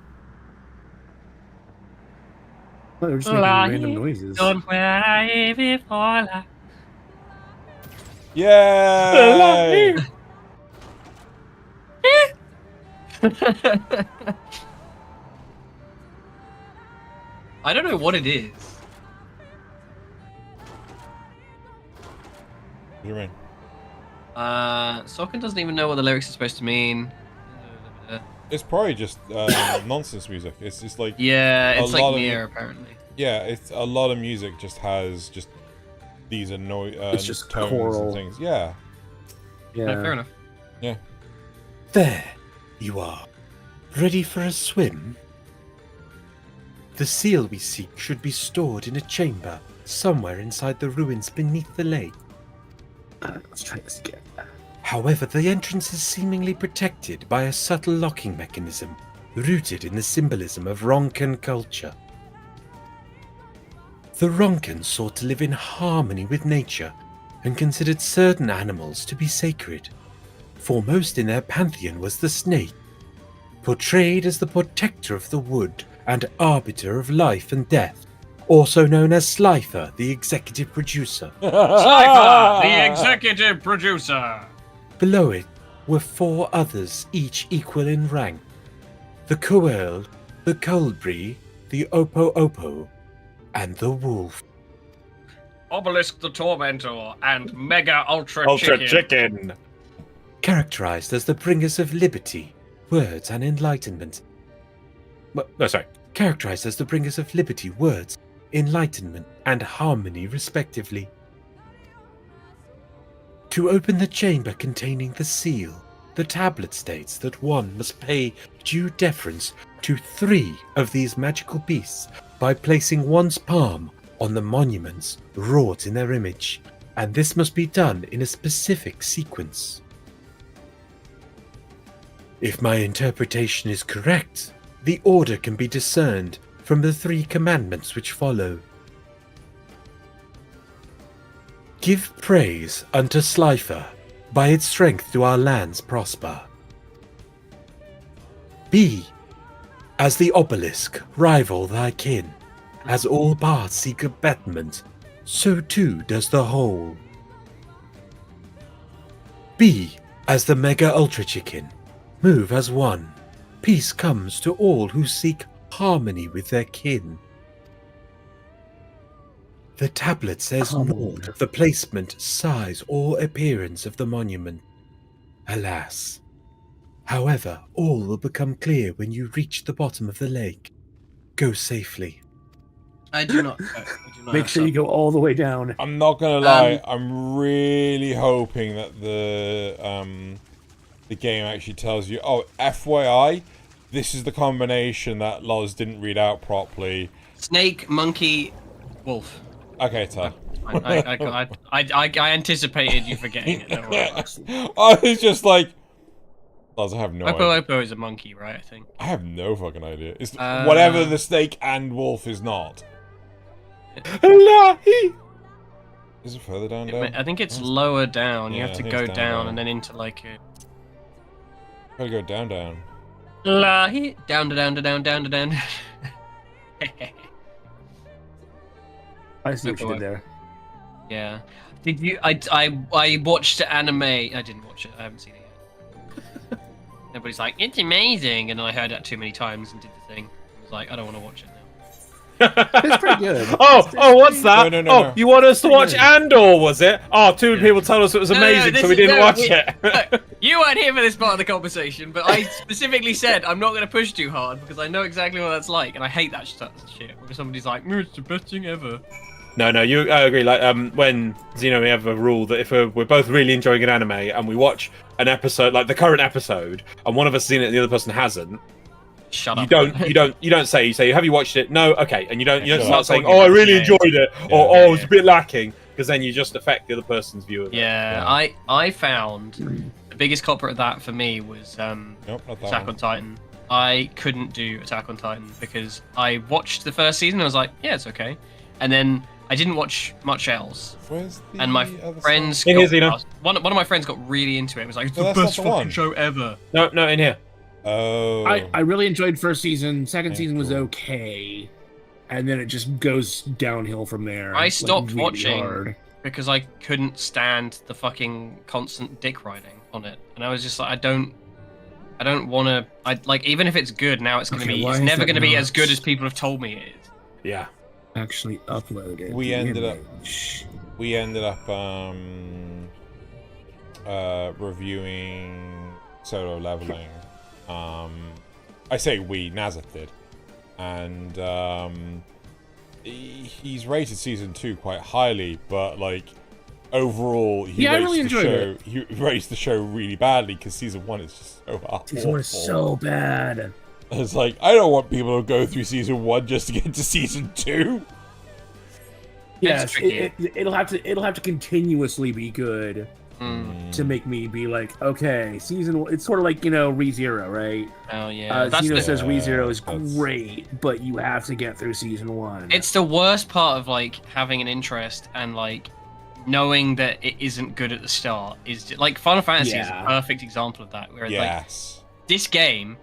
Oh, they're just making random noises.
Don't worry before
Yay!
I don't know what it is.
What do you mean?
Socken doesn't even know what the lyrics are supposed to mean.
It's probably just nonsense music. It's just like
it's like
Nier
apparently.
Yeah, it's a lot of music just has these
it's just
tones
choral
and things. Yeah.
Yeah.
No, fair enough.
Yeah.
There you are. Ready for a swim? The seal we seek should be stored in a chamber somewhere inside the ruins beneath the lake.
Let's try this again.
However, the entrance is seemingly protected by a subtle locking mechanism rooted in the symbolism of Ronkan culture. The Ronkan sought to live in harmony with nature and considered certain animals to be sacred. Foremost in their pantheon was the snake, portrayed as the protector of the wood and arbiter of life and death, also known as Slifer, the executive producer.
Slifer, the executive producer!
Below it were 4 others, each equal in rank. The Coel, the Colbree, the Opo, and the Wolf.
Obelisk the Tormentor and Mega Ultra
Chicken.
Characterized as the bringers of liberty, words, and enlightenment. Characterized as the bringers of liberty, words, enlightenment, and harmony, respectively. To open the chamber containing the seal, the tablet states that one must pay due deference to 3 of these magical beasts by placing one's palm on the monuments wrought in their image, and this must be done in a specific sequence. If my interpretation is correct, the order can be discerned from the 3 commandments which follow. Give praise unto Slifer, by its strength do our lands prosper. Be, as the obelisk, rival thy kin, as all paths seek a betterment, so too does the whole. Be, as the Mega Ultra Chicken, move as one, peace comes to all who seek harmony with their kin. The tablet says naught of the placement, size, or appearance of the monument. Alas. However, all will become clear when you reach the bottom of the lake. Go safely.
I do not.
Make sure you go all the way down.
I'm not gonna lie. I'm really hoping that the game actually tells you. Oh, FYI, this is the combination that Loz didn't read out properly.
Snake, monkey, wolf.
Okay, Tar.
I anticipated you forgetting it. Don't worry.
I was just like, Loz, I have no idea.
Opo is a monkey, right? I think.
I have no fucking idea. It's whatever the snake and wolf is not. Is it further down?
I think it's lower down. You have to go down and then into like a.
Gotta go down.
Down to down to down down to down.
I see what you did there.
Yeah. Did you? I watched anime. I didn't watch it. I haven't seen it yet. Everybody's like, it's amazing, and I heard that too many times and did the thing. I was like, I don't want to watch it now.
It's pretty good.
What's that?
No.
You want us to watch Andor, was it? Oh, two people told us it was amazing, so we didn't watch it.
Look, you weren't here for this part of the conversation, but I specifically said I'm not going to push too hard because I know exactly what that's like, and I hate that shit. Where somebody's like, it's the best thing ever.
No, I agree. Like, when Xeno, we have a rule that if we're both really enjoying an anime and we watch an episode, like the current episode, and one of us has seen it and the other person hasn't,
shut up.
You don't say. You say, have you watched it? No, okay, and you don't start saying,
talking
oh, I
about
really
the
enjoyed it, or oh, it's a bit lacking, because then you just affect the other person's view of it.
Yeah, I found the biggest culprit of that for me was Attack on Titan. I couldn't do Attack on Titan because I watched the first season and I was like, yeah, it's okay, and then I didn't watch much else.
And
my friends one of my friends got really into it. It was like, it's the best fucking show ever.
No, in here.
Oh.
I really enjoyed first season. Second season was okay, and then it just goes downhill from there.
I stopped
really
watching
hard.
because I couldn't stand the fucking constant dick riding on it, and I was just like, I don't want to. I like, even if it's good now, it's gonna be. It's never gonna be as good as people have told me it is.
Yeah.
Actually uploaded.
We ended up reviewing Solo Leveling. I say we, Nazeth did, and he's rated season 2 quite highly, but like overall, he rates the show really badly because season 1 is just so awful.
Season 1 is so bad.
It's like, I don't want people to go through season 1 just to get to season 2.
Yes, it'll have to continuously be good to make me be like, okay, season 1. It's sort of like, ReZero, right?
Oh yeah.
Xeno says ReZero is great, but you have to get through season 1.
It's the worst part of like having an interest and like knowing that it isn't good at the start. Is like Final Fantasy is a perfect example of that. Where it's like this game.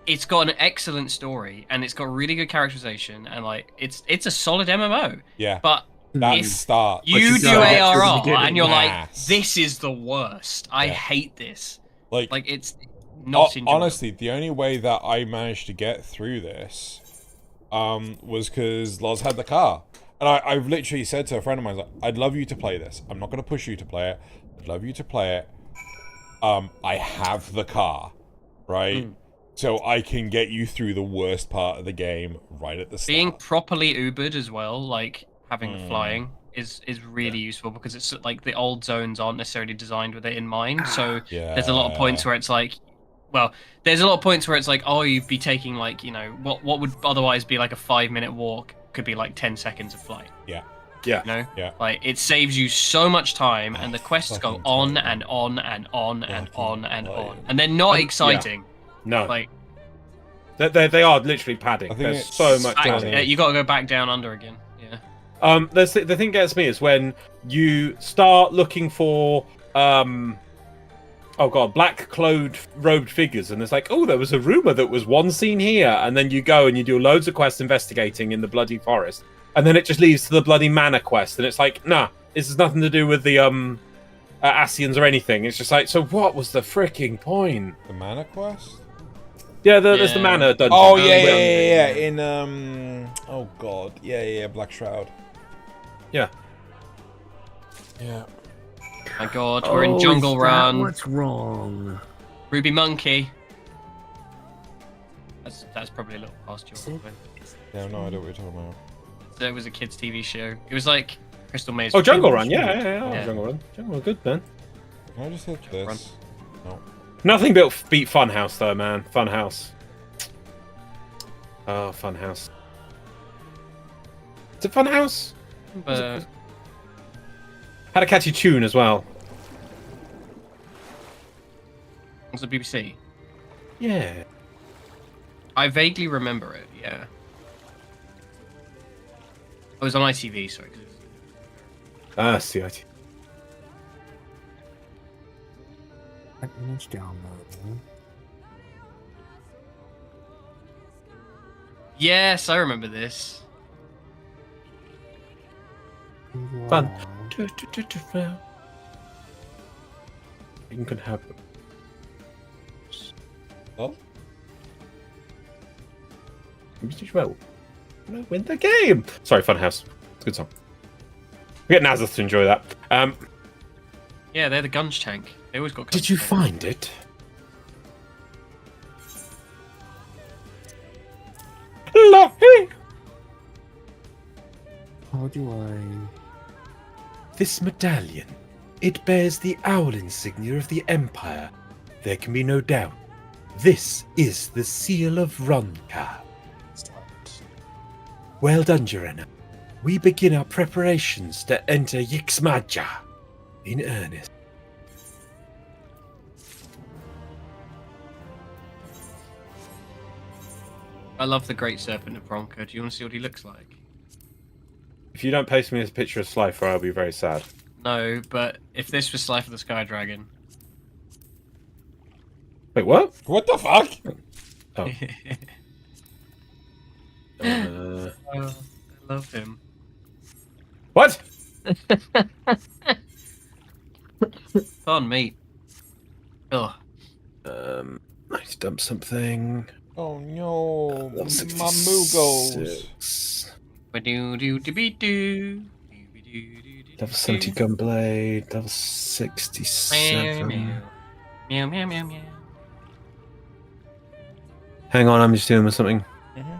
It's got an excellent story and it's got really good characterization and like it's a solid MMO.
Yeah.
But
if
start. You do ARR and you're like, this is the worst. I hate this. Like it's not enjoyable.
Honestly, the only way that I managed to get through this was because Loz had the car. And I've literally said to a friend of mine, like, I'd love you to play this. I'm not going to push you to play it. I'd love you to play it. I have the car, right? So I can get you through the worst part of the game right at the start.
Being properly Ubered as well, like having the flying, is really useful because it's like the old zones aren't necessarily designed with it in mind. So there's a lot of points where it's like, oh, you'd be taking like, what would otherwise be like a 5-minute walk could be like 10 seconds of flight.
Yeah.
Like it saves you so much time, and the quests go on and on and on and on and on, and they're not exciting.
No,
like
they are literally padding. There's so much.
You got to go back down under again. Yeah.
The thing that gets me is when you start looking for black robed figures, and it's like, oh, there was a rumor that was one scene here, and then you go and you do loads of quests investigating in the bloody forest, and then it just leads to the bloody mana quest, and it's like, nah, this has nothing to do with the Ascians or anything. It's just like, so what was the freaking point?
The mana quest?
Yeah, there's the mana dungeon.
Oh yeah. In oh god, yeah, Black Shroud.
Yeah.
My god, we're in Jungle Run.
What's wrong?
Ruby Monkey. That's probably a little past your point.
Yeah, no idea what you're talking about.
There was a kids' TV show. It was like Crystal Maze.
Oh, Jungle Run, yeah. Jungle Run. Jungle Run, good, man.
Can I just hit this? No.
Nothing beat Funhouse, though, man. Funhouse. Oh, Funhouse. Is it Funhouse? Had a catchy tune as well.
Was the BBC?
Yeah.
I vaguely remember it, yeah. I was on ITV, sorry.
CIT.
Let's download.
Yes, I remember this.
Fun. You can have.
Oh.
Win the game. Sorry, Funhouse. It's a good song. We get Nazareth to enjoy that.
Yeah, they're the Gunge tank. They always got.
Did you find it?
Lucky.
How do I?
This medallion. It bears the owl insignia of the Empire. There can be no doubt. This is the seal of Ronka. Well done, Jorenna. We begin our preparations to enter Yixmadja in earnest.
I love the Great Serpent of Bronca. Do you want to see what he looks like?
If you don't post me a picture of Slifer, I'll be very sad.
No, but if this was Slifer the Sky Dragon.
Wait, what?
What the fuck?
Oh.
Oh, I love him.
What?
Pardon me. Oh.
I need to dump something.
Oh no, my
66.
Ba-do-do-do-be-do.
Level 70 Gunblade. Level 67.
Meow, meow, meow, meow.
Hang on, I'm just doing something.
Mhm.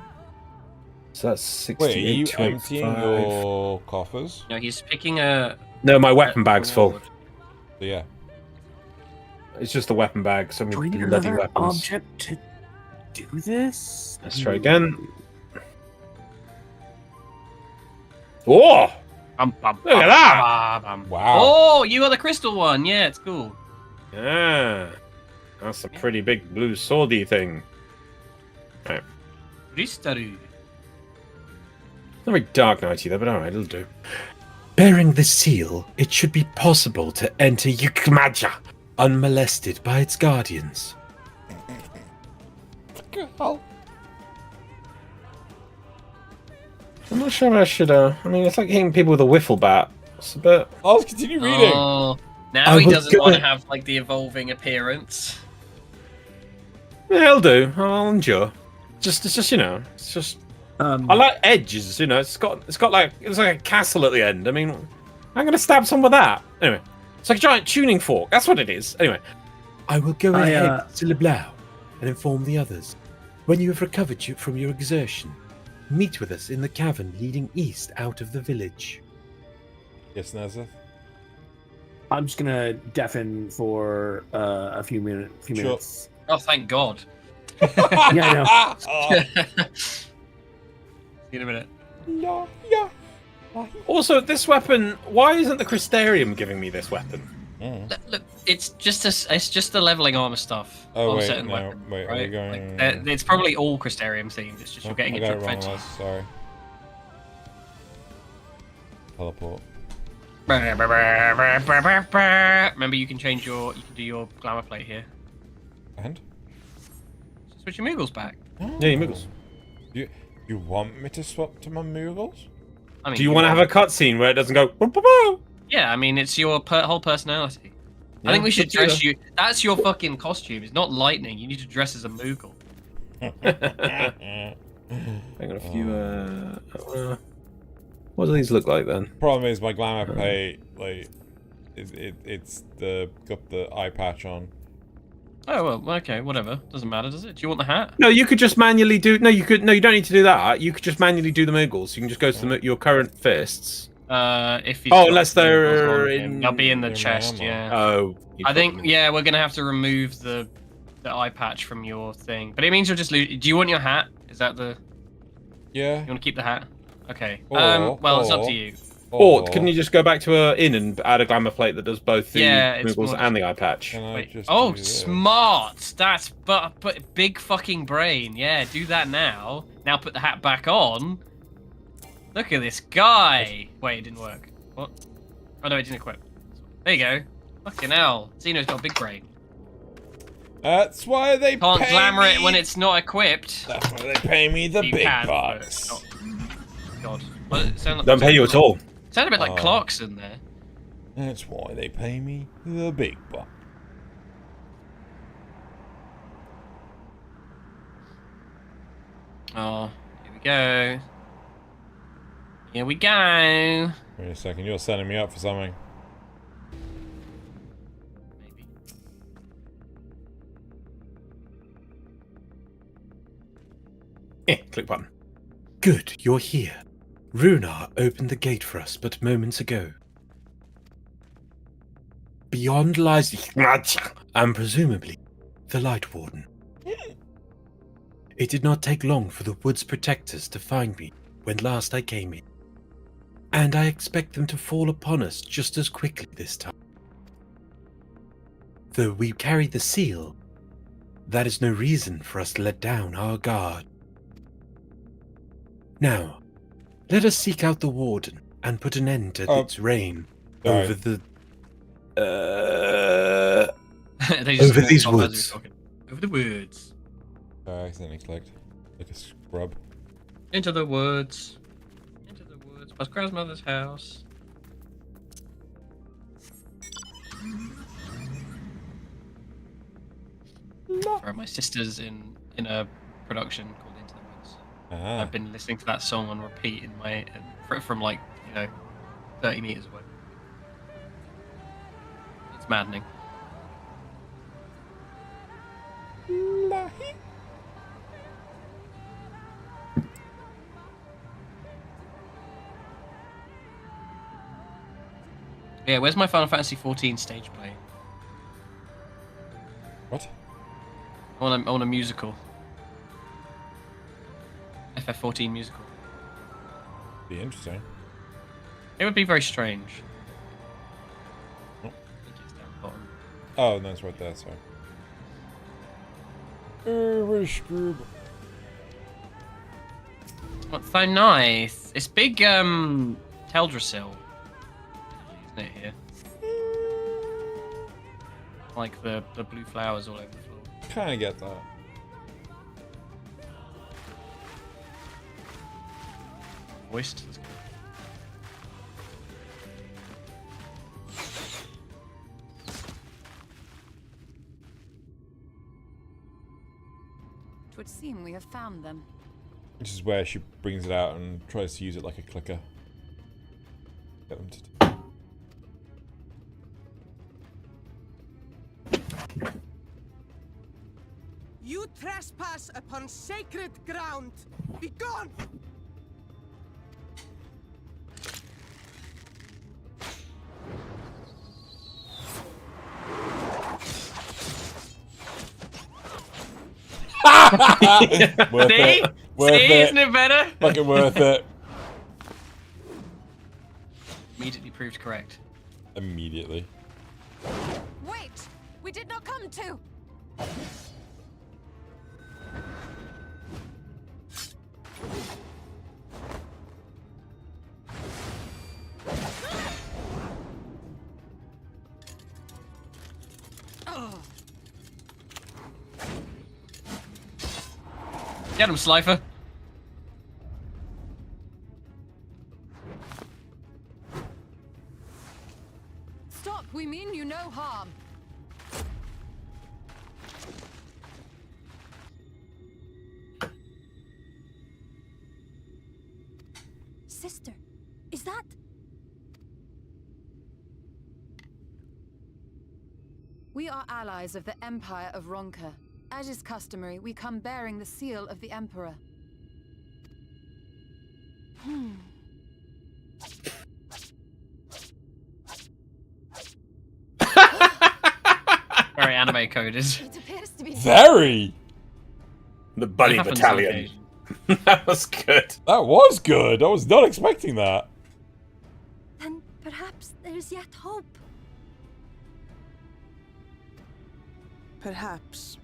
So that's 68.
Wait, are you
25.
emptying your coffers?
No, he's picking a.
No, my weapon bag's full.
Yeah.
It's just the weapon bag. So
Do we
many
need
bloody
another
weapons.
object to do this?
Let's try again. Oh! Look at that!
Wow.
Oh, you got the crystal one. Yeah, it's cool.
Yeah. That's a pretty big blue swordy thing. Right.
Ristaru.
Not very Dark Knighty though, but alright, it'll do.
Bearing the seal, it should be possible to enter Yukmaja unmolested by its guardians.
I'm not sure I should, I mean, it's like hitting people with a wiffle bat. It's a bit...
Oh, let's continue reading.
Oh, now he doesn't want to have like the evolving appearance.
Yeah, it'll do. I'll endure. It's just, you know, it's just... I like edges, you know, it's like a castle at the end. I mean, I'm gonna stab someone with that. Anyway, it's like a giant tuning fork. That's what it is. Anyway.
I will go ahead to Leblau and inform the others. When you have recovered from your exertion, meet with us in the cavern leading east out of the village.
Yes, Nazareth?
I'm just gonna deafen for a few minutes.
Oh, thank God.
Yeah, I know.
See you in a minute.
No, yeah.
Also, this weapon. Why isn't the Crystarium giving me this weapon?
Look, it's just the leveling armor stuff.
Oh,
on
wait,
certain
no,
weapons,
wait, are we going...
it's probably all Crystarium themed. It's just you're getting
I
it
got
to
it wrong,
adventure.
Les, sorry. Teleport.
Remember, you can do your glamour plate here.
And?
Switch your Moogles back.
Yeah, your Moogles.
You want me to swap to my Moogles?
I mean,
Do you want to have a cutscene where it doesn't go? "Boom, boom, boom"?
Yeah, I mean, it's your whole personality. I think we should dress you. That's your fucking costume. It's not lightning. You need to dress as a Moogle.
I got a few. What do these look like then?
Problem is, my glamour plate, like, it's got the eye patch on.
Oh well, okay, whatever. Doesn't matter, does it? Do you want the hat?
No, you could just manually do. No, you could. No, you don't need to do that. You could just manually do the Moogles. You can just go to your current fists.
If
unless they're in.
They'll be in the chest. Yeah.
Oh.
I think we're gonna have to remove the eye patch from your thing, but it means you'll just lose. Do you want your hat? Is that the?
Yeah.
You want to keep the hat? Okay.
Or,
well, it's up to you.
Or couldn't you just go back to an inn and add a glamour plate that does both the
it's
Moogles
more
and the eye patch?
Wait. Oh, smart! That's but big fucking brain. Yeah, do that now. Now put the hat back on. Look at this guy. Wait, it didn't work. What? Oh no, it didn't equip. There you go. Fucking hell. Xeno's got a big brain.
That's why they
Can't
pay
glamour
me.
it when it's not equipped.
That's why they pay me the
You
big
can, but
bucks.
it's not- God. Well, it sound
Don't pay you at all.
Sound a bit like
Oh.
Clarkson there.
That's why they pay me the big bucks.
Oh, here we go. Here we go.
Wait a second, you're setting me up for something.
Click button.
Good, you're here. Runar opened the gate for us but moments ago. Beyond lies the and presumably the Light Warden. It did not take long for the Wood's protectors to find me when last I came in, and I expect them to fall upon us just as quickly this time. Though we carry the seal, that is no reason for us to let down our guard. Now, let us seek out the Warden and put an end to its reign over the
They just
over
walked
these
off as we were
woods.
talking. Over the woods.
I accidentally clicked. Like a scrub.
Into the woods. Into the woods. Past grandmother's house. Sorry, my sister's in a production called Into the Woods.
Ah.
I've been listening to that song on repeat in my from like 30 meters away. It's maddening. Yeah, where's my Final Fantasy 14 stage play?
What?
I want a musical. FF14 musical.
Be interesting.
It would be very strange.
Oh.
I think it's down the bottom.
Oh, no, it's right there, sorry. Scrub.
What's so nice? It's big Teldrassil. Isn't it here? Like the blue flowers all over the floor.
Kinda get that.
Voiced. Let's go.
It would seem we have found them.
Which is where she brings it out and tries to use it like a clicker. Get them to.
You trespass upon sacred ground. Begone!
Worth
See?
it. Worth
See?
it.
Isn't it better?
Fucking worth it.
Immediately proved correct.
Immediately.
Wait! We did not come to!
Get him, Slifer.
Stop! We mean you no harm.
Sister, is that...
We are allies of the Empire of Ronka. As is customary, we come bearing the seal of the Emperor.
Very anime coded.
It appears to be
Very!
The Bunny
It happens
Battalion. That was good.
That was good. I was not expecting that.
Then perhaps there's yet hope.
Perhaps.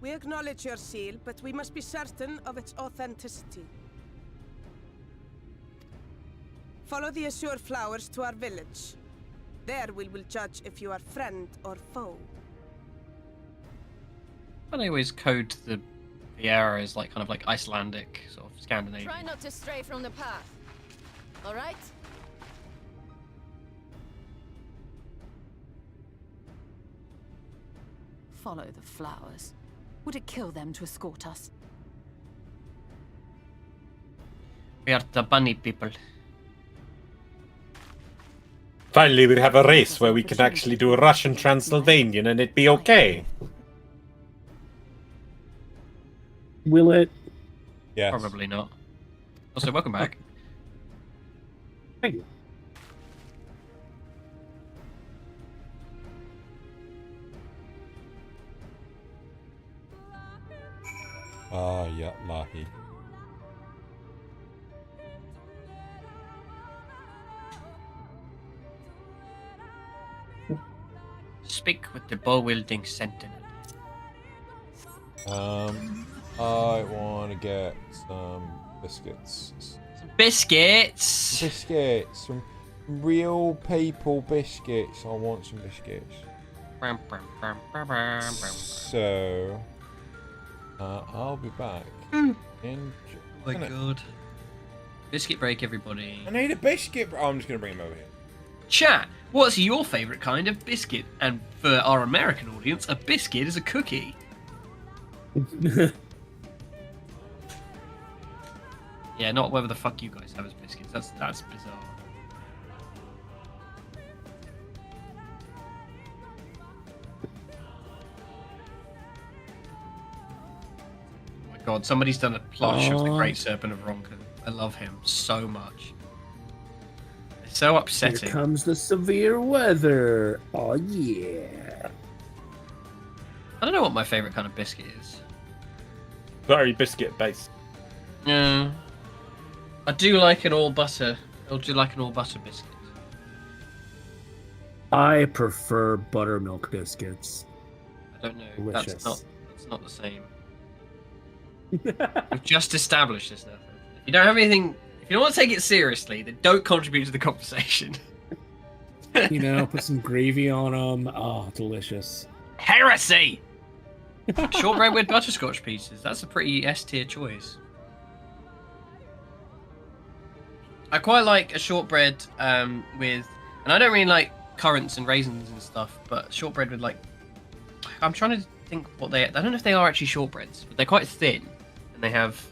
We acknowledge your seal, but we must be certain of its authenticity. Follow the Azure flowers to our village. There we will judge if you are friend or foe.
But I always code the area as like kind of like Icelandic, sort of Scandinavian.
Try not to stray from the path. All right? Follow the flowers. Would it kill them to escort us?
We are the bunny people.
Finally, we have a race where we can actually do a Russian Transylvanian and it'd be okay.
Will it?
Yes.
Probably not. Also, welcome back.
Thank you.
Ah, yeah, Lahi.
Speak with the bow-wielding sentinel.
I want to get some biscuits.
Biscuits!
Biscuits. Some real people biscuits. I want some biscuits. So, I'll be back.
Mm.
In
Oh my god. Biscuit break, everybody.
I need a biscuit. Oh, I'm just gonna bring him over here.
Chat, what's your favourite kind of biscuit? And for our American audience, a biscuit is a cookie. Yeah, not whatever the fuck you guys have as biscuits. That's bizarre. Oh my god, somebody's done a plush of the Great Serpent of Ronken. I love him so much. It's so upsetting.
Here comes the severe weather. Oh yeah.
I don't know what my favourite kind of biscuit is.
Very biscuit based.
Yeah. I do like an all butter. I do like an all butter biscuit.
I prefer buttermilk biscuits.
I don't know.
Delicious.
That's not the same. We've just established this now. If you don't have anything, if you don't want to take it seriously, then don't contribute to the conversation.
You know, put some gravy on them. Oh, delicious.
Heresy! Shortbread with butterscotch pieces. That's a pretty S-tier choice. I quite like a shortbread with, and I don't really like currants and raisins and stuff, but shortbread with like, I'm trying to think what I don't know if they are actually shortbreads, but they're quite thin, and they have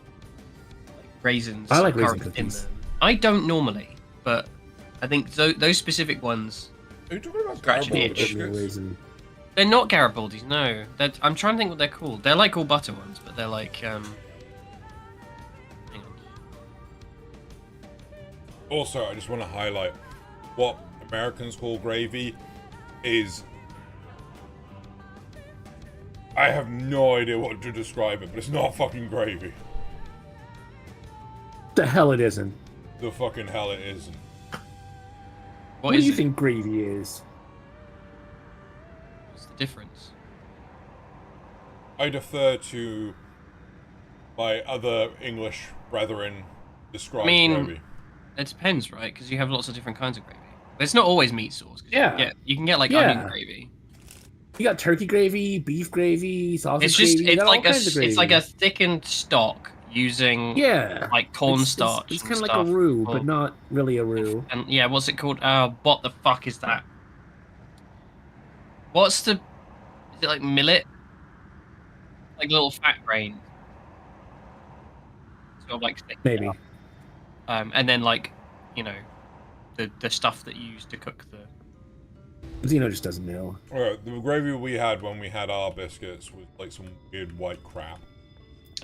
like raisins.
I like raisin
currants in
cookies.
them. I don't normally, but I think those specific ones.
Are you talking about
scratch an
Garibaldi
itch.
biscuits?
They're not Garibaldi's, no. I'm trying to think what they're called. They're like all butter ones, but they're like hang on.
Also, I just want to highlight what Americans call gravy is. I have no idea what to describe it, but it's not fucking gravy.
The hell it isn't.
The fucking hell it isn't.
What do you think gravy is?
What's the difference?
I defer to my other English brethren describe
I mean,
gravy.
it depends, right? Because you have lots of different kinds of gravy. But it's not always meat sauce.
Yeah.
You can get like
Yeah.
onion gravy.
You got turkey gravy, beef gravy, sausage
It's just
gravy. you
it's
got all
like
kinds of gravy.
it's like a thickened stock using like cornstarch.
It's
and
kind of like a
stuff.
roux,
Oh,
but not really a roux.
And yeah, what's it called? What the fuck is that? What's the? Is it like millet? Like little fat grain. Sort of like thick
Maybe.
stuff. And then like, you know, the stuff that you use to cook the.
Zeno just doesn't know.
Alright, the gravy we had when we had our biscuits was like some weird white crap.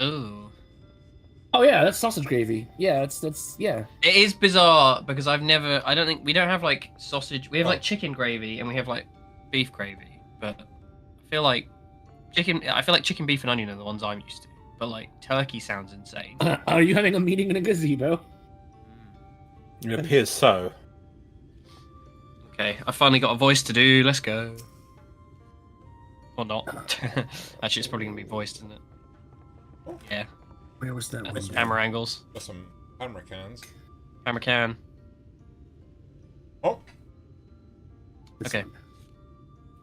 Ooh.
Oh yeah, that's sausage gravy. Yeah, that's yeah.
It is bizarre because I don't think we don't have like sausage. We have like chicken gravy and we have like beef gravy, but I feel like chicken beef and onion are the ones I'm used to. But like turkey sounds insane.
Are you having a meeting in a gazebo?
It appears so.
Okay, I finally got a voice to do. Let's go. Or not. Actually, it's probably gonna be voiced, isn't it? Yeah.
Where was that window?
Camera angles.
Got some camera cans.
Camera can.
Oh.
Okay.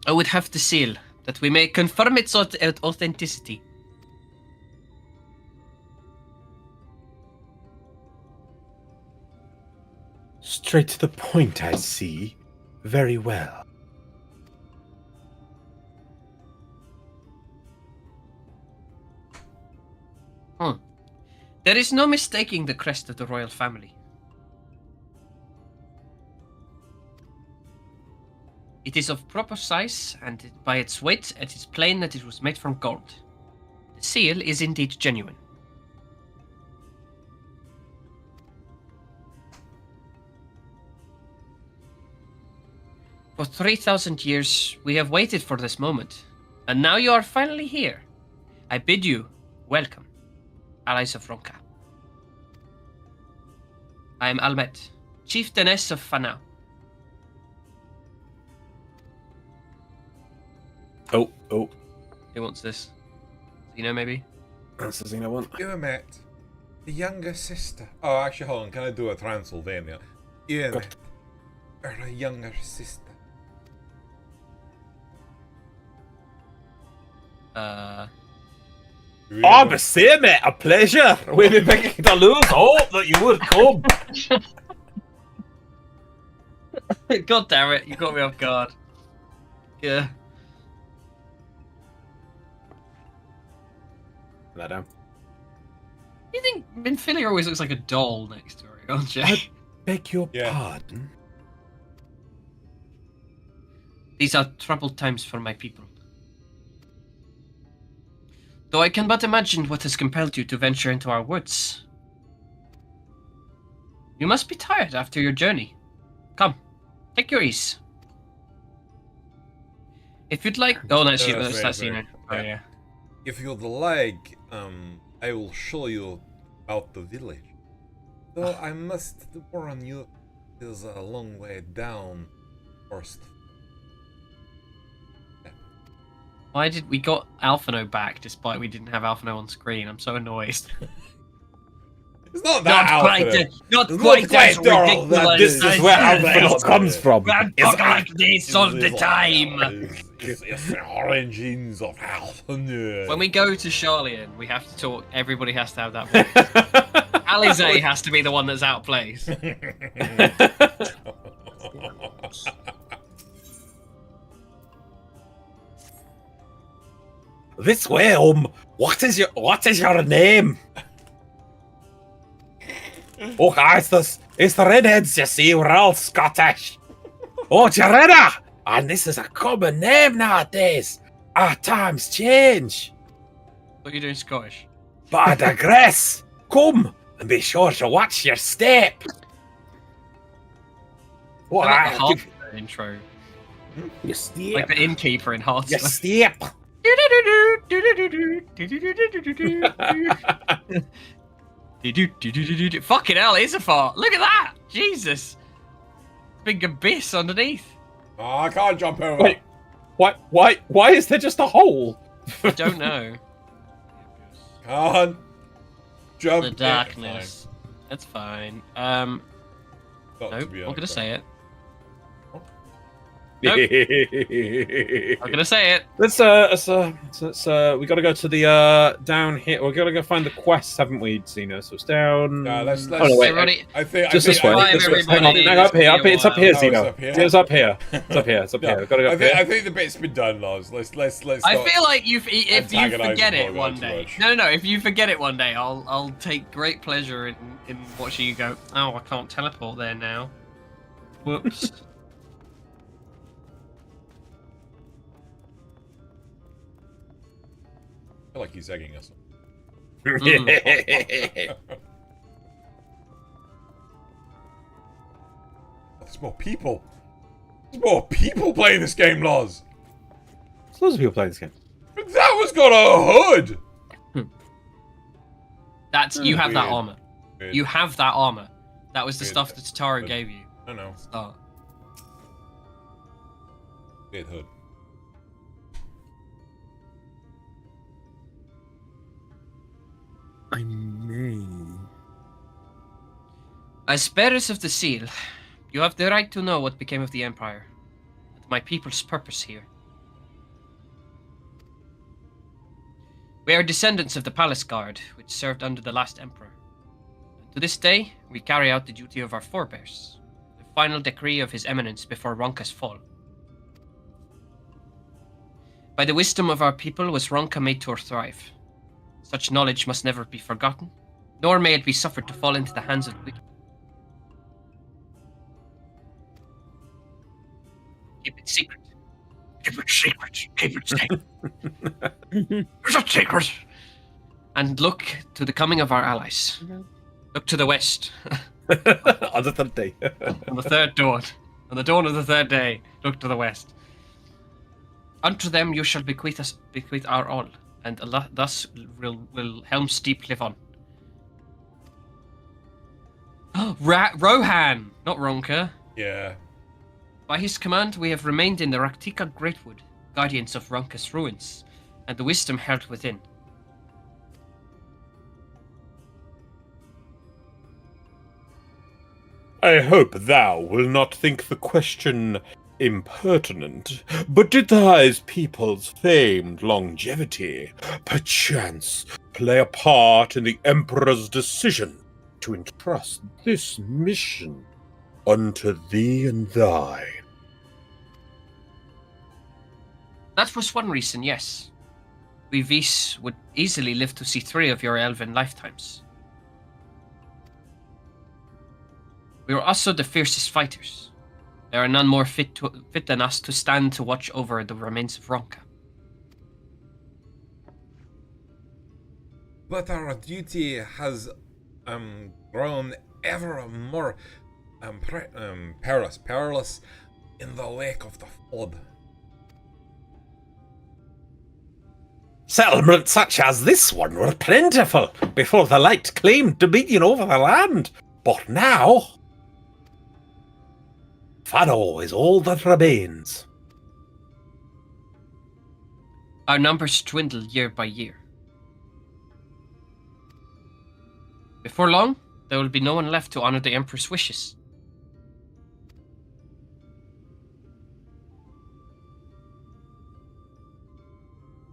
I would have the seal, that we may confirm its authenticity.
Straight to the point, I see. Very well.
There is no mistaking the crest of the royal family. It is of proper size, and by its weight, it is plain that it was made from gold. The seal is indeed genuine. For 3,000 years, we have waited for this moment, and now you are finally here. I bid you welcome, allies of Ronka. I am Almet, chieftainess of Fanau.
Oh.
Who wants this? Xeno, maybe?
That's the Xeno one.
You met the younger sister. Oh, actually, hold on. Can I do a Transylvania? You met her younger sister.
Oh, but say, mate, a pleasure. We've been picking to lose hope that you would come.
God damn it, you got me off guard. Yeah.
That down.
You think Minfilia always looks like a doll next to her, don't you?
I beg your pardon?
These are troubled times for my people. Though I can but imagine what has compelled you to venture into our woods. You must be tired after your journey. Come, take your ease. If you'd like... Oh, no, that's Xeno. Oh, yeah.
If you'd like, I will show you about the village. Though I must warn you, it is a long way down first.
Why did we got Alphino back despite we didn't have Alphino on screen? I'm so annoyed.
It's not that
Not quite as ridiculous.
This is where Alphino comes from.
We talk like this all the time.
It's the origins of Alphino.
When we go to Charlian, we have to talk. Everybody has to have that voice. Alize has to be the one that's out of place.
This way, what is your name? Oh, guys, it's the redheads, you see, we're all Scottish. Oh, Jarena! And this is a common name nowadays. Our times change.
What are you doing Scottish?
But I digress. Come, and be sure to watch your step.
What like the Hearthstone intro?
Your step.
Like the innkeeper in Hearthstone.
Your step.
Fucking hell, Isafar! Look at that! Jesus! Big abyss underneath.
Oh, I can't jump over.
Wait, why is there just a hole?
I don't know.
Can't jump.
The darkness. That's fine. Nope, I'm gonna say it. Nope. I'm gonna say it.
Let's we gotta go to the down here. We gotta go find the quests, haven't we, Xeno? So it's down.
Let's
oh, no, wait.
Everybody,
Just this way. Hang on, up here. It's up here, Xeno. It's up here. It's up here. It's up here. We've gotta go up here.
I think the bit's been done, Lars. Let's.
I feel like if you forget it one day. No. If you forget it one day, I'll take great pleasure in watching you go. Oh, I can't teleport there now. Whoops.
I feel like he's egging us. There's more people. There's more people playing this game, Lars.
There's loads of people playing this game.
That was got a hood.
That's you have that armor.
Weird.
You have that armor. That was the
Weird.
stuff that Tataru gave you.
I know.
Oh.
Weird hood.
I may.
As bearers of the seal, you have the right to know what became of the Empire. At my people's purpose here. We are descendants of the Palace Guard, which served under the last Emperor. And to this day, we carry out the duty of our forebears, the final decree of His Eminence before Ronka's fall. By the wisdom of our people was Ronka made to thrive. Such knowledge must never be forgotten, nor may it be suffered to fall into the hands of the wicked. Keep it secret. Keep it secret. Keep it secret. It's a secret. And look to the coming of our allies. Look to the west.
On the third day.
On the third dawn. On the dawn of the third day, look to the west. Unto them you shall bequeath our all, and thus will Helm's Deep live on. Rohan, not Ronka.
Yeah.
By his command, we have remained in the Raktika Greatwood, guardians of Ronka's ruins, and the wisdom held within.
I hope thou will not think the question impertinent, but did thy people's famed longevity perchance play a part in the Emperor's decision to entrust this mission unto thee and thine?
That was one reason, yes. We Vis would easily live to see 3 of your elven lifetimes. We were also the fiercest fighters. There are none more fit than us to stand to watch over the remains of Ronka.
But our duty has grown ever more perilous in the wake of the flood.
Settlements such as this one were plentiful before the light claimed dominion over the land. But now, Faro is all that remains.
Our numbers dwindle year by year. Before long, there will be no one left to honor the Emperor's wishes.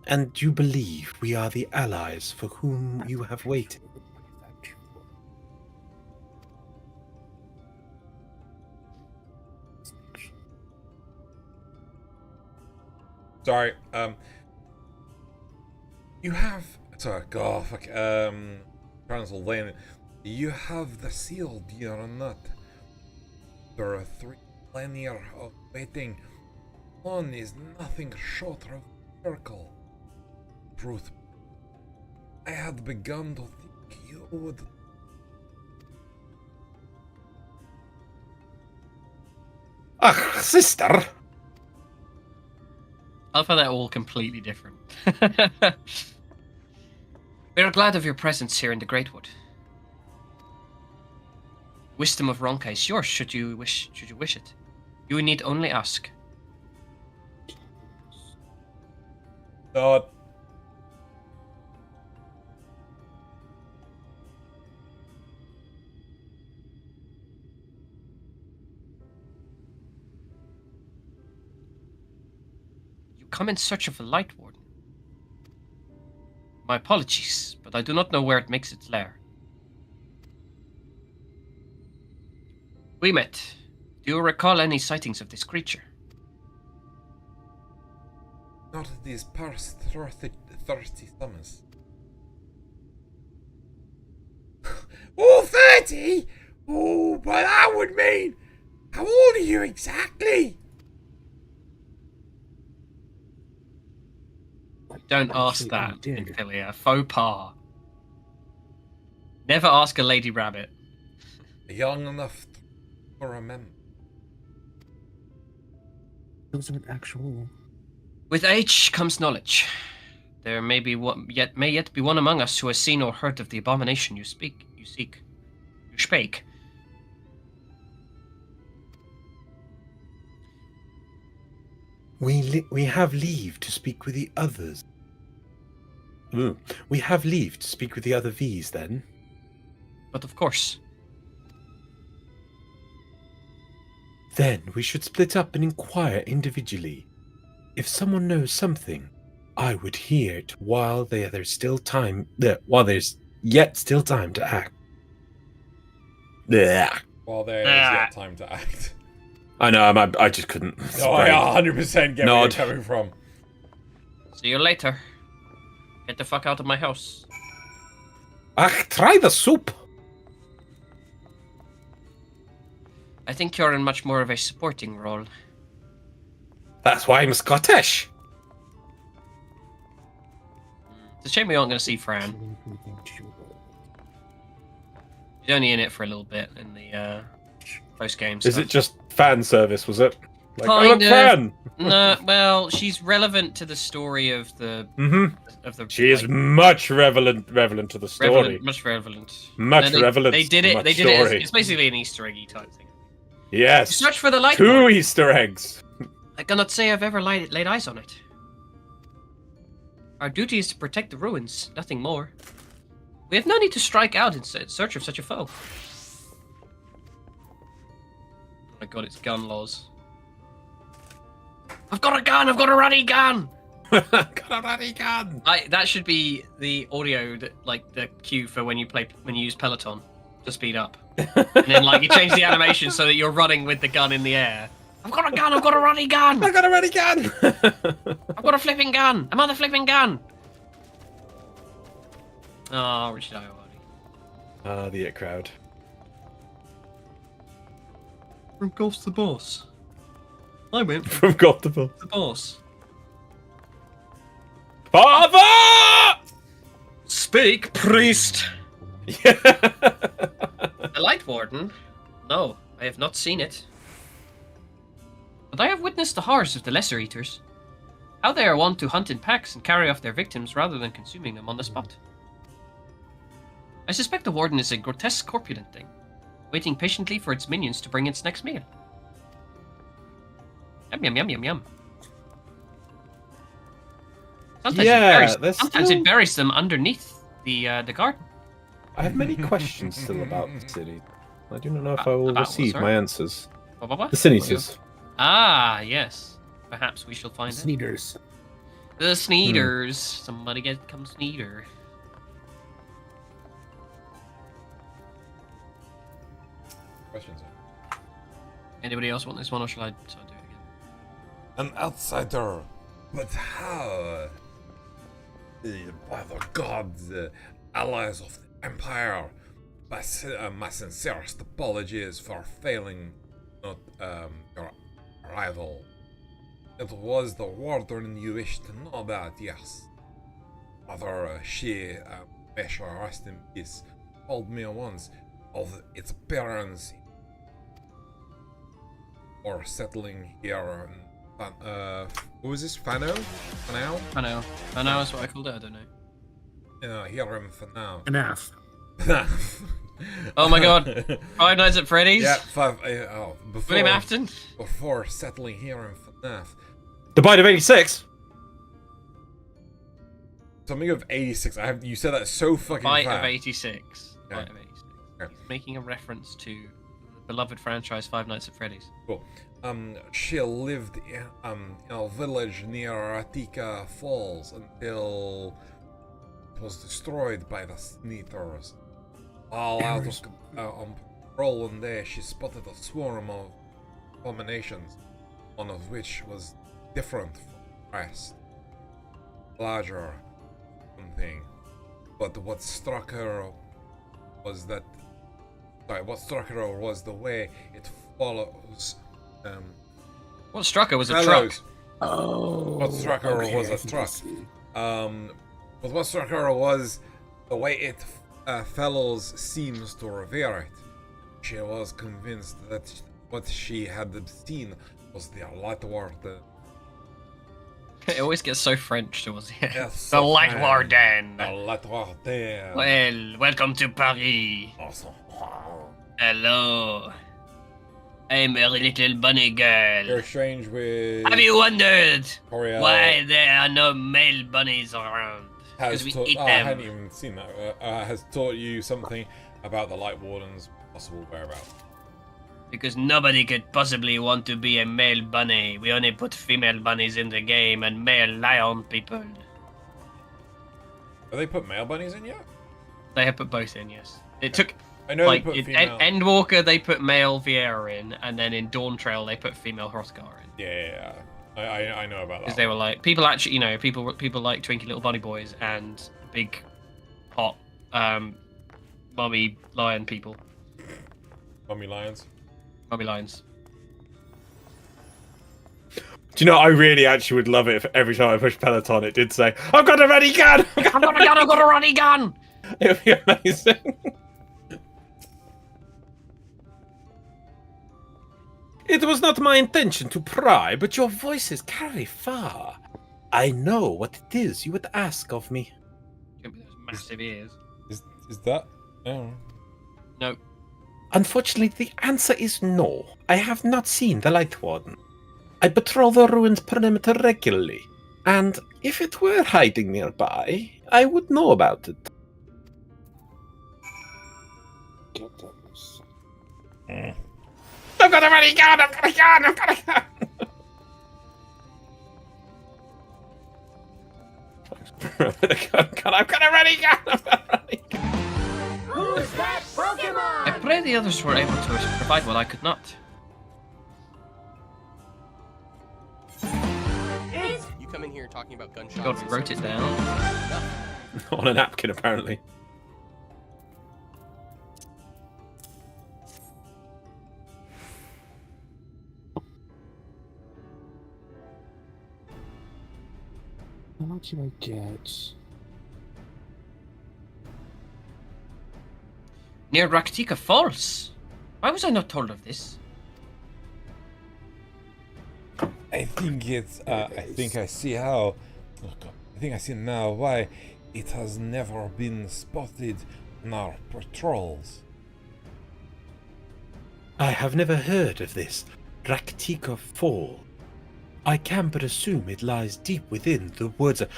And you believe we are the allies for whom you have waited?
Sorry, you have... Sorry, God, fuck, Transylvania. You have the seal, do you not? There are 3 millennia of waiting. One is nothing short of miracle. Truth. I had begun to think you would...
Ach, sister!
I find that all completely different. We are glad of your presence here in the Greatwood. Wisdom of Ronka is yours should you wish it. You need only ask.
God.
Come in search of a Light Warden. My apologies, but I do not know where it makes its lair. We met. Do you recall any sightings of this creature?
Not these past 30 summers. Oh, 30? Oh, but that would mean... How old are you exactly?
Don't ask that, Infilia. Faux pas. Never ask a lady rabbit.
Young enough to remember.
Those aren't actual.
With age comes knowledge. There may yet be one among us who has seen or heard of the abomination you spake.
We have leave to speak with the others. We have leave to speak with the other V's, then?
But of course.
Then we should split up and inquire individually. If someone knows something, I would hear it while there's yet still time to act. Blech.
While there is yet time to act.
I know, I just couldn't.
Oh, I 100% get where you're coming from.
See you later. Get the fuck out of my house.
Try the soup.
I think you're in much more of a supporting role.
That's why I'm Scottish.
It's a shame we aren't going to see Fran. She's only in it for a little bit in the post-game stuff.
Is it just fan service, was it? Like,
Kind of.
Fran!
No, well, she's relevant to the story of the...
She is much relevant to the story.
Much relevant.
Much relevant.
They did it. They did it. It's basically an Easter eggy type thing.
Yes.
Search for the light.
2 Easter eggs.
I cannot say I've ever laid eyes on it. Our duty is to protect the ruins, nothing more. We have no need to strike out in search of such a foe. Oh my god, it's gun laws. I've got a gun! I've got a runny gun! That should be the audio, like the cue for when you use Peloton to speed up. And then like you change the animation so that you're running with the gun in the air. I've got a gun! I've got a runny gun!
I've got a runny gun!
I've got a flipping gun! I'm on the flipping gun! Oh, Richard Iowati.
The It Crowd.
From Golf to the Boss. I went
from Golf to the
Boss.
Father!
Speak, priest! The Light Warden? No, I have not seen it. But I have witnessed the horrors of the Lesser Eaters. How they are wont to hunt in packs and carry off their victims rather than consuming them on the spot. I suspect the Warden is a grotesque corpulent thing, waiting patiently for its minions to bring its next meal. Yum yum yum yum yum. Sometimes it buries them underneath the garden.
I have many questions still about the city. I do not know if I will receive my answers.
What?
The Sneeters.
Ah, yes. Perhaps we shall find it.
Sneeders.
The Sneeders. Somebody come Sneeder.
Questions?
Anybody else want this one, or shall I do it again?
An outsider. But how? By the gods, allies of the Empire, my sincerest apologies for failing not your rival. It was the Warden you wished to know about, yes. Mother, she, may she rest in peace, told me once of its appearance or settling here. Who is this? Fano?
Fano is what I called it, I don't know.
Here in Fano.
Enough.
Oh my god. Five Nights at Freddy's?
Yeah,
William Afton?
Before settling here in FNAF.
The Bite of 86?
Something of 86. You said that so fucking fast.
Bite of 86.
Okay.
Bite of 86. Okay. Making a reference to the beloved franchise Five Nights at Freddy's.
Cool. She lived in a village near Atika Falls until it was destroyed by the Sneeters. While out of on patrol one day, she spotted a swarm of abominations, one of which was different from the rest. Larger, something. But what struck her was the way it follows.
What struck her was a truck.
Oh.
What struck her was a truck. But what struck her was the way it fellows seems to revere it. She was convinced that what she had seen was the Light Warden.
It always gets so French towards the end.
Yes,
The Light Warden.
The Light Warden.
Well, welcome to Paris. Hello. I'm a little bunny girl.
You're strange with...
Have you wondered
Coriel
why there are no male bunnies around? Because we eat them.
I hadn't even seen that. Has taught you something about the Light Warden's possible whereabouts.
Because nobody could possibly want to be a male bunny. We only put female bunnies in the game and male lion people.
Have they put male bunnies in yet?
They have put both in, yes. It took...
I know
like,
they put
in
female.
Endwalker, they put male Viera in, and then in Dawn Trail, they put female Hrothgar in.
Yeah. I know about that.
Because they were like... People actually, you know, people like Twinkie Little Bunny Boys and big, hot, mummy lion people.
Mummy lions?
Mummy lions.
Do you know, I really actually would love it if every time I push Peloton it did say, I've got a ready gun!
I've got a gun, I've got a ready gun!
It would be amazing.
It was not my intention to pry, but your voices carry far. I know what it is you would ask of me.
Those massive ears.
Is that? Oh.
No.
Unfortunately, the answer is no. I have not seen the Light Warden. I patrol the ruins perimeter regularly, and if it were hiding nearby, I would know about it.
I've got a ready gun! I've got a gun! I've got a gun! I've got a ready gun! I've got a ready gun!
Who's that Pokemon?
I pray the others were able to provide what I could not.
You come in here talking about gunshots.
God, we wrote it down.
On a napkin, apparently.
How much do I get?
Near Raktika Falls. Why was I not told of this?
I think it's. I think I see how. Oh God. I think I see now why it has never been spotted in our patrols.
I have never heard of this Raktika Fall. I can but assume it lies deep within the woods of...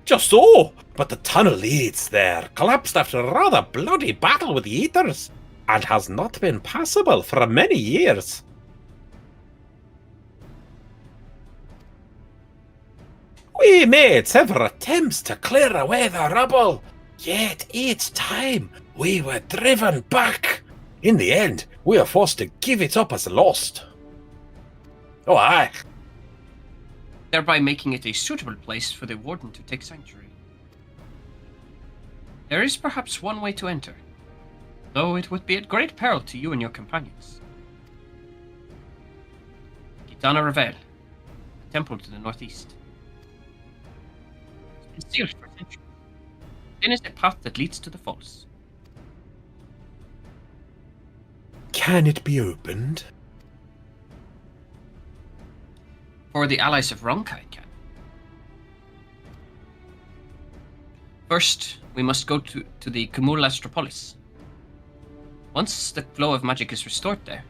Just so, but the tunnel leads there, collapsed after a rather bloody battle with the Eaters, and has not been passable for many years. We made several attempts to clear away the rubble, yet each time we were driven back. In the end, we are forced to give it up as lost. Oh, aye.
Thereby making it a suitable place for the Warden to take sanctuary. There is perhaps one way to enter, though it would be at great peril to you and your companions. Gitana Revel, a temple to the northeast. It's been sealed for centuries. Then is a path that leads to the falls.
Can it be opened?
For the allies of Ronkai can. First, we must go to the Kumul Astropolis. Once the flow of magic is restored there,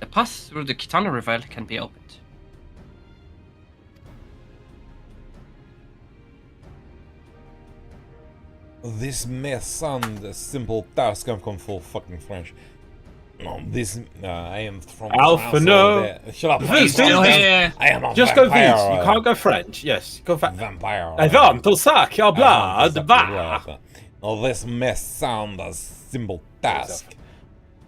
the path through the Kitana Revel can be opened.
This may sound a simple task. I'm going full fucking French. No, this I am from
Alpha,
France,
no.
Shut up.
He's still here.
I am a
Just
vampire.
go V's. You can't go French. Yes, go
vampire.
I want to suck your blood.
Bah. Now, this may sound a simple task,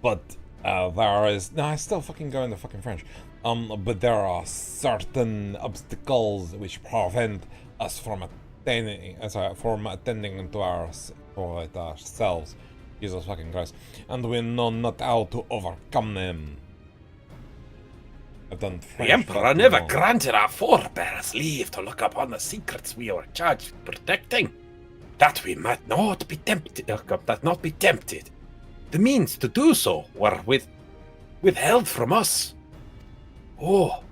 but there is no. I still fucking go into fucking French. But there are certain obstacles which prevent us from attending to ourselves. Jesus fucking Christ. And we know not how to overcome them. I've done French.
The Emperor never granted our forebears leave to look upon the secrets we were charged with protecting. That we might not be tempted. The means to do so were withheld from us. Oh,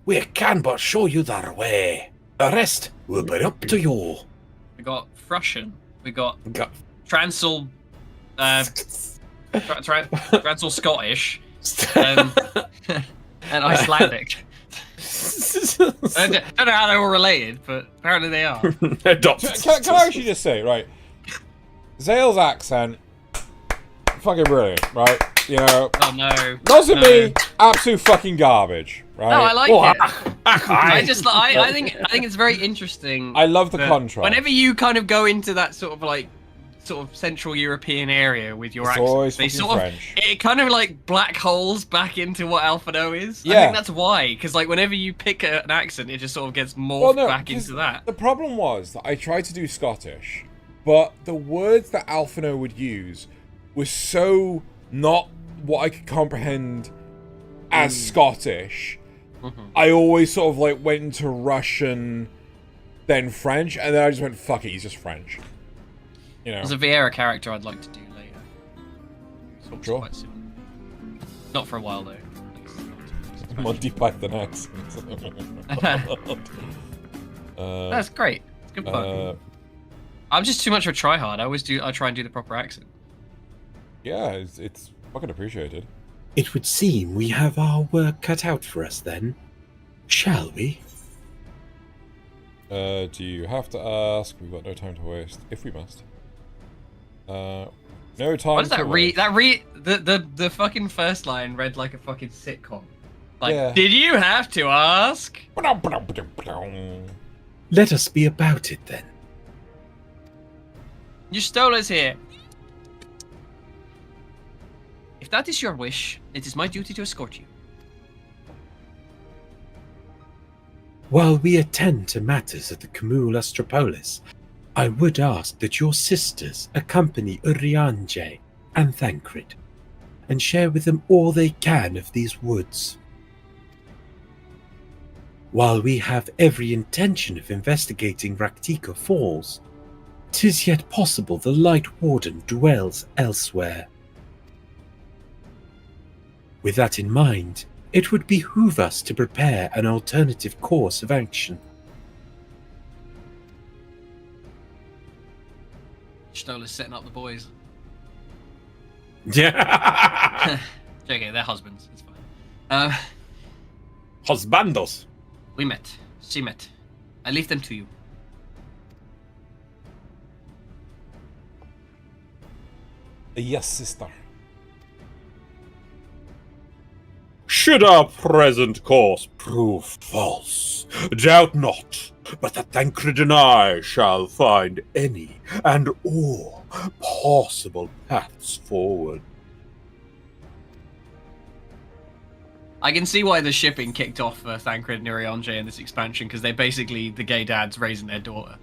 we can but show you the way. The rest will be up to you.
We got Prussian. We got Transil. Transil Scottish. And Icelandic. I don't know how they're all related, but apparently they are.
Can I actually just say, right? Zale's accent fucking brilliant, right? You know.
Oh no.
Not to me, absolute fucking garbage, right?
No, I like it. I think it's very interesting.
I love the
that
contrast.
Whenever you kind of go into that sort of Central European area with your
It's
accent,
always
they
fucking
sort of
French.
it kind of like black holes back into what Alphinaud is. I
Yeah.
think that's why, because like whenever you pick an accent, it just sort of gets morphed back
'cause
into that.
The problem was that I tried to do Scottish, but the words that Alphinaud would use were so not what I could comprehend as Scottish. I always sort of like went into Russian, then French, and then I just went, fuck it, he's just French. You know.
There's a Vieira character I'd like to do later. Talks
Sure.
quite soon. Not for a while though.
Monty Python accent.
That's great. It's good fun. I'm just too much of a tryhard. I try and do the proper accent.
Yeah, it's fucking appreciated.
It would seem we have our work cut out for us then. Shall we?
Do you have to ask? We've got no time to waste, if we must. No time.
What does that
to
read?
waste.
The fucking first line read like a fucking sitcom. Like,
Yeah.
did you have to ask?
Let us be about it then.
Your Stola's here. If that is your wish, it is my duty to escort you.
While we attend to matters at the Camul Astropolis, I would ask that your sisters accompany Urianger and Thancred, and share with them all they can of these woods. While we have every intention of investigating Raktika Falls, 'tis yet possible the Light Warden dwells elsewhere. With that in mind, it would behoove us to prepare an alternative course of action.
Stola's setting up the boys.
Yeah.
Okay, they're husbands. It's fine.
Husbandos.
We met. She met. I leave them to you.
Yes, sister.
Should our present course prove false, doubt not, but that Thancred and I shall find any and all possible paths forward.
I can see why the shipping kicked off for Thancred and Urianger in this expansion, because they're basically the gay dads raising their daughter.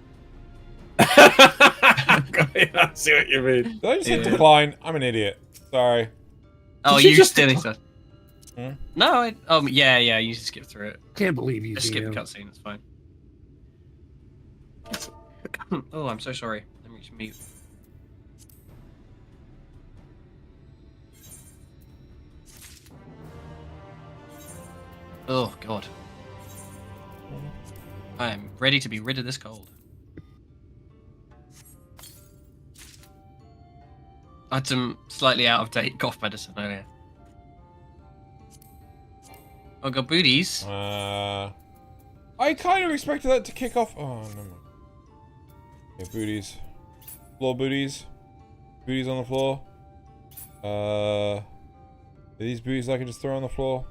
I see what you mean.
Did I just hit decline? I'm an idiot. Sorry.
Oh,
Did you
you
just
still
decline?
No, yeah, you just skip through it.
Can't believe you
Just skip the
do.
cutscene, it's fine. Oh, I'm so sorry. Let me just mute. Oh, God. I am ready to be rid of this cold. I had some slightly out of date cough medicine earlier. Oh, got booties.
I kind of expected that to kick off. Oh, no. Okay, booties. Floor booties. Booties on the floor. Are these booties I can just throw on the floor?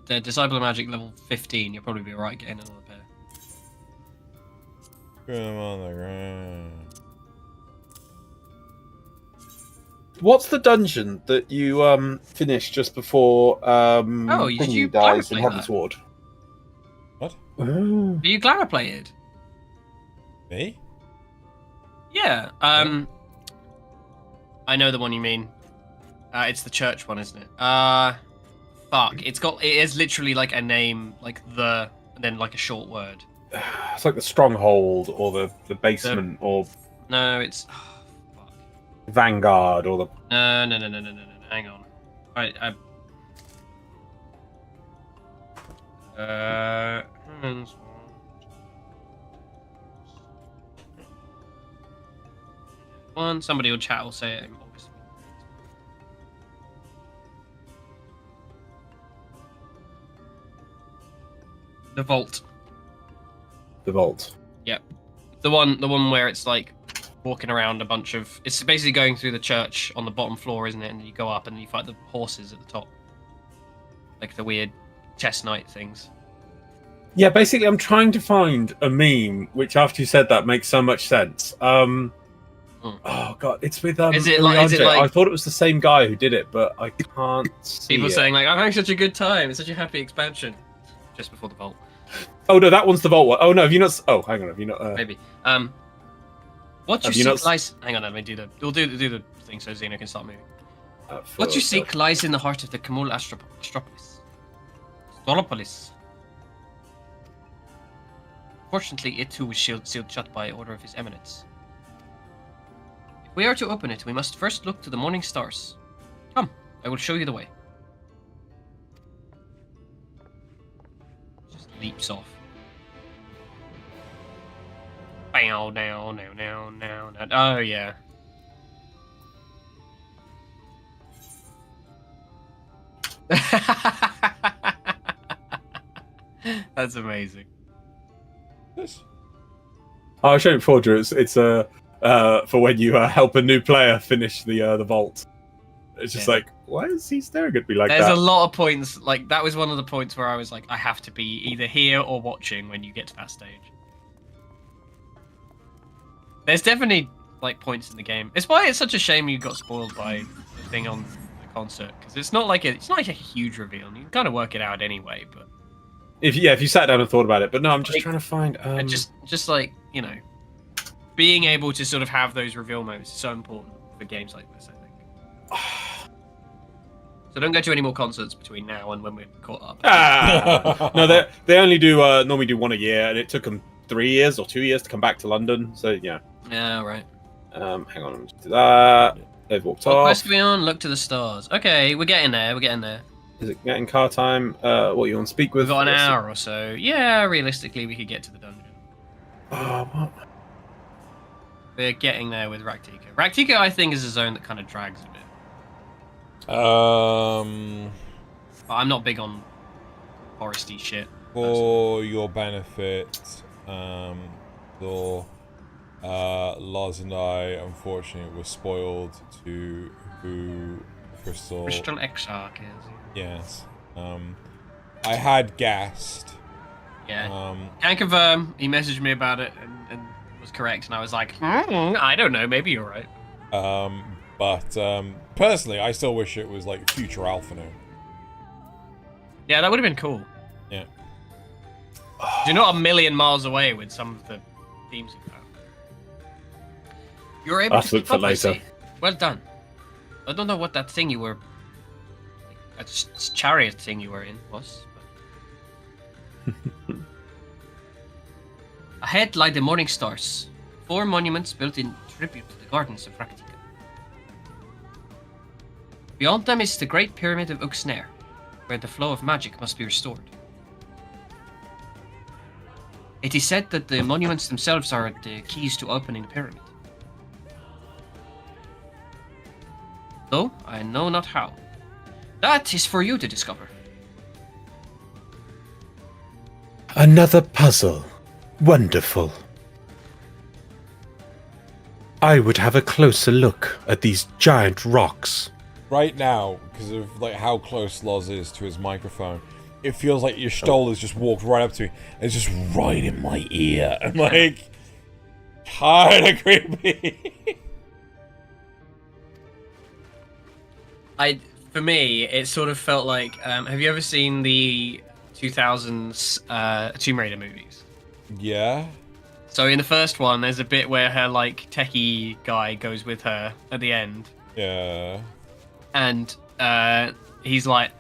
The Disciple of Magic level 15, you'll probably be alright getting another pair.
Put them on the ground.
What's the dungeon that you finished just before
did you
dies in
play
Heaven's
that?
Ward?
What?
Are you Glaraplated?
Me?
Yeah. I know the one you mean. It's the church one, isn't it? Fuck. It is literally like a name, like and then like a short word.
It's like the Stronghold or the Basement or
No, it's.
Vanguard or the.
No. Hang on. Right. Somebody will chat will say it. Obviously. The Vault.
The Vault.
Yep. The one where it's like walking around a bunch of. It's basically going through the church on the bottom floor, isn't it? And then you go up and then you fight the horses at the top, like the weird chess knight things.
Yeah, basically, I'm trying to find a meme which, after you said that, makes so much sense. Oh god, it's with
Is it like?
I thought it was the same guy who did it, but I can't see
People
it.
saying like, "I'm having such a good time. It's such a happy expansion." Just before the vault.
Oh no, that one's the vault one. Oh no, have you not? Oh, hang on, have you not?
Maybe. What you seek lies. Hang on, let me do the. We'll do the thing so Xeno can start moving. What you seek lies in the heart of the Kamul Astropolis. Stolopolis. Fortunately, it too was sealed shut by order of His Eminence. If we are to open it, we must first look to the morning stars. Come, I will show you the way. Just leaps off. Bow, down, down, down, down, down. Oh, yeah. That's amazing.
Oh, I showed it before, Drew. It's for when you help a new player finish the vault. It's just like, why is he staring at me like that?
There's a lot of points, like, that was one of the points where I was like, I have to be either here or watching when you get to that stage. There's definitely, like, points in the game. It's why it's such a shame you got spoiled by the thing on the concert, because it's not like a huge reveal. You can kind of work it out anyway, but...
If you sat down and thought about it, but no, I'm just trying to find...
Just like, you know, being able to sort of have those reveal moments is so important for games like this, I think. So don't go to any more concerts between now and when we're caught up.
No, they only do normally do one a year, and it took them 3 years or 2 years to come back to London. So yeah.
Yeah, right.
Hang on, let me just do that. They've walked
What
off.
quest are we on? Look to the stars. Okay, we're getting there. We're getting there.
Is it getting car time? What you want to speak with?
We've got an hour or so. Yeah, realistically, we could get to the dungeon.
Oh, what?
We're getting there with Raktika. Raktika, I think, is a zone that kind of drags a bit. But I'm not big on foresty shit.
For your benefit, Lars and I, unfortunately, were spoiled to who Crystal
Exarch is.
Yes. I had guessed.
Yeah. Can confirm. He messaged me about it and was correct, and I was like, I don't know, maybe you're right.
But personally, I still wish it was like future Alphino.
Yeah, that would have been cool.
Yeah.
You're not a million miles away with some of the themes of that. You're able to
look for
keep up, I
later.
see. Well done. I don't know what that thing you were... That chariot thing you were in was. But... Ahead lie the morning stars. 4 monuments built in tribute to the gardens of Raktika. Beyond them is the Great Pyramid of Uxner, where the flow of magic must be restored. It is said that the monuments themselves are the keys to opening the pyramid. Though I know not how. That is for you to discover.
Another puzzle. Wonderful. I would have a closer look at these giant rocks.
Right now, because of like how close Loz is to his microphone, it feels like your Stoll has just walked right up to me and it's just right in my ear. I'm like, kind of creepy.
For me, it sort of felt like, have you ever seen the 2000s Tomb Raider movies?
Yeah.
So in the first one, there's a bit where her like techie guy goes with her at the end.
Yeah.
And he's like,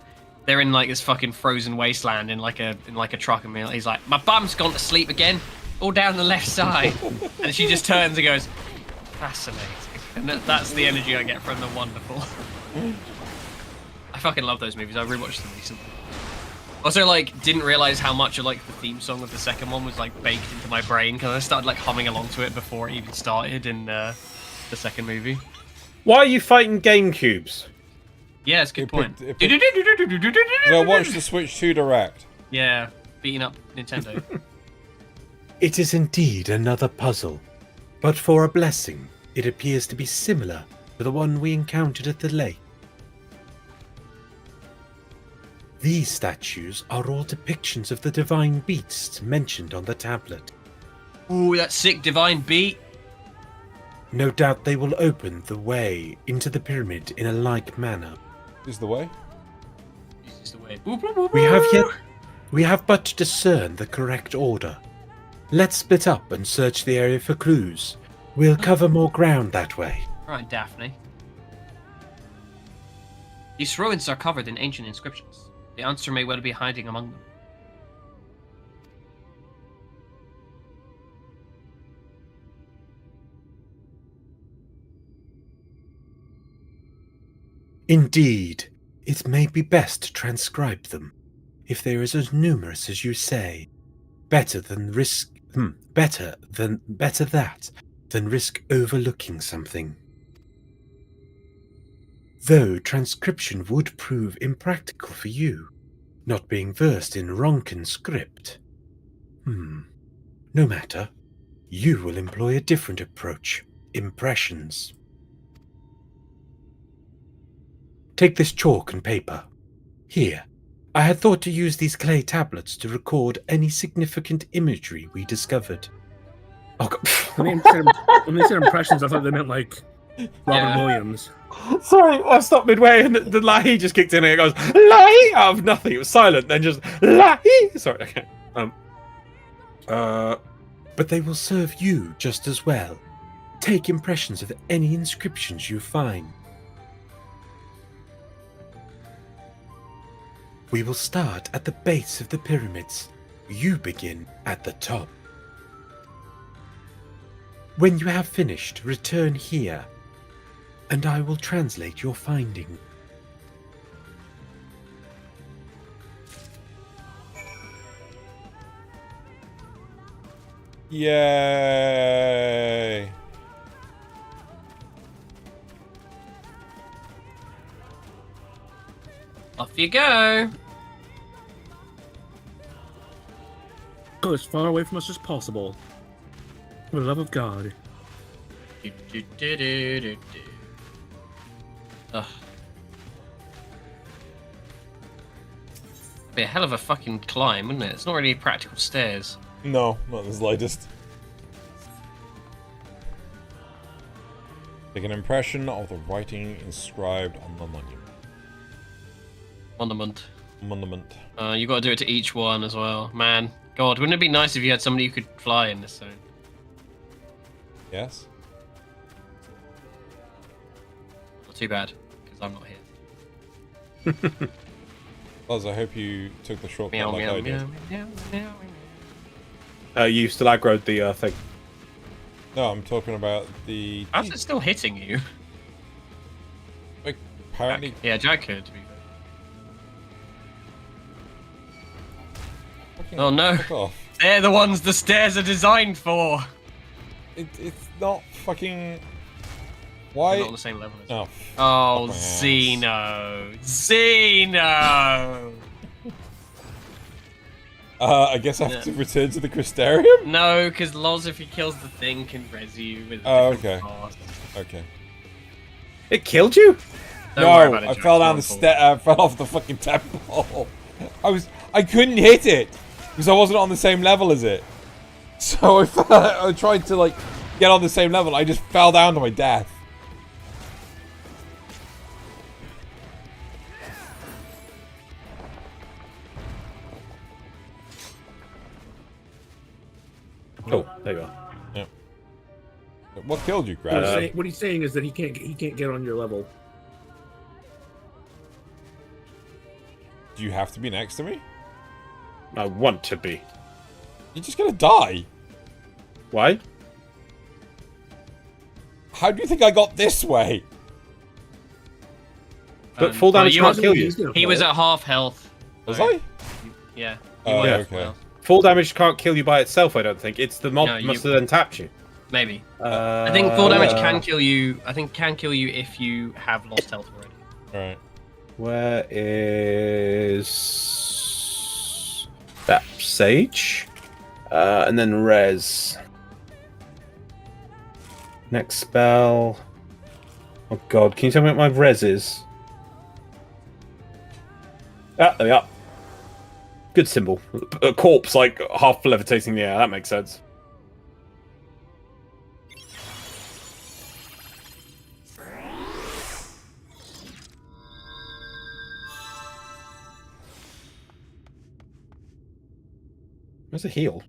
they're in like this fucking frozen wasteland in like a truck, and he's like, my bum's gone to sleep again, all down the left side. And she just turns and goes, fascinating. And that's the energy I get from the Wonderful. I fucking love those movies. I rewatched them recently. Also, like, didn't realize how much of like the theme song of the second one was like baked into my brain, because I started like humming along to it before it even started in the second movie.
Why are you fighting GameCubes?
Yeah, it's a good point.
I watched the Switch 2 Direct.
Yeah, beating up Nintendo.
It is indeed another puzzle, but for a blessing It appears to be similar to the one we encountered at the lake. These statues are all depictions of the divine beasts mentioned on the tablet.
Ooh, that sick divine beat.
No doubt they will open the way into the pyramid in a like manner.
Is the way?
This is the way.
We have but to discern the correct order. Let's split up and search the area for clues. We'll cover more ground that way.
Right, Daphne. These ruins are covered in ancient inscriptions. The answer may well be hiding among them.
Indeed, it may be best to transcribe them, if they are as numerous as you say. Better that than risk overlooking something. Though transcription would prove impractical for you, not being versed in Ronkan script. No matter. You will employ a different approach. Impressions. Take this chalk and paper. Here, I had thought to use these clay tablets to record any significant imagery we discovered. Oh, God.
When they said impressions, I thought they meant like Robin Williams.
Sorry, I stopped midway and the lahi just kicked in and it goes, lahi, out of nothing. It was silent, then just, lahi. Sorry, okay.
But they will serve you just as well. Take impressions of any inscriptions you find. We will start at the base of the pyramids. You begin at the top. When you have finished, return here, and I will translate your finding.
Yay!
Off you go.
Go as far away from us as possible. For the love of God.
Ugh. Be a hell of a fucking climb, wouldn't it? It's not really practical stairs.
No, not the slightest. Take an impression of the writing inscribed on the monument. Monument.
You got to do it to each one as well. Man, God, wouldn't it be nice if you had somebody who could fly in this zone?
Yes.
Not too bad, because I'm not here.
Oz, I hope you took the shortcut
Meow,
like
meow,
I did.
meow, meow,
You used to aggroed the thing.
No, I'm talking about the...
How's it still hitting you?
Like, apparently...
Yeah, Jack could, to be fair. Oh no! They're the ones the stairs are designed for!
It's not fucking... Why?
They're not on the same level as
Oh.
Oh, Zeno! Zeno!
I guess I have to return to the Crystarium?
No, because Loz, if he kills the thing, can res you with a
Oh,
different
okay.
path.
Okay.
It killed you?
Don't worry
No,
about it,
I
Jack,
fell down the
it's not
I fell off the fucking temple. I couldn't hit it because I wasn't on the same level as it. So I tried to like get on the same level. I just fell down to my death.
Oh, there you are.
Yeah. What killed you,
What he's,
Grab?
saying, what he's saying is that he can't get on your level.
Do you have to be next to me?
I want to be.
You're just gonna die.
Why?
How do you think I got this way?
But full damage can't kill you.
He was at half health.
Was I?
Yeah.
Oh,
was
okay.
well.
Full damage can't kill you by itself, I don't think. It's the mob
No, you-
must have then tapped you.
Maybe. I think full damage can kill you. I think can kill you if you have lost health already.
Alright.
Where is that sage? And then res. Next spell. Oh god, can you tell me what my res is? Ah, there we are. Good symbol. A corpse, like, half levitating in the air. That makes sense. Where's the heal?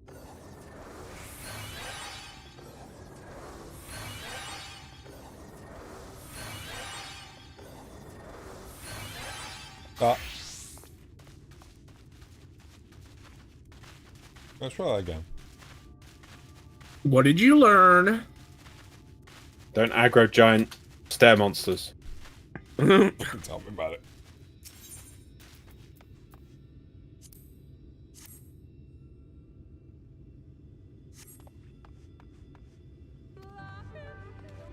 Let's try that again.
What did you learn?
Don't aggro giant stair monsters.
Tell me about it.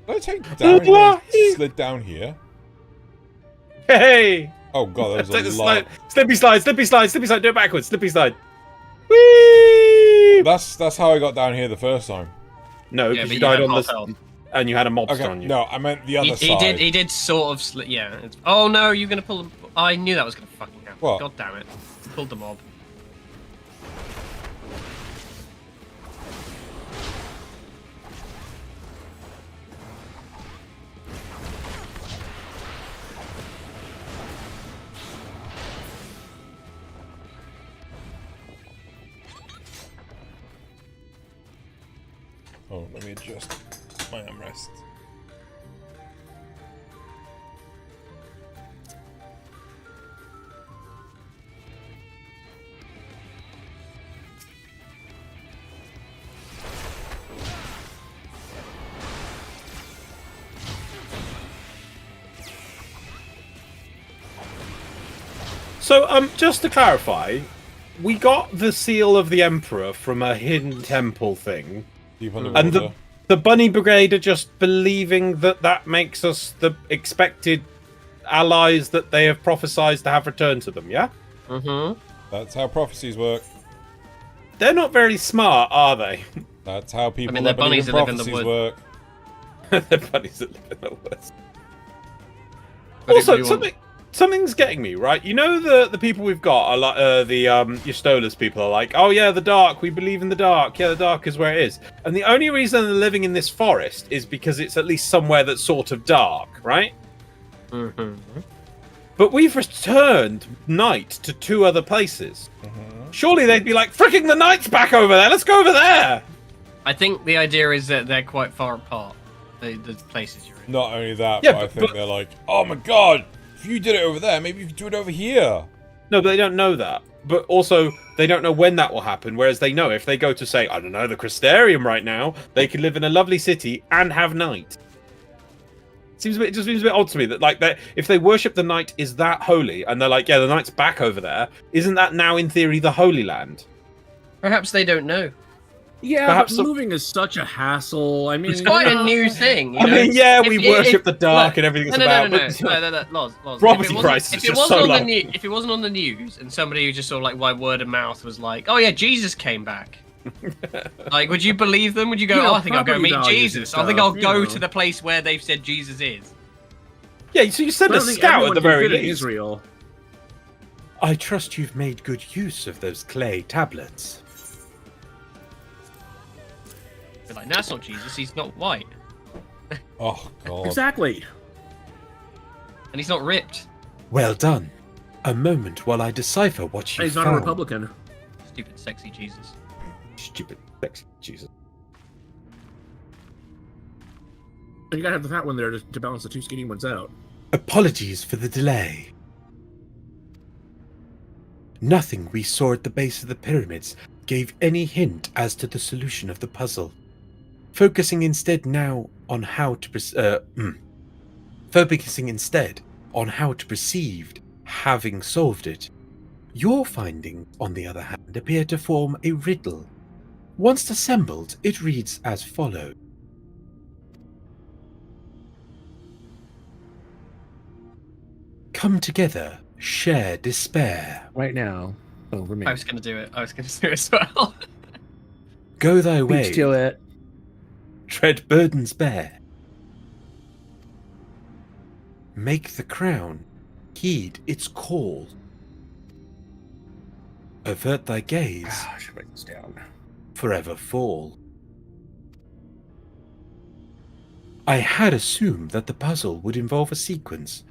Did I take down slid down here?
Hey!
Oh god, that
Take
was
the
a lot.
slippy slide, slippy slide, slippy slide. Do it backwards. Slippy slide. Whee!
That's how I got down here the first time.
No,
Yeah,
because
but
you
you
died
had
on
half
this,
health.
and you had a mobster
Okay,
on you.
no, I meant the other
He
side.
did sort of slip. Yeah. Oh no, you're gonna pull him. I knew that was gonna fucking happen.
What?
God damn it! Pulled the mob.
Oh, let me adjust my armrest.
So, just to clarify, we got the seal of the Emperor from a hidden temple thing,
Deep
and
underwater.
the Bunny Brigade are just believing that that makes us the expected allies that they have prophesied to have returned to them. Yeah.
Mm-hmm.
That's how prophecies work.
They're not very smart, are they?
That's how people
mean,
that
they're bunnies
believe
that
in
live in the
prophecies
wood.
work.
They're bunnies that live in the woods.
But
Also,
if you want-
something's getting me, right? You know the people we've got are like Ystolas people are like, oh yeah, the dark. We believe in the dark. Yeah, the dark is where it is. And the only reason they're living in this forest is because it's at least somewhere that's sort of dark, right?
Mm-hmm.
But we've returned night to 2 other places.
Mm-hmm.
Surely they'd be like, fricking the night's back over there. Let's go over there.
I think the idea is that they're quite far apart. The places you're in.
Not only that,
Yeah,
but I
but-
think they're like, oh my god, if you did it over there, maybe you could do it over here.
No, but they don't know that. But also, they don't know when that will happen. Whereas they know if they go to, say, I don't know, the Crystarium right now, they could live in a lovely city and have night. It just seems a bit odd to me that, like, that if they worship the night is that holy, and they're like, yeah, the night's back over there, isn't that now in theory the Holy Land?
Perhaps they don't know.
Yeah,
Perhaps
but moving is such a hassle. I mean,
It's quite a new thing. You
I
know?
mean, yeah,
If-
we
if-
worship
if-
the dark
look,
and everything's
no,
about.
No,
but-
no, Loz.
Property
If it wasn't-
prices
if
are
it
just
wasn't
so
on
low.
the if it wasn't on the news and somebody who just sort of like by word of mouth was like, "Oh yeah, Jesus came back," like, would you believe them? Would you go,
Yeah,
"Oh, I think I'll go
property
meet
values and
Jesus. I think
stuff,
I'll go
you know.
to the place where they've said Jesus is."
Yeah, so you send
I
a
don't think
scout at
everyone
the
can
very
fit in
least.
Israel.
I trust you've made good use of those clay tablets.
They're like, "That's not Jesus. He's not white,
Oh god.
Exactly.
and he's not ripped."
Well done. A moment while I decipher what you
He's
found.
not a Republican.
Stupid, sexy Jesus.
Stupid, sexy Jesus.
You gotta have the fat one there to balance the 2 skinny ones out.
Apologies for the delay. Nothing we saw at the base of the pyramids gave any hint as to the solution of the puzzle. Focusing instead on how to perceive having solved it. Your findings, on the other hand, appear to form a riddle. Once assembled, it reads as follows. Come together, share despair.
Right now, over me.
I was gonna do it. I was gonna do it as well.
Go thy way.
Beach to it.
dread burdens bear. Make the crown heed its call. Avert thy gaze.
I should write this down.
Forever fall. I had assumed that the puzzle would involve a sequence,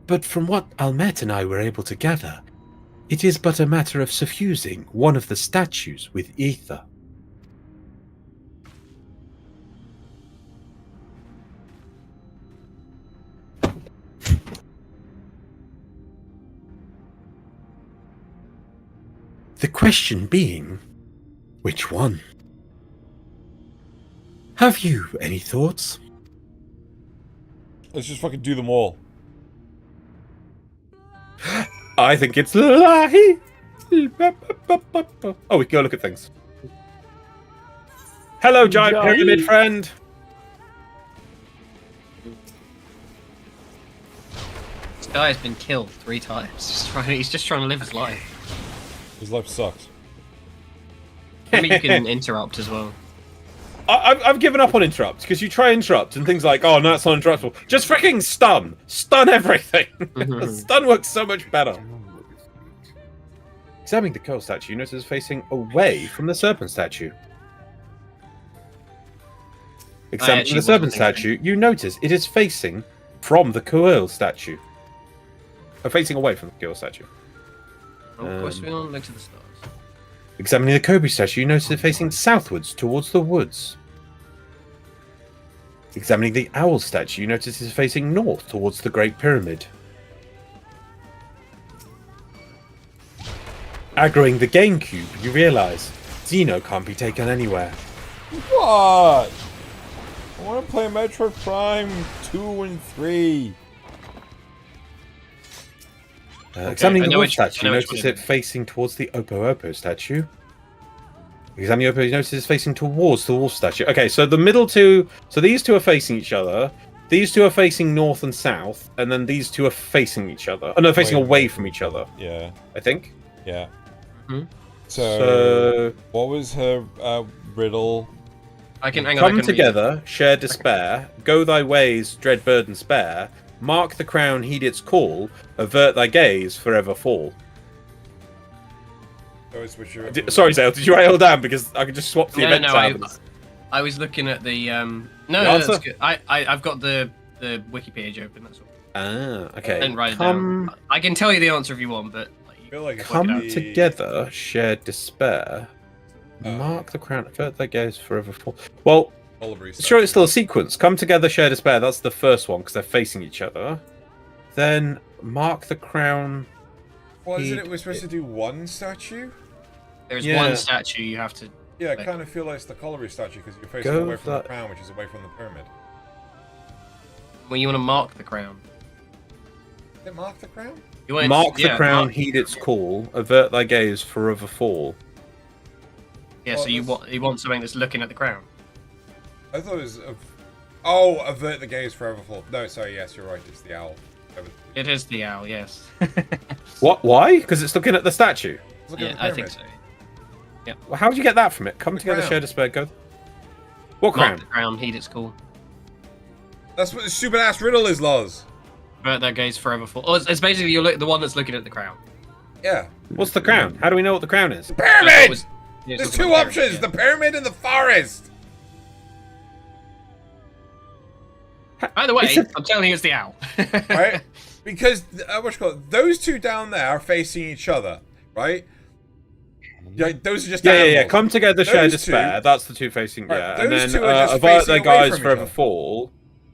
but from what Almet and I were able to gather, it is but a matter of suffusing one of the statues with ether. The question being, which one? Have you any thoughts?
Let's just fucking do them all.
I think it's Lahi. Oh, we can go look at things. Hello, giant pyramid friend.
This guy has been killed 3 times. He's just trying to live his life.
His life sucks.
I mean, you can interrupt as well.
I've given up on interrupt because you try interrupt and things like, oh no, it's not interruptible. Just freaking stun everything. Stun works so much better. Examining the coal statue, you notice it's facing away from the serpent statue. Examining the serpent statue, you notice it is facing from the coil statue. Facing away from the coil statue.
Oh, of course, we all look to the stars.
Examining the Kobe statue, you notice it facing southwards towards the woods. Examining the owl statue, you notice it's facing north towards the Great Pyramid. Aggroing the GameCube, you realise Xeno can't be taken anywhere.
What? I want to play Metroid Prime 2 and 3.
Examining the wolf statue, you notice it facing towards the Oppo statue. Examining Oppo, you notice it's facing towards the wolf statue. Okay, so the middle two... So these two are facing each other. These two are facing north and south. And then these two are facing each other. Oh, no, facing away from each other.
Yeah.
I think.
Yeah.
Hmm?
So, what was her riddle?
I can hang on.
Come together, share despair. Go thy ways, dread burden spare. Mark the crown, heed its call. Avert thy gaze, forever fall. Sorry, Zale, did you write it all down? Because I could just swap the event tab.
I was looking at the no, that's good. I've got the wiki page open. That's all.
Ah, okay.
I didn't write it down. I can tell you the answer if you want, but
come together, share despair. Mark the crown, avert thy gaze, forever fall. Well, sure, it's still a sequence. Come together, share despair. That's the first one because they're facing each other. Then mark the crown.
Well, isn't it we're supposed to do one statue?
There's one statue you have to.
Yeah, I kind of feel like it's the Colliery statue because you're facing away from the crown, which is away from the pyramid.
Well, you want to mark the crown.
Is it mark the crown?
Mark the crown, heed its call. Avert thy gaze, forever fall.
Yeah, so you want something that's looking at the crown.
I thought it was. Oh, avert the gaze, forever fall. No, sorry. Yes, you're right. It's the owl.
It is the owl. Yes.
What? Why? Because it's looking at the statue.
Yeah, I think so. Yeah.
Well, how did you get that from it? Come together, share despair, go. What crown?
Mark the crown, heed its call.
That's what the stupid ass riddle is, Loz.
Avert their gaze, forever fall. Oh, it's basically you're the one that's looking at the crown.
Yeah.
What's the crown? How do we know what the crown is?
Pyramid! There's 2 options: the pyramid and the forest.
By the way, I'm telling you, it's the owl.
Right? Because those 2 down there are facing each other, right? Yeah, those are just
yeah. Come together, share despair. That's the 2 facing.
Right.
Yeah, and
Those
then
2 are just
avert
facing
their
away
guys
from each
forever
other.
fall.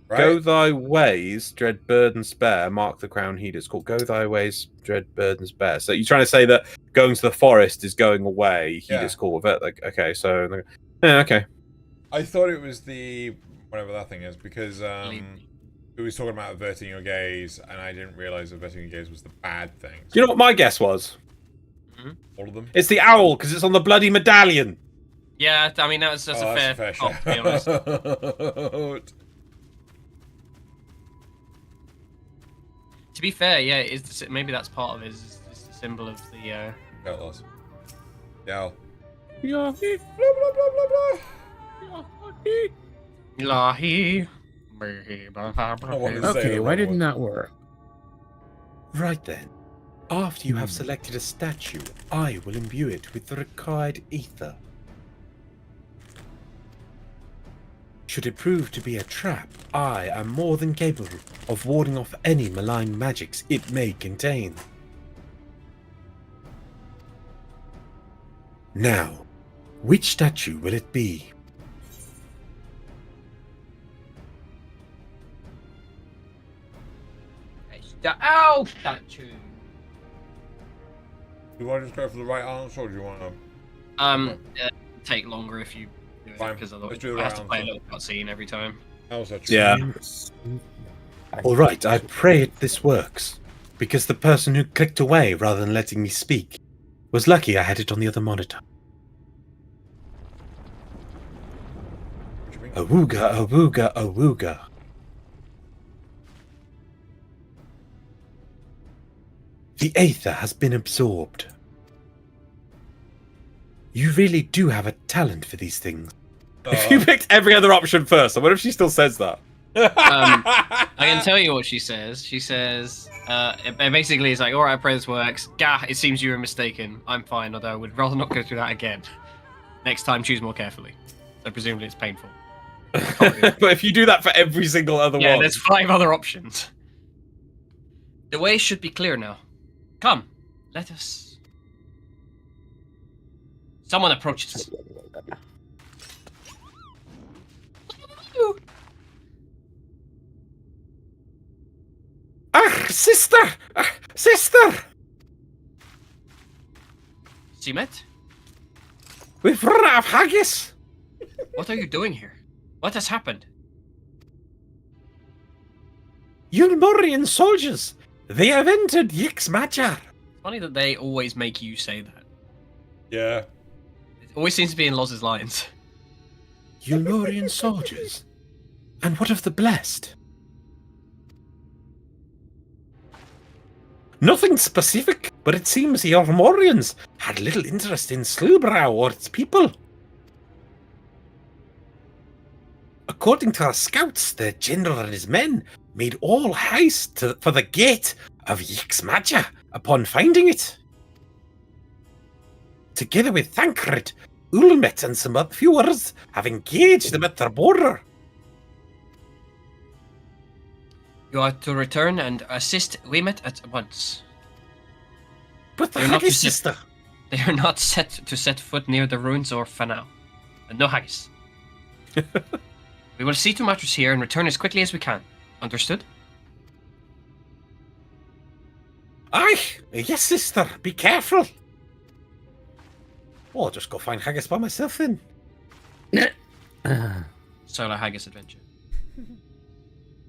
Right?
Go thy ways, dread burden spare. Mark the crown, heed its call. Go thy ways, dread burden spare. So you're trying to say that going to the forest is going away. Heed its call. Okay, so yeah, okay.
I thought it was the whatever that thing is because it was talking about averting your gaze, and I didn't realize averting your gaze was the bad thing.
Do you know what my guess was?
All of them.
It's the owl because it's on the bloody medallion.
Yeah, I mean that's a fair cop, to be honest. To be fair, yeah, maybe that's part of it. Is the symbol of the.
Yeah, it was. The owl.
Yeah.
Blah, blah, blah, blah, blah.
Ilahi.
Okay, why didn't that work?
Right then. After you have selected a statue, I will imbue it with the required ether. Should it prove to be a trap, I am more than capable of warding off any malign magics it may contain. Now, which statue will it be?
It's the owl statue.
Do you want to just go for the right answer, or do you want to?
Take longer if you do it,
Fine.
because
Let's
otherwise
do the
I
right
have to play a
answer.
little cutscene every time.
Yeah.
Alright, I pray this works, because the person who clicked away rather than letting me speak was lucky I had it on the other monitor. Awooga, awooga, awooga. The aether has been absorbed. You really do have a talent for these things.
If you picked every other option first, I wonder if she still says that.
I can tell you what she says. She says, it basically is like, alright, I pray this works. Gah, it seems you were mistaken. I'm fine, although I would rather not go through that again. Next time, choose more carefully. So presumably it's painful.
But if you do that for every single other
Yeah,
one...
there's 5 other options. The way should be clear now. Come, let us... Someone approaches.
Ah, sister! Ah, sister!
Simet?
We've run out of haggis!
What are you doing here? What has happened?
Yulmorian soldiers! They have entered Yix-Majar!
Funny that they always make you say that.
Yeah.
It always seems to be in Loz's lines.
Yulmorian soldiers? And what of the blessed? Nothing specific, but it seems the Yulmorians had little interest in Slewbrow or its people. According to our scouts, the general and his men made all haste for the gate of Yix-Majar upon finding it. Together with Thancred, Ulmet and some few others have engaged them at their border.
You are to return and assist Wimet at once.
But the
They are not to
haggis,
set-
sister.
They are not set to set foot near the ruins or for now. And no haggis. We will see to matters here and return as quickly as we can. Understood?
Aye, yes, sister. Be careful. Oh, I'll just go find haggis by myself then.
Solo haggis adventure.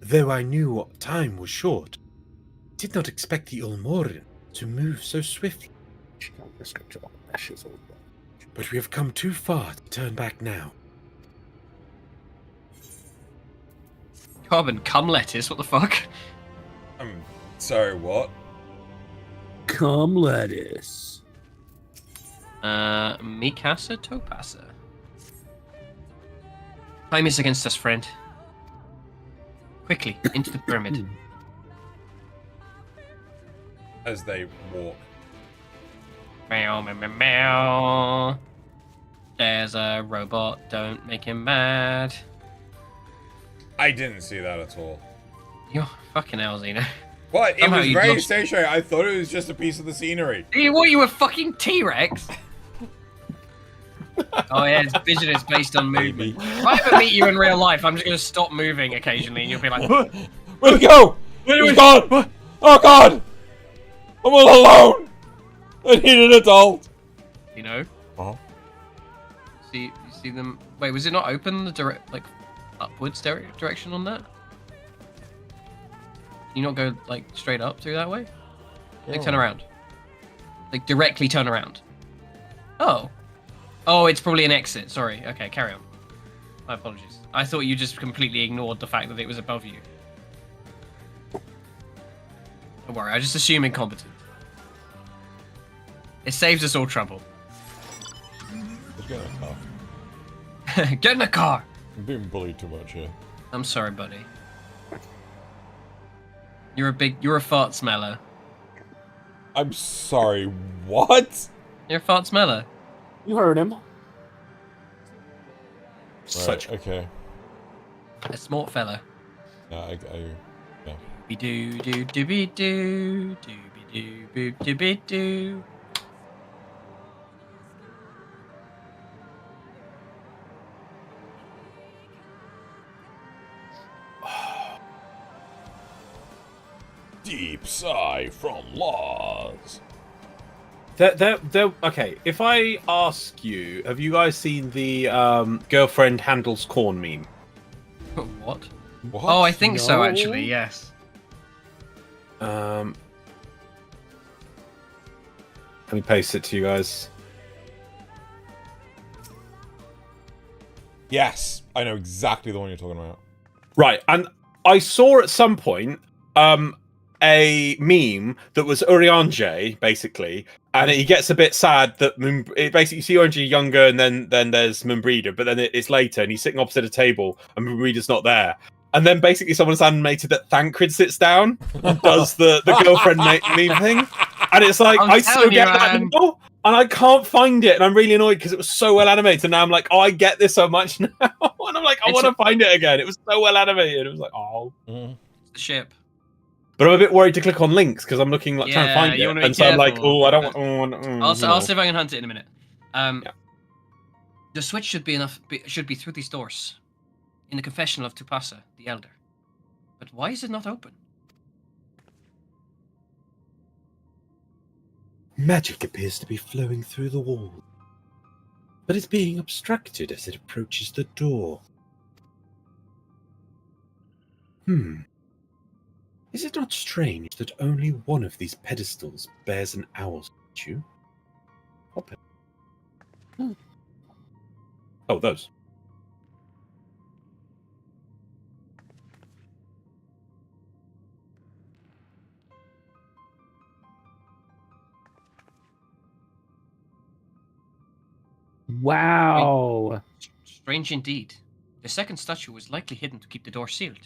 Though I knew time was short, did not expect the Ulmorian to move so swiftly. But we have come too far to turn back now.
Carbon cum lettuce, what the fuck?
Sorry, what?
Cum lettuce.
Mikasa Topasa. Time is against us, friend. Quickly, into the pyramid.
As they walk.
Meow, meow, meow, meow. There's a robot, don't make him mad.
I didn't see that at all.
You're fucking hell, Xena.
What? It
Somehow
was
you'd
very
love-
stationary. I thought it was just a piece of the scenery.
What, you a fucking T-Rex? Oh yeah, its vision is based on movement. If I ever meet you in real life, I'm just gonna stop moving occasionally and you'll be like,
Where'd it go? He's gone! Oh god! I'm all alone! I need an adult!
you know?
Uh-huh.
You see them... Wait, was it not open the direct, like, upwards direction on that? Can you not go, like, straight up through that way? Like, turn
Yeah.
around. Like, directly turn around. Oh. Oh, it's probably an exit. Sorry. Okay, carry on. My apologies. I thought you just completely ignored the fact that it was above you. Don't worry, I just assume incompetent. It saves us all trouble.
Let's get in a car.
Get in the car!
I'm being bullied too much here.
I'm sorry, buddy. You're a fart smeller.
I'm sorry, what?
You're a fart smeller.
You heard him.
Right, okay.
A smart fella.
Yeah, yeah.
Be do do do be do do be do boop do be do.
Deep sigh from Lars.
Okay, if I ask you, have you guys seen the girlfriend handles corn meme?
What? Oh, I think so, actually, yes.
Let me paste it to you guys.
Yes, I know exactly the one you're talking about.
Right, and I saw at some point a meme that was Urianger, basically, and he gets a bit sad that basically you see Urianger younger, and then there's Moonbreeder, but then it's later, and he's sitting opposite a table, and Moonbreeder's not there. And then basically someone's animated that Thancred sits down and does the girlfriend meme thing, and it's like, I still get that now, and I can't find it, and I'm really annoyed because it was so well animated, and now I'm like, oh, I get this so much now, and I'm like, I want to find it again. It was so well animated. It was like, oh.
It's the ship.
But I'm a bit worried to click on links because I'm looking trying to find it, and so I'm like, oh, I don't want.
I'll see if I can hunt it in a minute. The switch should be through these doors, in the confessional of Tupasa, the Elder. But why is it not open?
Magic appears to be flowing through the wall, but it's being obstructed as it approaches the door. Is it not strange that only one of these pedestals bears an owl statue?
Oh, those.
Wow.
Strange indeed. The second statue was likely hidden to keep the door sealed.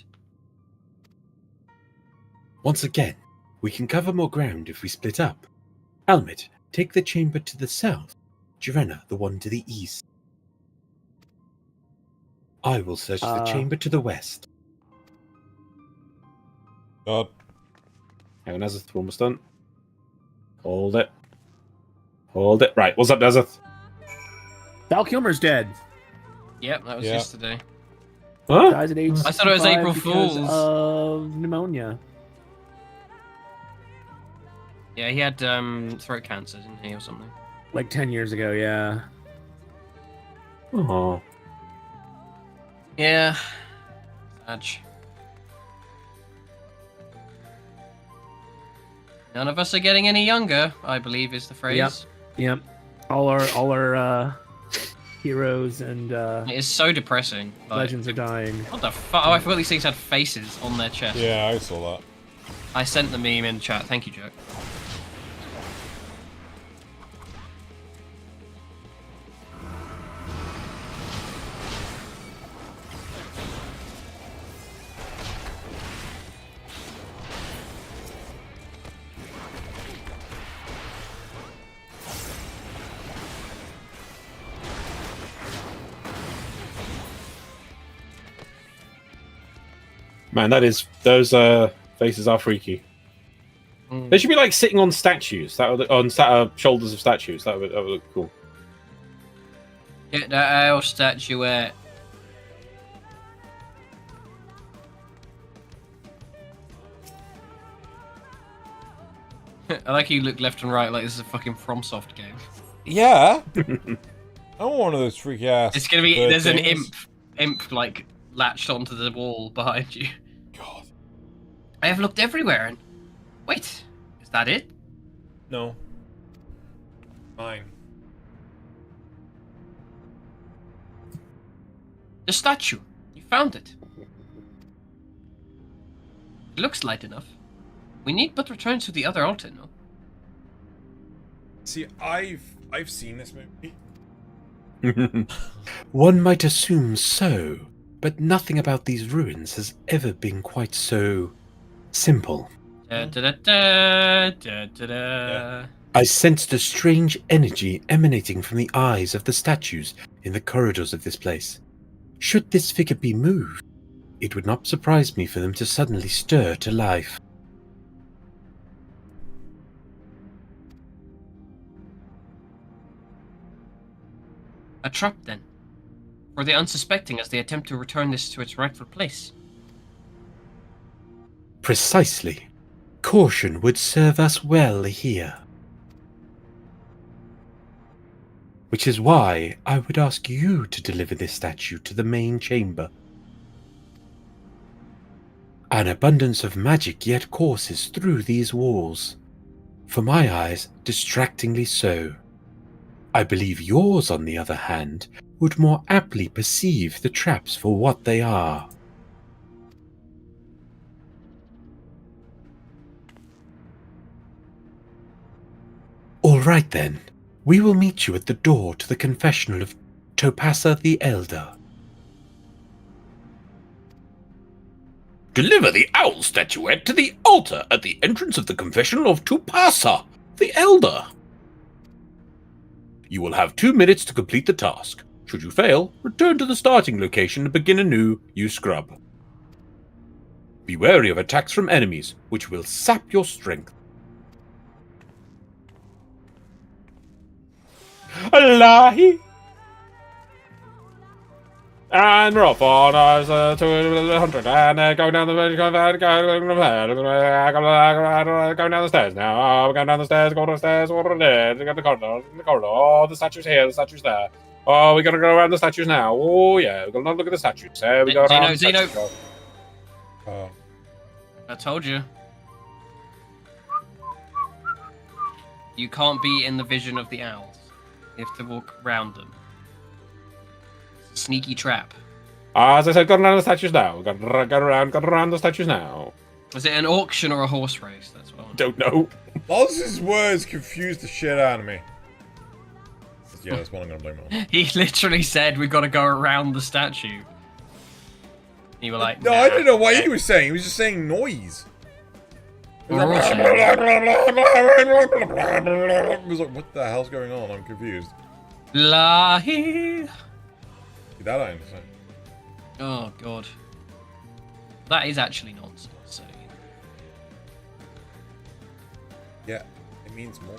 Once again, we can cover more ground if we split up. Almid, take the chamber to the south. Jorenna, the one to the east. I will search the chamber to the west.
God. Hang on, Nazeth, we're almost done. Hold it. Hold it. Right, what's up, Nazeth?
Val Kilmer's dead.
Yep, that was yesterday.
Huh?
Dies at age
I thought it was
65
April
because
Fool's.
Of pneumonia.
Yeah, he had throat cancer, didn't he, or something?
Like 10 years ago, yeah.
Oh.
Yeah. Sadge. None of us are getting any younger, I believe is the phrase.
Yep. All our heroes and
It is so depressing. Like,
legends are dying.
What the fuck? Oh, I forgot these things had faces on their chest.
Yeah, I saw that.
I sent the meme in chat. Thank you, Joe.
Man, those faces are freaky. They should be like sitting on statues. On shoulders of statues. That would look cool.
Get that owl statuette. I like you look left and right like this is a fucking FromSoft game.
Yeah. I want one of those freaky ass.
It's gonna be
bird
there's an
things.
imp like latched onto the wall behind you. God. I have looked everywhere and wait, is that it?
No. Mine.
The statue. You found it. It looks light enough. We need but return to the other altar, no?
See, I've seen this movie.
One might assume so. but nothing about these ruins has ever been quite so simple.
Da, da, da, da, da, da.
I sensed a strange energy emanating from the eyes of the statues in the corridors of this place. Should this figure be moved, it would not surprise me for them to suddenly stir to life.
A trap, then? For the unsuspecting as they attempt to return this to its rightful place?
Precisely. Caution would serve us well here. Which is why I would ask you to deliver this statue to the main chamber. An abundance of magic yet courses through these walls. For my eyes, distractingly so. I believe yours, on the other hand, would more aptly perceive the traps for what they are. All right then. We will meet you at the door to the confessional of Topassa the Elder.
Deliver the owl statuette to the altar at the entrance of the confessional of Tupasa, the Elder. You will have 2 minutes to complete the task. Should you fail, return to the starting location and begin anew, you scrub. Be wary of attacks from enemies, which will sap your strength.
Allahi! And we're off on us to 100 and going down the going down the stairs now. We're going down the stairs, go down the stairs, water there, got the corridor, Oh, the statues here, the statues there. Oh, we gotta go around the statues now. Oh yeah, we're gonna look at the statues. We go around the
Zeno.
statues. Oh.
I told you. You can't be in the vision of the owls. You have to walk around them. It's a sneaky trap.
As I said, go around the statues now. Go around the statues now.
Was it an auction or a horse race? That's what I
don't know.
Oz's words confused the shit out of me. Yeah, that's what I'm gonna blame it on.
He literally said we've got to go around the statue. You were like,
No, I didn't know what he was saying. He was just saying noise. It was like, what the hell's going on? I'm confused.
Lahi.
That I understand.
Oh god. That is actually nonsense. So.
Yeah, it means more.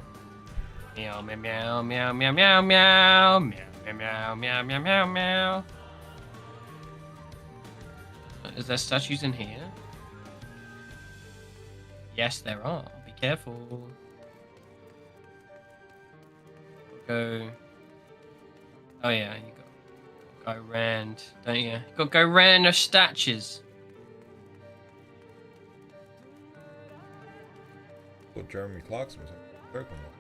Meow meow meow meow meow meow meow meow meow meow meow meow meow. Is there statues in here? Yes, there are. Be careful. Go. Oh yeah, you got go round, don't you? Got to go round the statues.
What Jeremy Clarkson was talking about.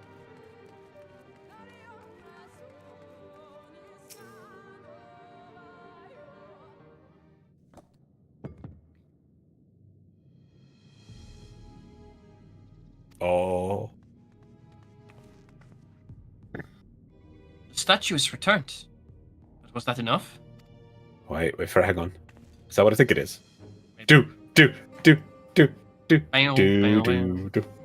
Oh.
The statue is returned. But was that enough?
Wait for it. Hang on. Is that what I think it is?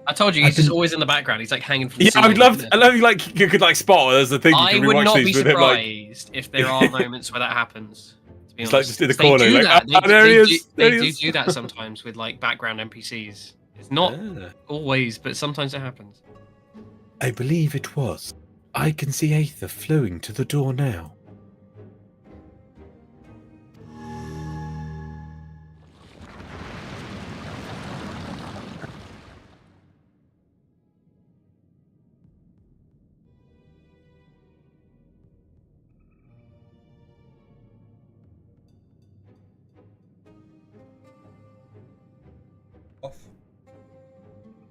I told you, he's just always in the background. He's like hanging from the
Yeah, I
ceiling,
love you like you could like spot as the thing.
I
You can
would
rewatch
not
these
be
with him, like-
surprised if there are moments where that happens. To be
It's
honest.
like just in the
They
corner,
do
like,
that.
"Ah, there he is,
They
there he
do
is."
do that sometimes with like background NPCs. It's not always, but sometimes it happens.
I believe it was. I can see Aether flowing to the door now.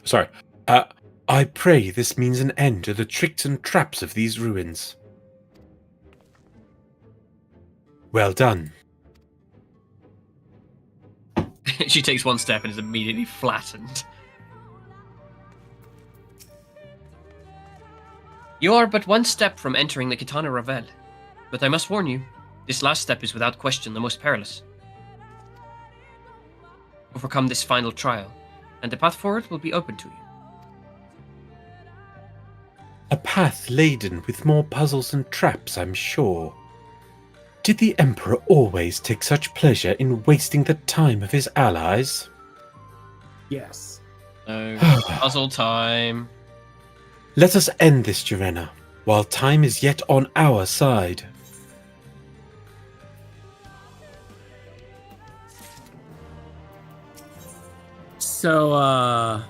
Sorry. I pray this means an end to the tricks and traps of these ruins. Well done.
She takes one step and is immediately flattened. You are but one step from entering the Kitana Revel, but I must warn you, This last step is without question the most perilous. Overcome this final trial, and the path forward will be open to you.
A path laden with more puzzles and traps, I'm sure. Did the Emperor always take such pleasure in wasting the time of his allies?
Yes.
No, puzzle time.
Let us end this, Jorenna, while time is yet on our side.
So,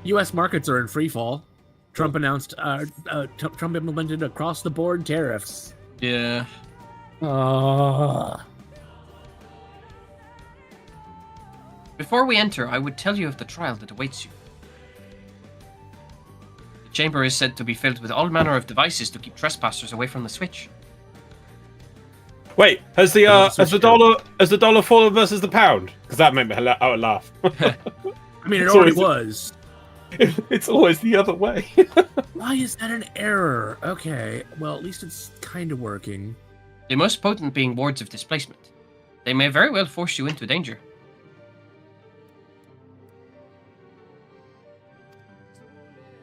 U.S. markets are in free fall. Trump announced, Trump implemented across-the-board tariffs.
Yeah. Before we enter, I would tell you of the trial that awaits you. The chamber is said to be filled with all manner of devices to keep trespassers away from the switch.
Wait, has the dollar fallen versus the pound? Because that made me laugh.
I mean, it already was.
It's always the other way.
Why is that an error? Okay, well, at least it's kind of working.
The most potent being wards of displacement. They may very well force you into danger.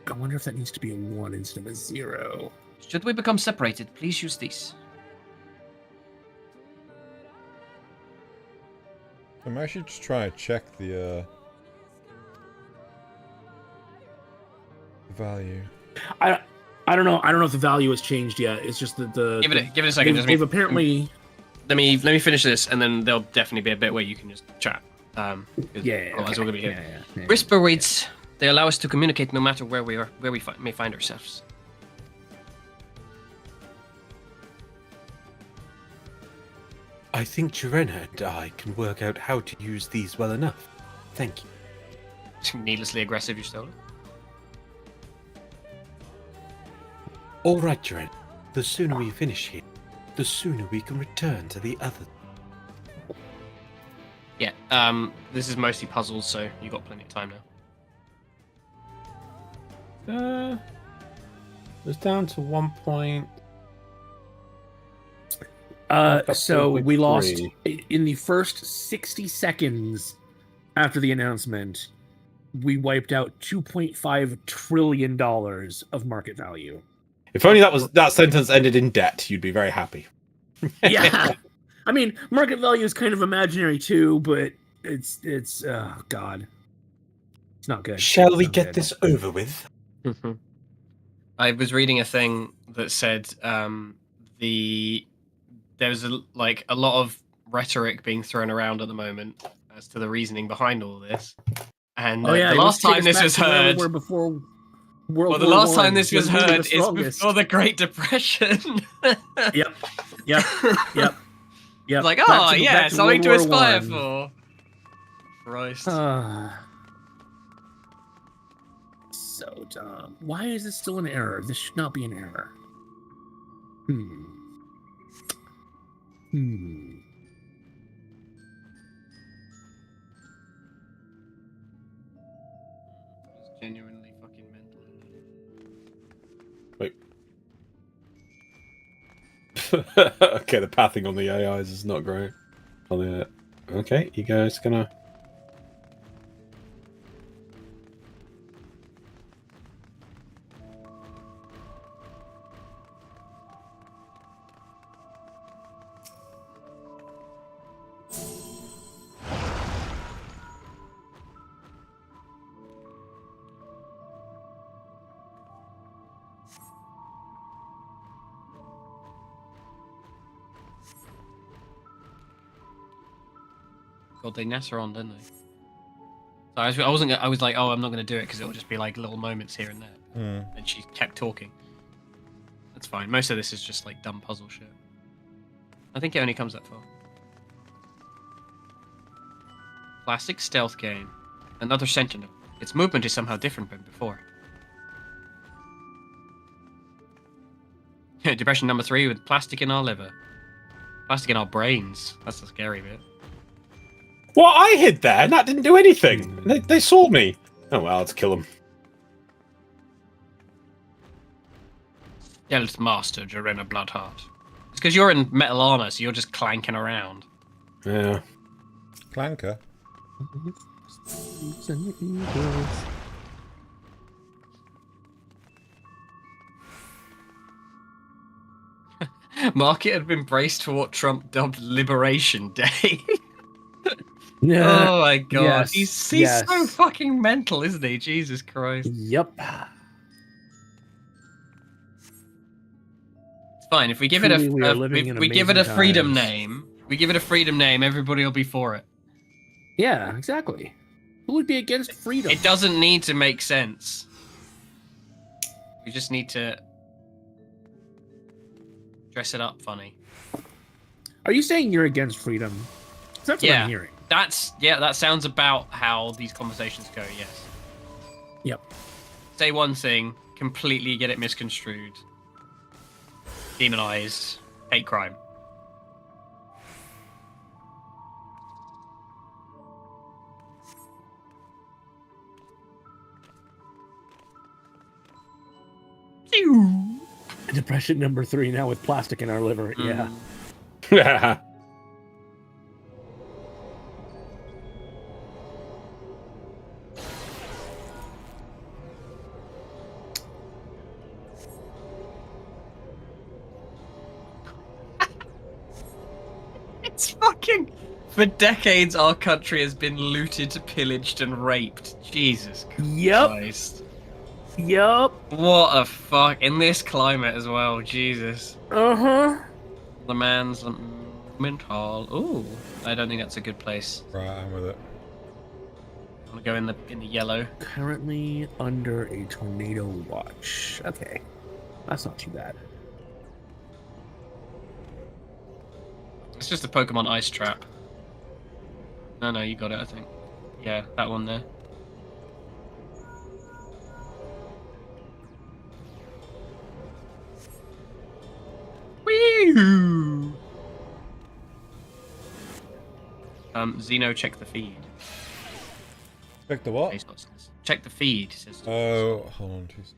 I wonder if that needs to be a 1 instead of a 0.
Should we become separated, please use these.
I'm actually just trying to check the value.
I don't know. I don't know if the value has changed yet. It's just that the
give it a second.
They've apparently.
Let me finish this, and then there'll definitely be a bit where you can just chat.
Yeah.
Otherwise we're gonna be here.
Yeah.
Whisper weights. They allow us to communicate no matter where we are, may find ourselves.
I think Jorenna and I can work out how to use these well enough. Thank you.
Needlessly aggressive, you stole it.
All right, Jorenna. The sooner we finish here, the sooner we can return to the other.
Yeah, this is mostly puzzles, so you've got plenty of time now.
It's down to 1 point.
So we lost in the first 60 seconds after the announcement. We wiped out $2.5 trillion of market value.
If only that sentence ended in debt, you'd be very happy.
Yeah, I mean, market value is kind of imaginary too, but it's oh god, it's not good.
Shall we get this over with?
I was reading a thing that said there's a lot of rhetoric being thrown around at the moment as to the reasoning behind all this. And the last time this was heard,
before
the last time this was heard is before the Great Depression.
Yep.
Like, oh yeah, something to aspire for. Christ.
So dumb. Why is this still an error? This should not be an error.
It's genuinely fucking mental.
Wait. Okay, the pathing on the AIs is not great. Okay, you guys gonna...
God, they natter on, don't they? So I was like, oh, I'm not going to do it because it'll just be like little moments here and there. And she kept talking. That's fine. Most of this is just like dumb puzzle shit. I think it only comes that far. Classic stealth game. Another Sentinel. Its movement is somehow different than before. Depression number 3 with plastic in our liver. Plastic in our brains. That's the scary bit.
Well, I hid there and that didn't do anything. They saw me. Oh well, let's kill them.
Guild Master Jorenna Bloodheart. because you're in metal armor, so you're just clanking around.
Yeah.
Clanker.
Market had been braced for what Trump dubbed Liberation Day.
Yeah.
Oh my god,
Yes,
he's so
yes.
fucking mental, isn't he? Jesus Christ.
Yep.
It's fine if we give
Truly, we are
it
living
a
in
if we give it a
amazing
freedom
times.
name. We give it a freedom name. Everybody will be for it.
Yeah, exactly. Who would be against freedom?
It doesn't need to make sense. We just need to dress it up funny.
Are you saying you're against freedom? That's what I'm hearing.
That sounds about how these conversations go. Yes.
Yep.
Say one thing, completely get it misconstrued, demonized, hate crime.
Depression number 3 now with plastic in our liver. Yeah.
It's fucking... For decades, our country has been looted, pillaged, and raped. Jesus Christ.
Yep.
What a fuck. In this climate as well, Jesus.
Uh-huh.
The man's mental. Ooh, I don't think that's a good place.
Right, I'm with it.
I want to go in the yellow.
Currently under a tornado watch. Okay. That's not too bad.
It's just a Pokemon Ice Trap. No, you got it, I think. Yeah, that one there. Wee-hoo! Xeno, check the feed.
Check the what?
Check the feed. Says.
Oh, hold on, please.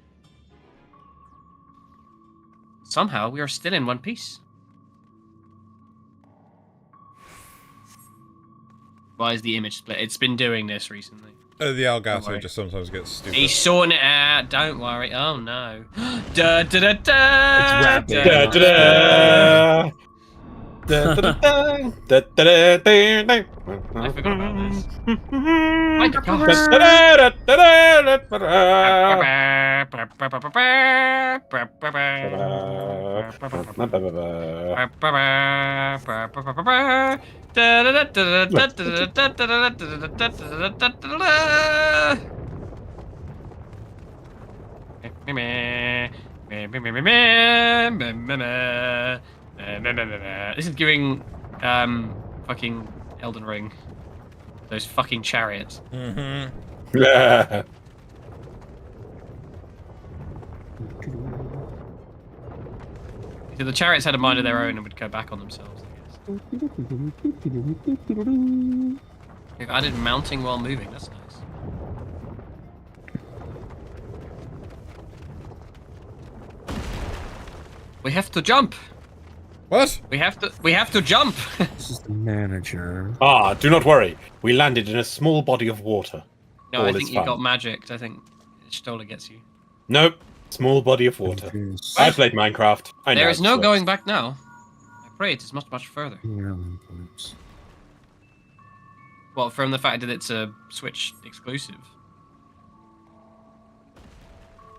Somehow we are still in one piece. Why is the image split? It's been doing this recently.
The Elgato just sometimes gets stupid.
He's sorting it out. Don't worry. Oh no. Da da da da.
It's rapping.
Da da da. Da da da. Da da da da.
I forgot about this. My This is giving fucking Elden Ring. Those fucking chariots.
Yeah.
So the chariots had a mind of their own and would go back on themselves, I guess. They've added mounting while moving, that's nice. We have to jump!
What?
We have to jump!
This is the manager.
Do not worry. We landed in a small body of water.
No,
All
I
is
think you
fine.
got magicked. I think Stola gets you.
Nope. Small body of water. I played Minecraft. I know
There is
how
no
this
going back now. I pray it is much, much further. Well, from the fact that it's a Switch exclusive.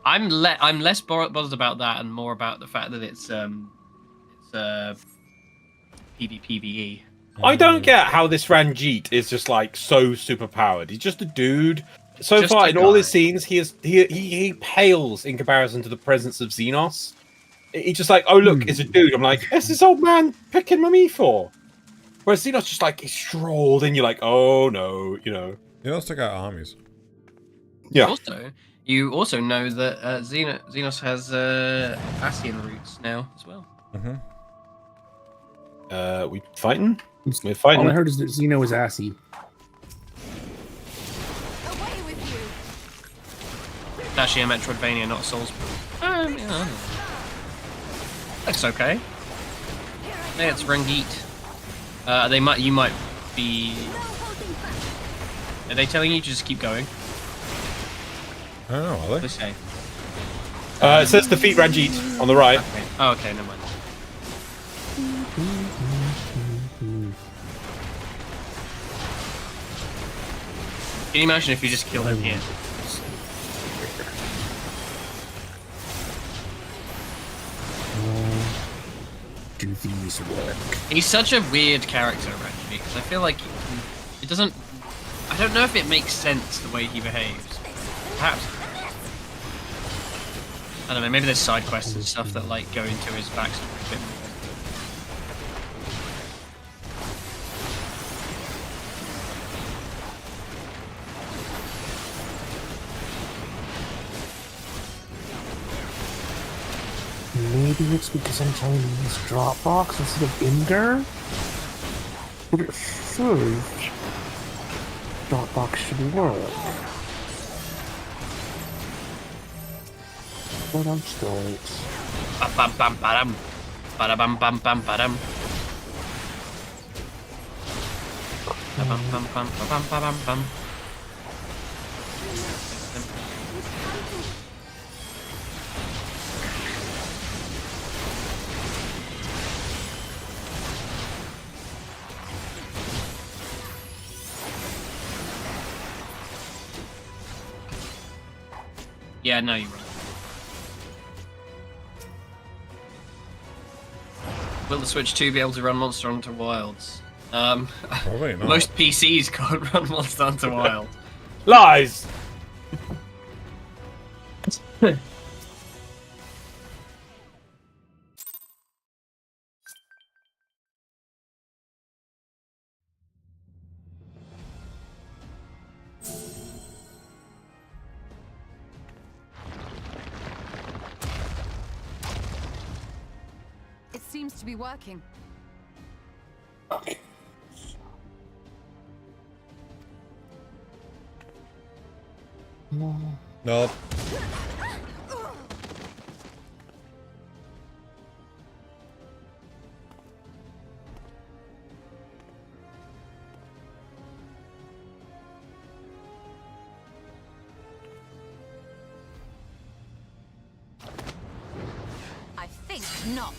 I'm less bothered about that and more about the fact that it's PvPvE.
I don't get how this Ranjit is just like so super powered. He's just a dude. So
Just
far
a
in all
guy.
his scenes, he pales in comparison to the presence of Xenos. He's just like, oh look, it's a dude. I'm like, what's this old man picking me for? Whereas Xenos just like he strolled in. You're like, oh no, you know.
He also took out armies.
Yeah.
Also, you also know that Xenos has Asian roots now as well.
Mm-hmm.
We fighting? We're fighting.
All I heard is that Xeno is assy.
It's actually a Metroidvania, not a Soulsborne. Yeah, I don't know. That's okay. Hey, it's Rangit. You might be. Are they telling you to just keep going?
I don't know, are they?
Okay.
It says defeat Ranjit on the right.
Okay. Oh, okay, never mind. Can you imagine if you just killed him here?
Do these work?
He's such a weird character, actually, because I feel like it doesn't. I don't know if it makes sense the way he behaves. Perhaps. I don't know. Maybe there's side quests and stuff that like go into his backstory a bit more.
Maybe it's because I'm trying to use Dropbox instead of Imgur? But it should. Dropbox should work. But I'm straight.
Bam bam bam bam. Bada bam bam bam badam. Bam bam bam bam bam bam bam. Yeah, no, you're right. Will the Switch 2 be able to run Monster Hunter Wilds?
Probably not.
Most PCs can't run Monster Hunter Wild.
Lies!
It seems to be working.
Okay.
No.
I think not.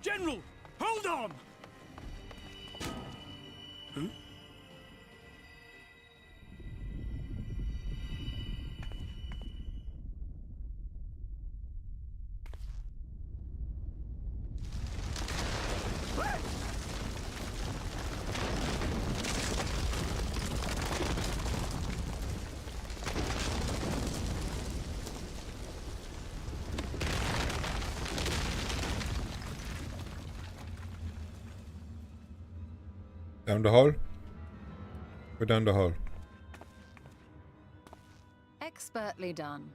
General, hold on! Huh?
Down the hole? Go down the hole.
Expertly done.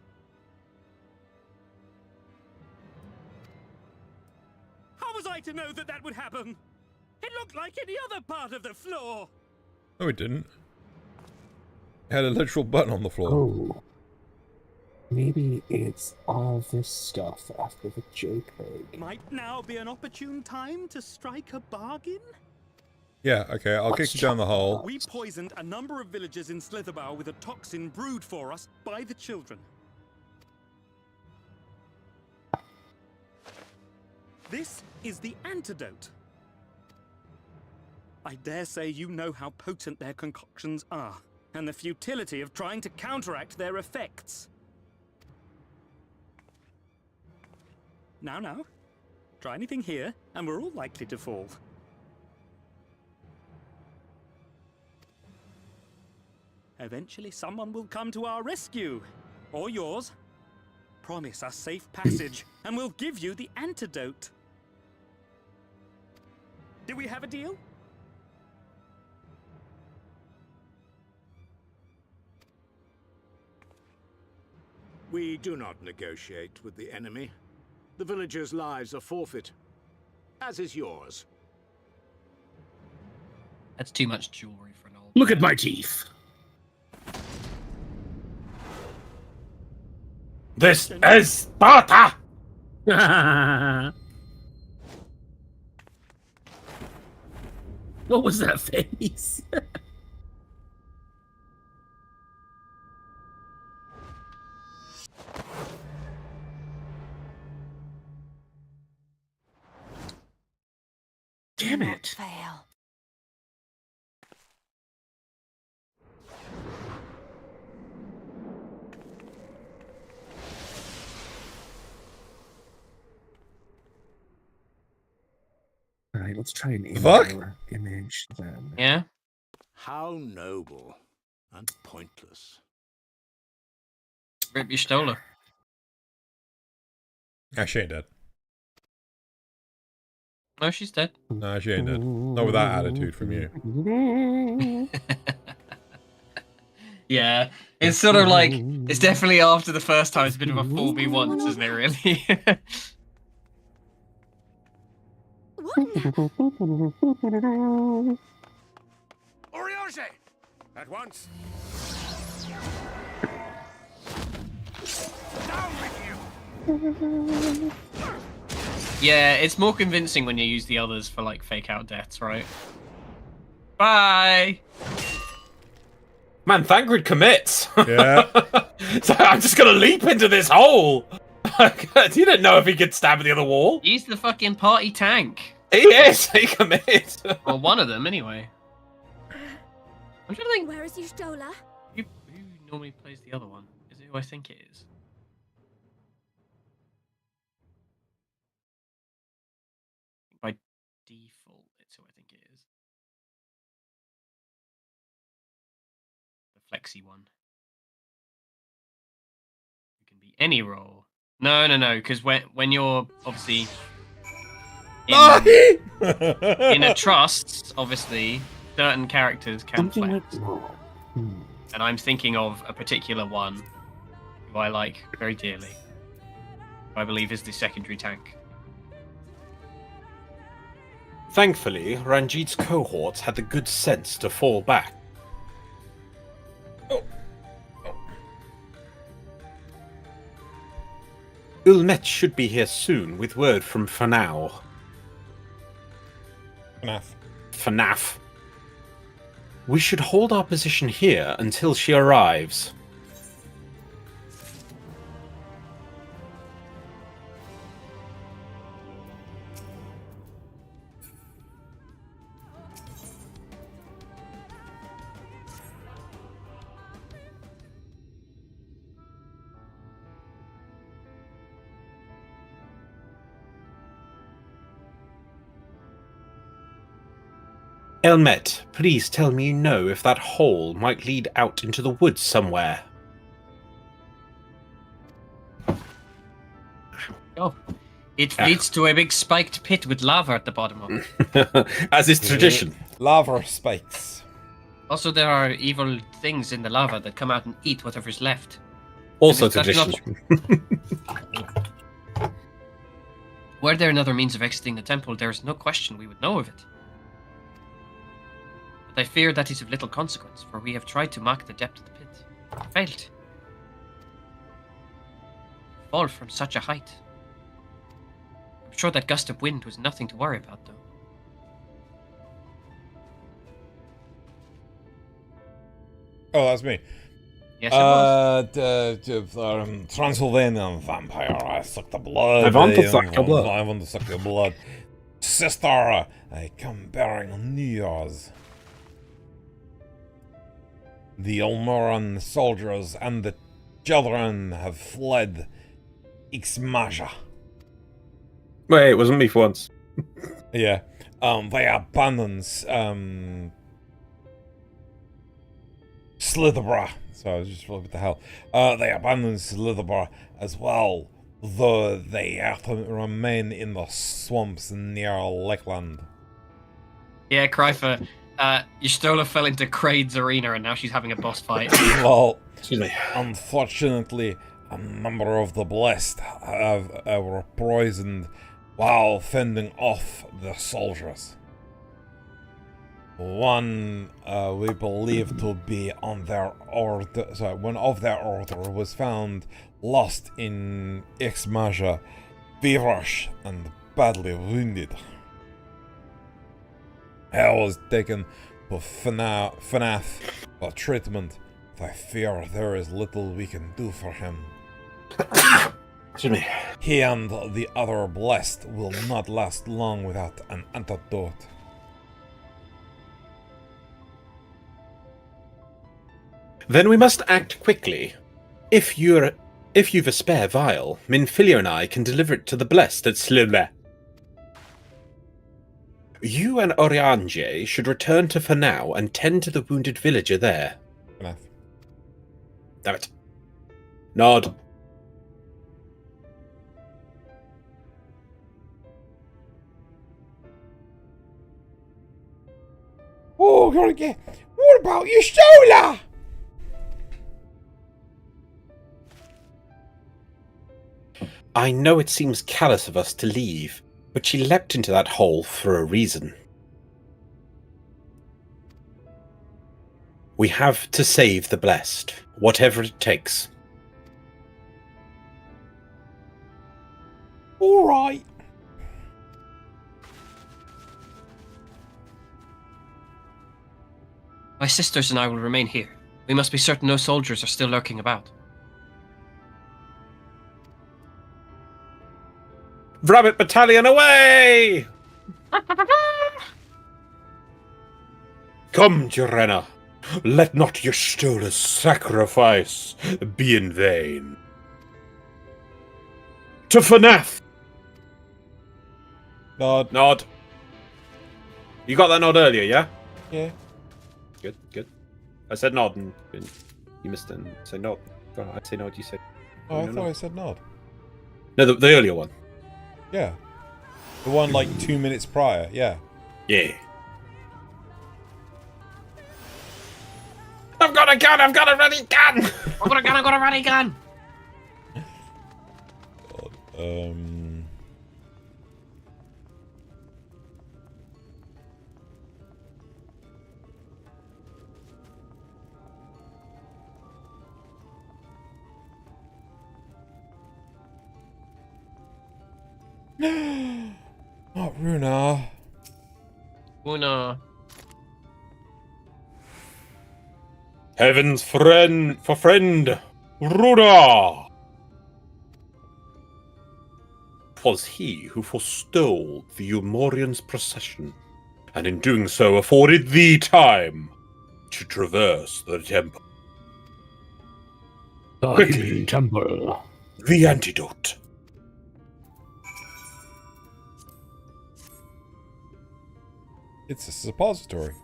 How was I to know that that would happen? It looked like any other part of the floor.
No, it didn't. It had a literal button on the floor.
Oh. Maybe it's all this stuff after the JPEG.
Might now be an opportune time to strike a bargain?
Yeah, okay, I'll kick you down the hole.
We poisoned a number of villagers in Slitherbough with a toxin brewed for us by the children. This is the antidote. I dare say you know how potent their concoctions are, and the futility of trying to counteract their effects. Now, try anything here, and we're all likely to fall. Eventually someone will come to our rescue. Or yours. Promise us safe passage, and we'll give you the antidote. Do we have a deal?
We do not negotiate with the enemy. The villagers' lives are forfeit, as is yours.
That's too much jewelry for an old.
Look at my teeth.
This is Sparta!
What was that face? Damn it.
Fail.
All right, let's try an
Fuck.
image then.
Yeah.
How noble and pointless.
Rip your Stola.
Ah, she ain't dead.
No, she's dead.
No, she ain't dead. Not with that attitude from you.
Yeah, it's sort of like, it's definitely after the first time, it's a bit of a 4v1, isn't it, really?
Orioge! At once! Down with you!
Yeah, it's more convincing when you use the others for, like, fake out deaths, right? Bye!
Man, Thangrid commits.
Yeah.
So I'm just gonna leap into this hole. You didn't know if he could stab at the other wall.
He's the fucking party tank.
He is. He commits.
Well, one of them, anyway. I'm trying to think.
Where is Y'shtola?
Who normally plays the other one? Is it who I think it is? By default, it's who I think it is. The flexi one. It can be any role. No, because when you're obviously in a trust, obviously certain characters can flex. And I'm thinking of a particular one who I like very dearly. Who I believe is the secondary tank.
Thankfully, Ranjit's cohorts had the good sense to fall back. Ulmet should be here soon with word from Fanau. FNAF. We should hold our position here until she arrives. Elmet, please tell me you know if that hole might lead out into the woods somewhere.
Oh, it leads to a big spiked pit with lava at the bottom of it.
As is tradition.
Lava spikes.
Also, there are evil things in the lava that come out and eat whatever's left.
Also
And if that's
tradition.
Were there another means of exiting the temple, there is no question we would know of it. But I fear that is of little consequence, for we have tried to mark the depth of the pit. Failed. Fall from such a height. I'm sure that gust of wind was nothing to worry about, though.
Oh, that's me.
Yes, it
was. Transylvanian vampire. I suck the blood.
I want to suck your blood.
I want to suck your blood. Sister, I come bearing news. The Ulmoran soldiers and the children have fled Ixmasha.
Wait, it wasn't me for once.
Yeah. They abandoned Slitherbra. So I was just what the hell. They abandoned Slitherbra as well, though they have to remain in the swamps near Lakeland.
Yeah, Krypha. Y'shtola fell into Kraid's arena and now she's having a boss fight.
Well,
excuse me.
Unfortunately, a number of the blessed were poisoned while fending off the soldiers. One we believe to be on their order. Sorry, one of their order was found lost in Ixmaja, feverish and badly wounded. He was taken to FNAF for treatment. I fear there is little we can do for him.
Excuse me.
He and the other blessed will not last long without an antidote.
Then we must act quickly. If you've a spare vial, Minfilia and I can deliver it to the blessed at Slille. You and Oriange should return to Fanau and tend to the wounded villager there.
Enough.
Damn it. Nod.
Oh, gotta get. What about your Stola?
I know it seems callous of us to leave, but she leapt into that hole for a reason. We have to save the blessed, whatever it takes.
All right.
My sisters and I will remain here. We must be certain no soldiers are still lurking about.
Rabbit Battalion away! Come, Jorenna. Let not your Stola's sacrifice be in vain. To FNAF!
Nod.
Nod. You got that nod earlier, yeah?
Yeah.
Good, good. I said nod and you missed it and say nod. I'd say nod, you said...
Oh, I thought I said nod.
No, the earlier one.
Yeah. The one like 2 minutes prior, yeah.
Yeah. I've got a gun! I've got a ready gun!
I've got a gun! I've got a ready gun!
Not Runa.
Runa.
Heaven's friend, Runa! 'Twas he who forestalled the Umorian's procession, and in doing so afforded thee time to traverse the temple. Quickly,
temple.
The antidote.
It's a suppository.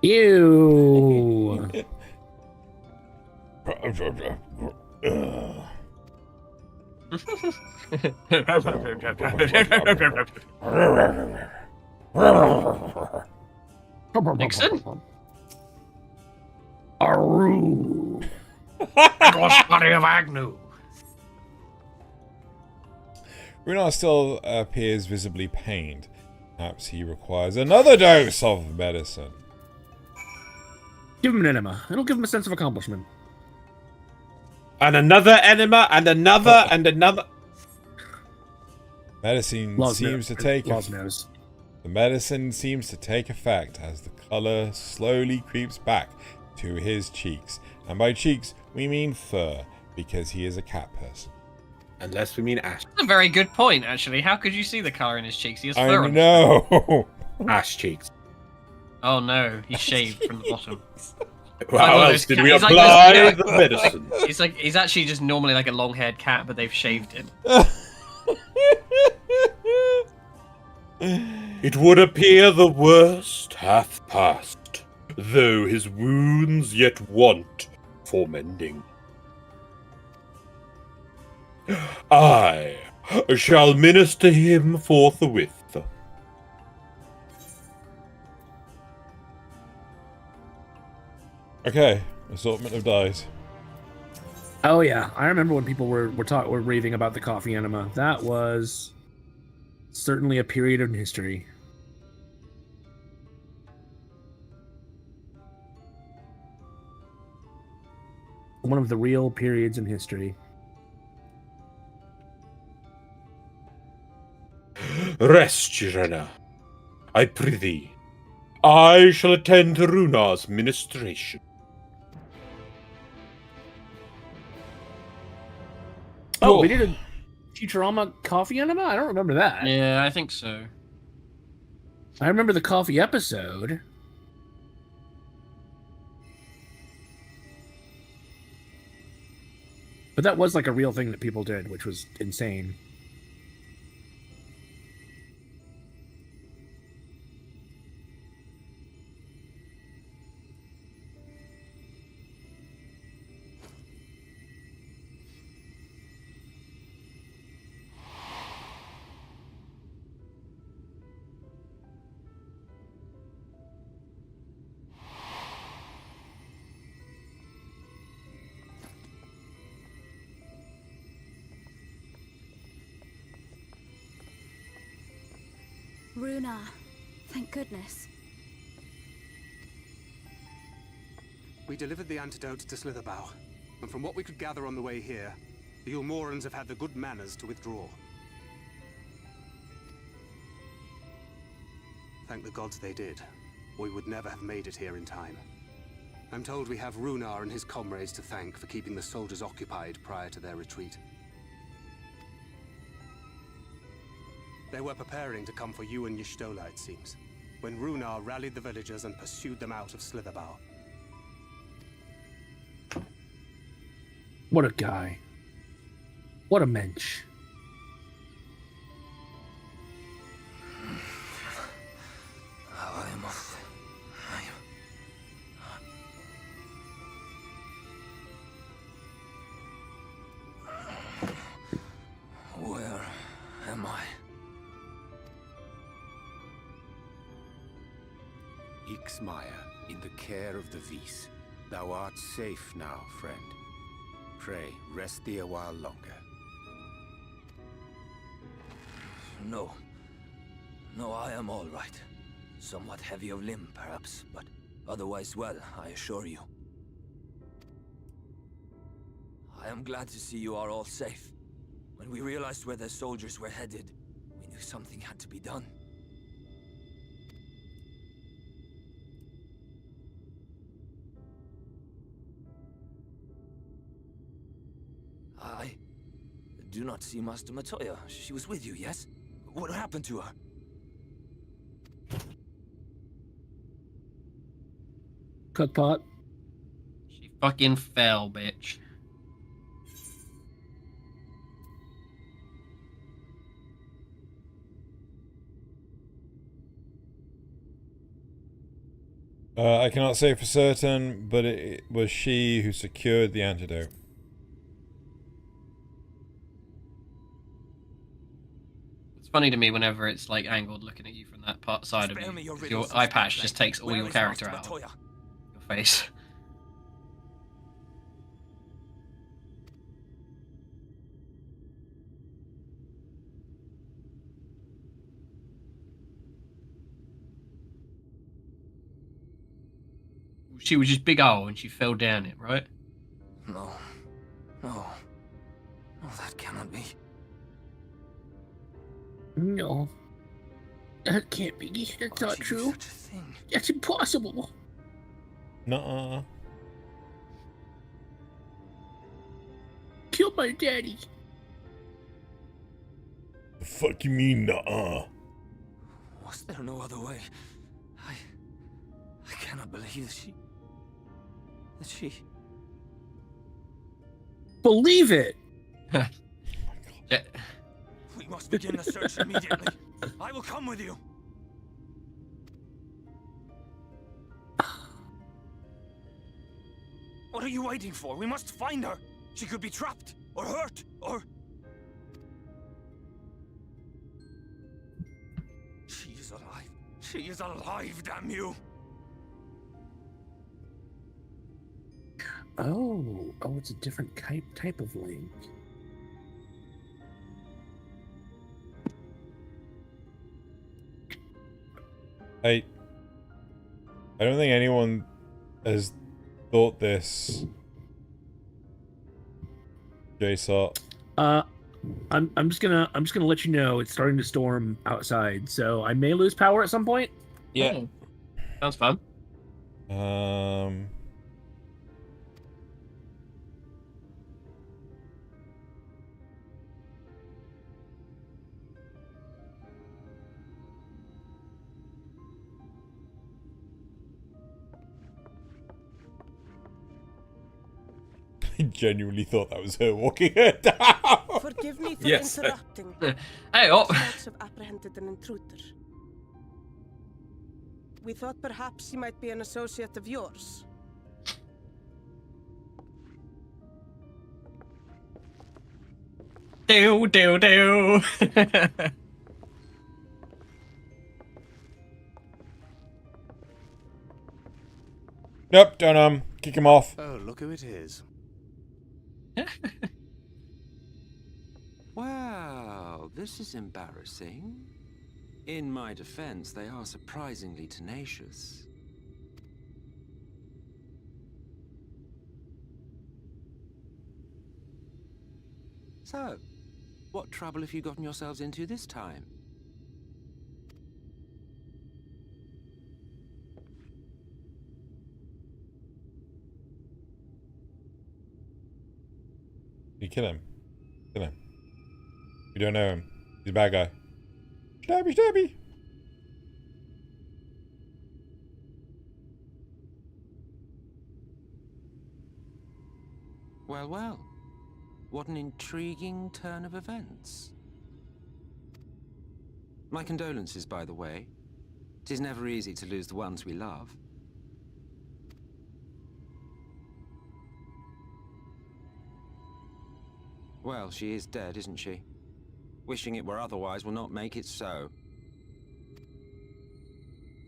Ew.
Nixon?
Aru.
Body of Agnew.
Runa still appears visibly pained. Perhaps he requires another dose of medicine.
Give him an enema. It'll give him a sense of accomplishment.
And another enema, and another, and another.
Medicine seems to take effect. The medicine seems to take effect as the color slowly creeps back to his cheeks. And by cheeks, we mean fur, because he is a cat person.
Unless we mean ash.
That's a very good point, actually. How could you see the colour in his cheeks? He has
I
fur on his
know.
Ash cheeks.
Oh no, he's shaved from the bottom.
How else did we apply the medicine?
He's actually just normally like a long-haired cat, but they've shaved him.
It would appear the worst hath passed, though his wounds yet want for mending. I shall minister him forthwith.
Okay, assortment of dyes.
Oh yeah, I remember when people were raving about the coffee enema. That was certainly a period in history. One of the real periods in history.
Rest, Jirena. I prithee. I shall attend to Runar's ministration.
Oh, we did a Futurama coffee enema? I don't remember that.
Yeah, I think so.
I remember the coffee episode. But that was like a real thing that people did, which was insane.
Runar, thank goodness.
We delivered the antidote to Slitherbow, and from what we could gather on the way here, the Ulmorans have had the good manners to withdraw. Thank the gods they did, or we would never have made it here in time. I'm told we have Runar and his comrades to thank for keeping the soldiers occupied prior to their retreat. They were preparing to come for you and Y'shtola, it seems, when Runar rallied the villagers and pursued them out of Slitherbow.
What a guy. What a mensch.
Where am I?
Ixmaya, in the care of the Vis. Thou art safe now, friend. Pray, rest thee a while longer.
No. No, I am all right. Somewhat heavy of limb, perhaps, but otherwise well, I assure you. I am glad to see you are all safe. When we realized where the soldiers were headed, we knew something had to be done. I do not see Master Matoya. She was with you, yes? What happened to her?
Cookpot.
She fucking fell, bitch.
I cannot say for certain, but it was she who secured the antidote.
It's funny to me whenever it's like angled looking at you from that side of you. Your eye patch just takes all your character out of your face. She was just big owl and she fell down it, right?
No. No. No, that cannot be.
No. That can't be. That's not true. That's impossible.
Nuh-uh.
Kill my daddy.
The fuck you mean, nuh-uh?
Was there no other way? I cannot believe that she...
Believe it!
We must begin the search immediately. I will come with you. What are you waiting for? We must find her. She could be trapped, or hurt, or... She is alive. She is alive, damn you!
Oh, it's a different type of link.
I don't think anyone has thought this Jason.
I'm just gonna let you know it's starting to storm outside, so I may lose power at some point.
Yeah.
Sounds fun.
I genuinely thought that was her walking her down.
Forgive me for
Yes.
interrupting.
Hey, oh.
Scouts have apprehended an intruder. We thought perhaps he might be an associate of yours.
Do.
Nope, don't kick him off.
Oh, look who it is.
Wow, this is embarrassing. In my defense, they are surprisingly tenacious. So, what trouble have you gotten yourselves into this time?
You kill him. Kill him. You don't know him. He's a bad guy. Stabby.
Well, well. What an intriguing turn of events. My condolences, by the way. It is never easy to lose the ones we love. Well, she is dead, isn't she? Wishing it were otherwise will not make it so.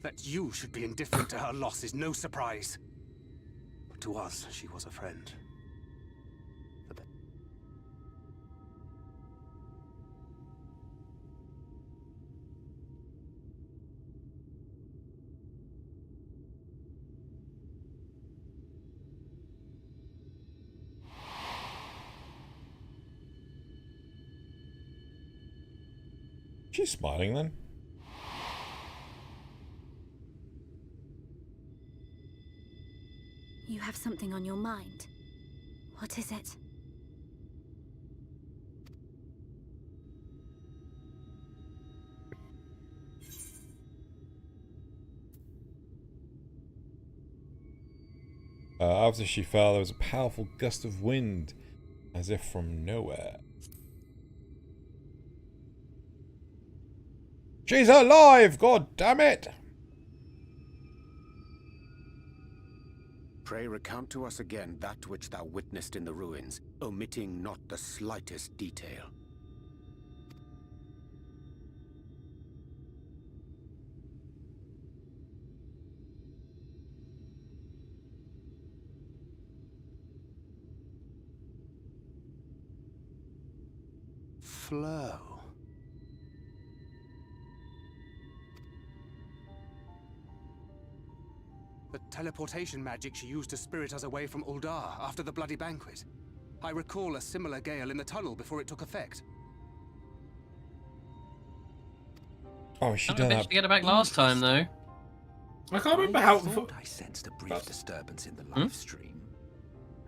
That you should be indifferent to her loss is no surprise. But to us, she was a friend.
She's smiling then.
You have something on your mind. What is it?
After she fell, there was a powerful gust of wind, as if from nowhere. She's alive! God damn it!
Pray recount to us again that which thou witnessed in the ruins, omitting not the slightest detail. Flow. The teleportation magic she used to spirit us away from Uldar after the bloody banquet. I recall a similar gale in the tunnel before it took effect.
Oh, she
I
done
managed
that.
to get it back last time, though.
I can't remember how.
I sensed a brief disturbance in the live stream.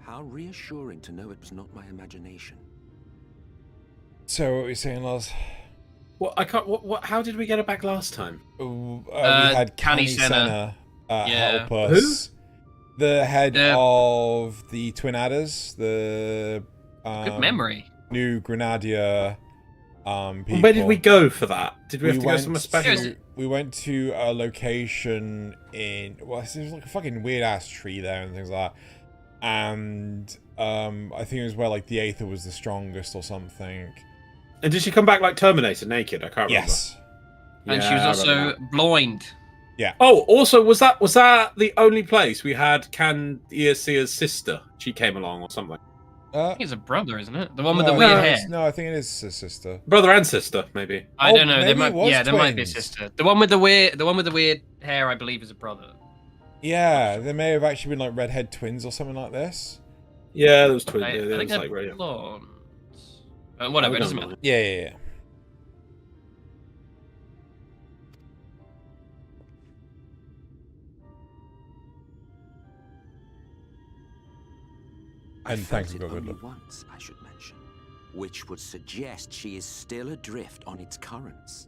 How reassuring to know it was not my imagination.
So what were you saying, Lars?
What I can't. What? How did we get it back last time?
We had Canny Senna
Yeah.
help us. The head of the Twin Adders, the
Good memory.
new Grenadier people.
Where did we go for that? Did we have to go
went
somewhere special?
We went to a location in well, it was like a fucking weird ass tree there and things like that. And I think it was where like the Aether was the strongest or something.
And did she come back like Terminator naked? I can't remember.
Yes.
And she
Yeah,
was
I remember
also
that.
blind.
Yeah.
Oh, also, was that the only place we had Candiacia's sister? She came along or something.
I think it's a brother, isn't it? The one with
No,
the weird
no,
hair.
No, I think it is his sister.
Brother and sister, maybe.
I don't know. There
maybe it
might,
was
yeah, there might be a
twins.
sister. The one with the weird hair, I believe, is a brother.
Yeah, there may have actually been like redhead twins or something like this.
Yeah, those twins.
I
Yeah,
think
was
they're
like right.
blonde. Whatever, it doesn't matter.
Yeah. And thanks for good luck.
Once, I should mention, which would suggest she is still adrift on its currents.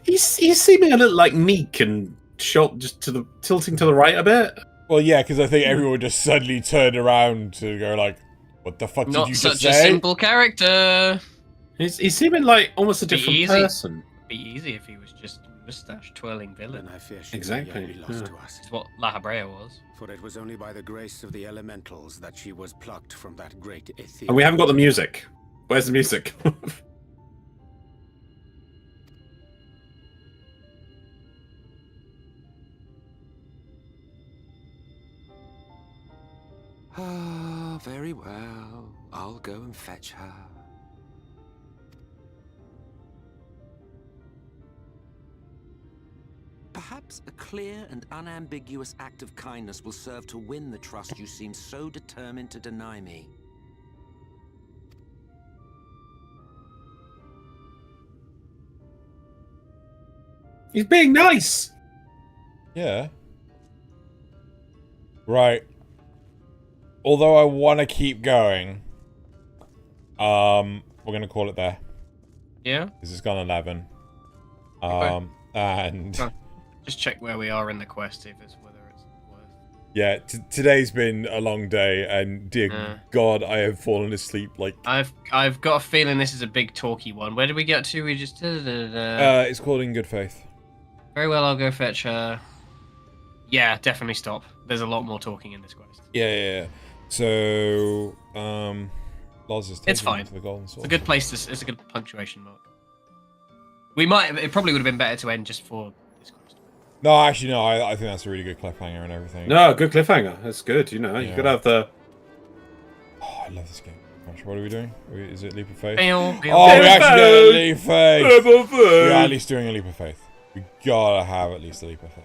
He's seeming a little like meek and short, just tilting to the right a bit.
Well, yeah, because I think everyone just suddenly turned around to go like, "What the fuck did
Not
you
such
just say?"
a simple character.
He's seeming like almost a
Be
different
easy.
person.
Be easy if he was just a moustache twirling villain.
I fear she
Exactly,
may be lost
yeah.
to us.
It's what La Habrea was.
For it was only by the grace of the elementals that she was plucked from that great Aether.
And we haven't got the music. Where's the music?
Ah, very well. I'll go and fetch her. Perhaps a clear and unambiguous act of kindness will serve to win the trust you seem so determined to deny me.
He's being nice.
Yeah. Right. Although I want to keep going, we're gonna call it there.
Yeah.
This has gone 11. And
Just check where we are in the quest, if it's whether it's worth.
yeah, today's been a long day, and dear God, I have fallen asleep like.
I've got a feeling this is a big talky one. Where did we get to? We just
It's called In Good Faith.
Very well, I'll go fetch her. Yeah, definitely stop. There's a lot more talking in this quest.
Yeah. So, Loz is taking
It's fine.
me to the Golden Sword.
It's a good place to. It's a good punctuation mark. We might. It probably would have been better to end just for this quest.
No, actually, no. I think that's a really good cliffhanger and everything.
No, good cliffhanger. That's good. You know, you
Yeah.
could have the.
Oh, I love this game. Gosh, what are we doing? Is it Leap of Faith?
Fail.
Oh, we actually got a Leap of Faith.
Leap of Faith.
We're at least doing a Leap of Faith. We gotta have at least a Leap of Faith.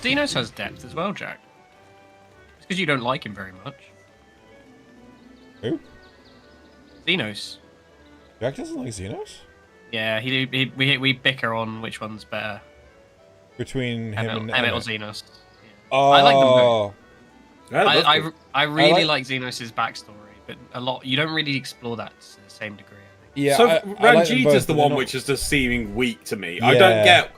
Xenos has depth as well, Jack. It's because you don't like him very much.
Who?
Xenos.
Jack doesn't like Xenos?
Yeah, we bicker on which one's better.
Between him and
Emmett or
Emmett.
Xenos.
Oh.
I like them both. I really
like-
like Xenos' backstory, but you don't really explore that to the same degree.
Yeah,
so
I like them
Ranjita's
both,
the
but
one
they're
which is just seeming weak to me.
Yeah.
I don't get.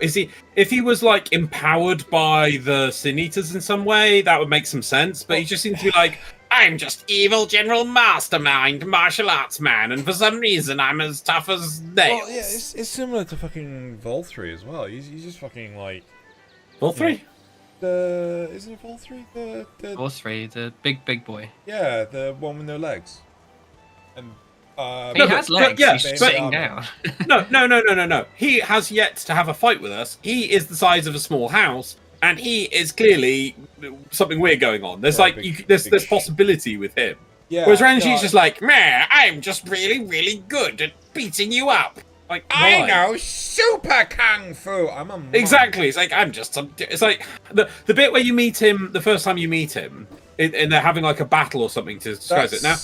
If he was like empowered by the Sin Eaters in some way, that would make some sense. But he just seems to be like, I'm just evil general mastermind, martial arts man, and for some reason I'm as tough as nails.
Well, yeah, it's similar to fucking Vol 3 as well. He's just fucking like.
Vol 3?
Isn't it Vol 3?
Vol 3, the big boy.
Yeah, the one with no legs. And
He has legs, he's
but-
sitting down.
No. He has yet to have a fight with us. He is the size of a small house, and he is clearly something weird going on. There's there's possibility with him.
Yeah,
Whereas Ranji's
no,
just like, meh, I'm just really, really good at beating you up. Like,
I
why?
know super kung fu. I'm a monk.
Exactly. It's like I'm just. It's like the bit where you meet him the first time you meet him, and they're having like a battle or something to disguise it. Now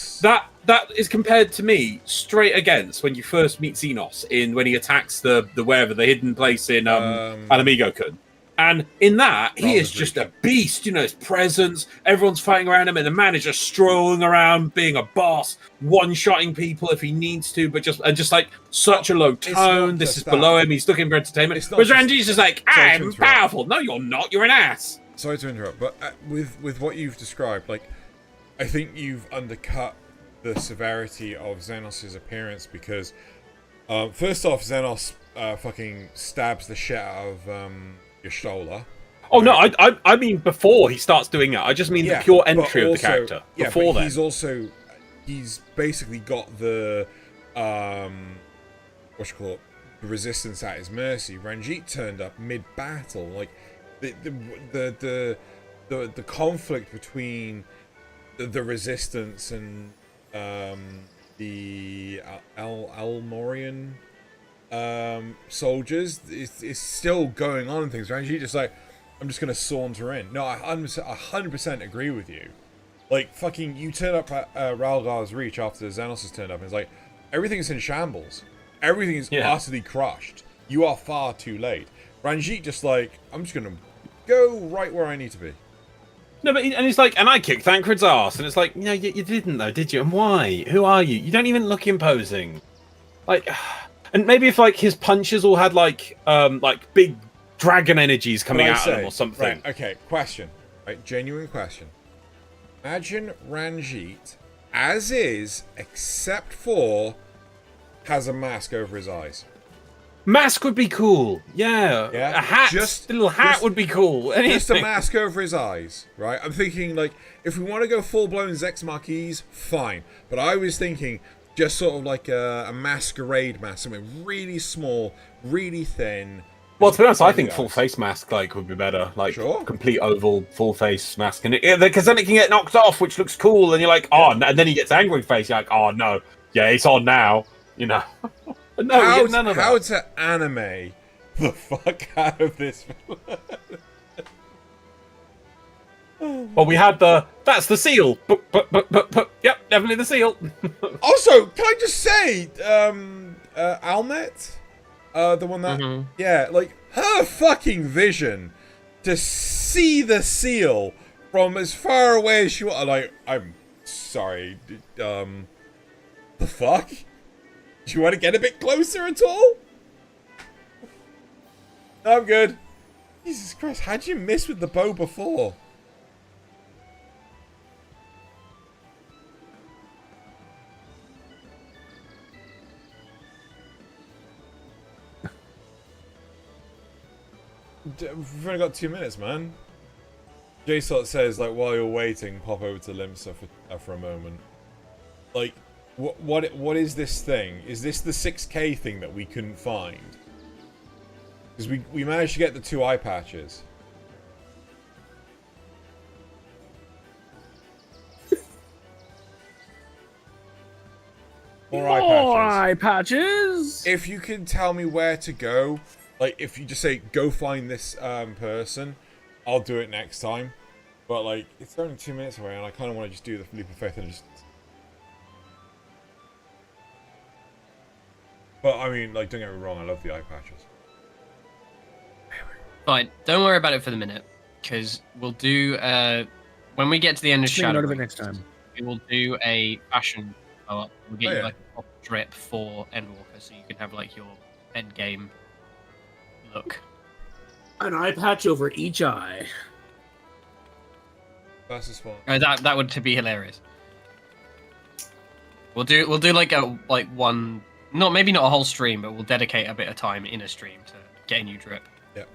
that is compared to me straight against when you first meet Xenos when he attacks the wherever the hidden place in Alamigo-kun. And in that, he is just a beast, you know, his presence, everyone's fighting around him, and the man is just strolling around, being a boss, one-shotting people if he needs to, but just like such a low tone, this is below him, he's looking for entertainment. Whereas Ranji's just like, I'm powerful. No, you're not, you're an ass.
Sorry to interrupt, but with what you've described, like, I think you've undercut the severity of Xenos' appearance because, first off, Xenos fucking stabs the shit out of Y'shtola.
Oh no, I mean before he starts doing it. I just mean the pure entry of the character.
Yeah,
before
but
then.
he's basically got the the resistance at his mercy. Ranjit turned up mid-battle, like the conflict between the resistance and the Almorian soldiers is still going on and things. Ranjit just like, I'm just gonna saunter in. No, I 100% agree with you.
Like, fucking, you turn up at Ralgar's Reach after Xenos has turned up, and it's like, everything's in shambles. Everything is utterly crushed. You are far too late. Ranjit just like, I'm just gonna go right where I need to be.
No, but and he's like, and I kicked Thancred's ass, and it's like, no, you didn't though, did you? And why? Who are you? You don't even look imposing. Like, and maybe if like his punches all had like big dragon energies coming out of them or something.
Right, okay, question. Right, genuine question. Imagine Ranjit as is, except for has a mask over his eyes.
Mask would be cool. Yeah. A hat. A little hat would be cool. Anything.
Just a mask over his eyes, right? I'm thinking, like, if we want to go full-blown Zex Marquis, fine. But I was thinking just sort of like a masquerade mask, something really small, really thin.
Well, to be honest, I think full face mask would be better. Like complete oval full face mask, and because then it can get knocked off, which looks cool. And you're like, oh, and then he gets angry face. You're like, oh no, yeah, it's on now. You know. But no, we get none of that.
How to anime the fuck out of this?
Well, we had that's the seal. Yep, definitely the seal.
Also, can I just say, Almet, the one that, yeah, like her fucking vision to see the seal from as far away as she was. Like, I'm sorry, the fuck? Do you want to get a bit closer at all? No, I'm good. Jesus Christ, how'd you miss with the bow before? We've only got 2 minutes, man. J-Sot says, like, while you're waiting, pop over to Limsa for a moment. Like, what is this thing? Is this the 6K thing that we couldn't find? Because we managed to get the 2 eye patches. More eye
patches.
If you can tell me where to go, like if you just say go find this person, I'll do it next time. But like it's only 2 minutes away, and I kind of want to just do the leap of faith and just. But I mean, like, don't get me wrong, I love the eye patches.
Fine, don't worry about it for the minute, because we'll do when we get to the end of Shadow.
Note of it next time.
We will do a fashion blow up. We'll get you like a proper drip for Endwalker, so you can have like your end game look.
An eye patch over each eye.
That's one.
That would be hilarious. We'll do like one. Not maybe not a whole stream, but we'll dedicate a bit of time in a stream to getting you drip.
Yep.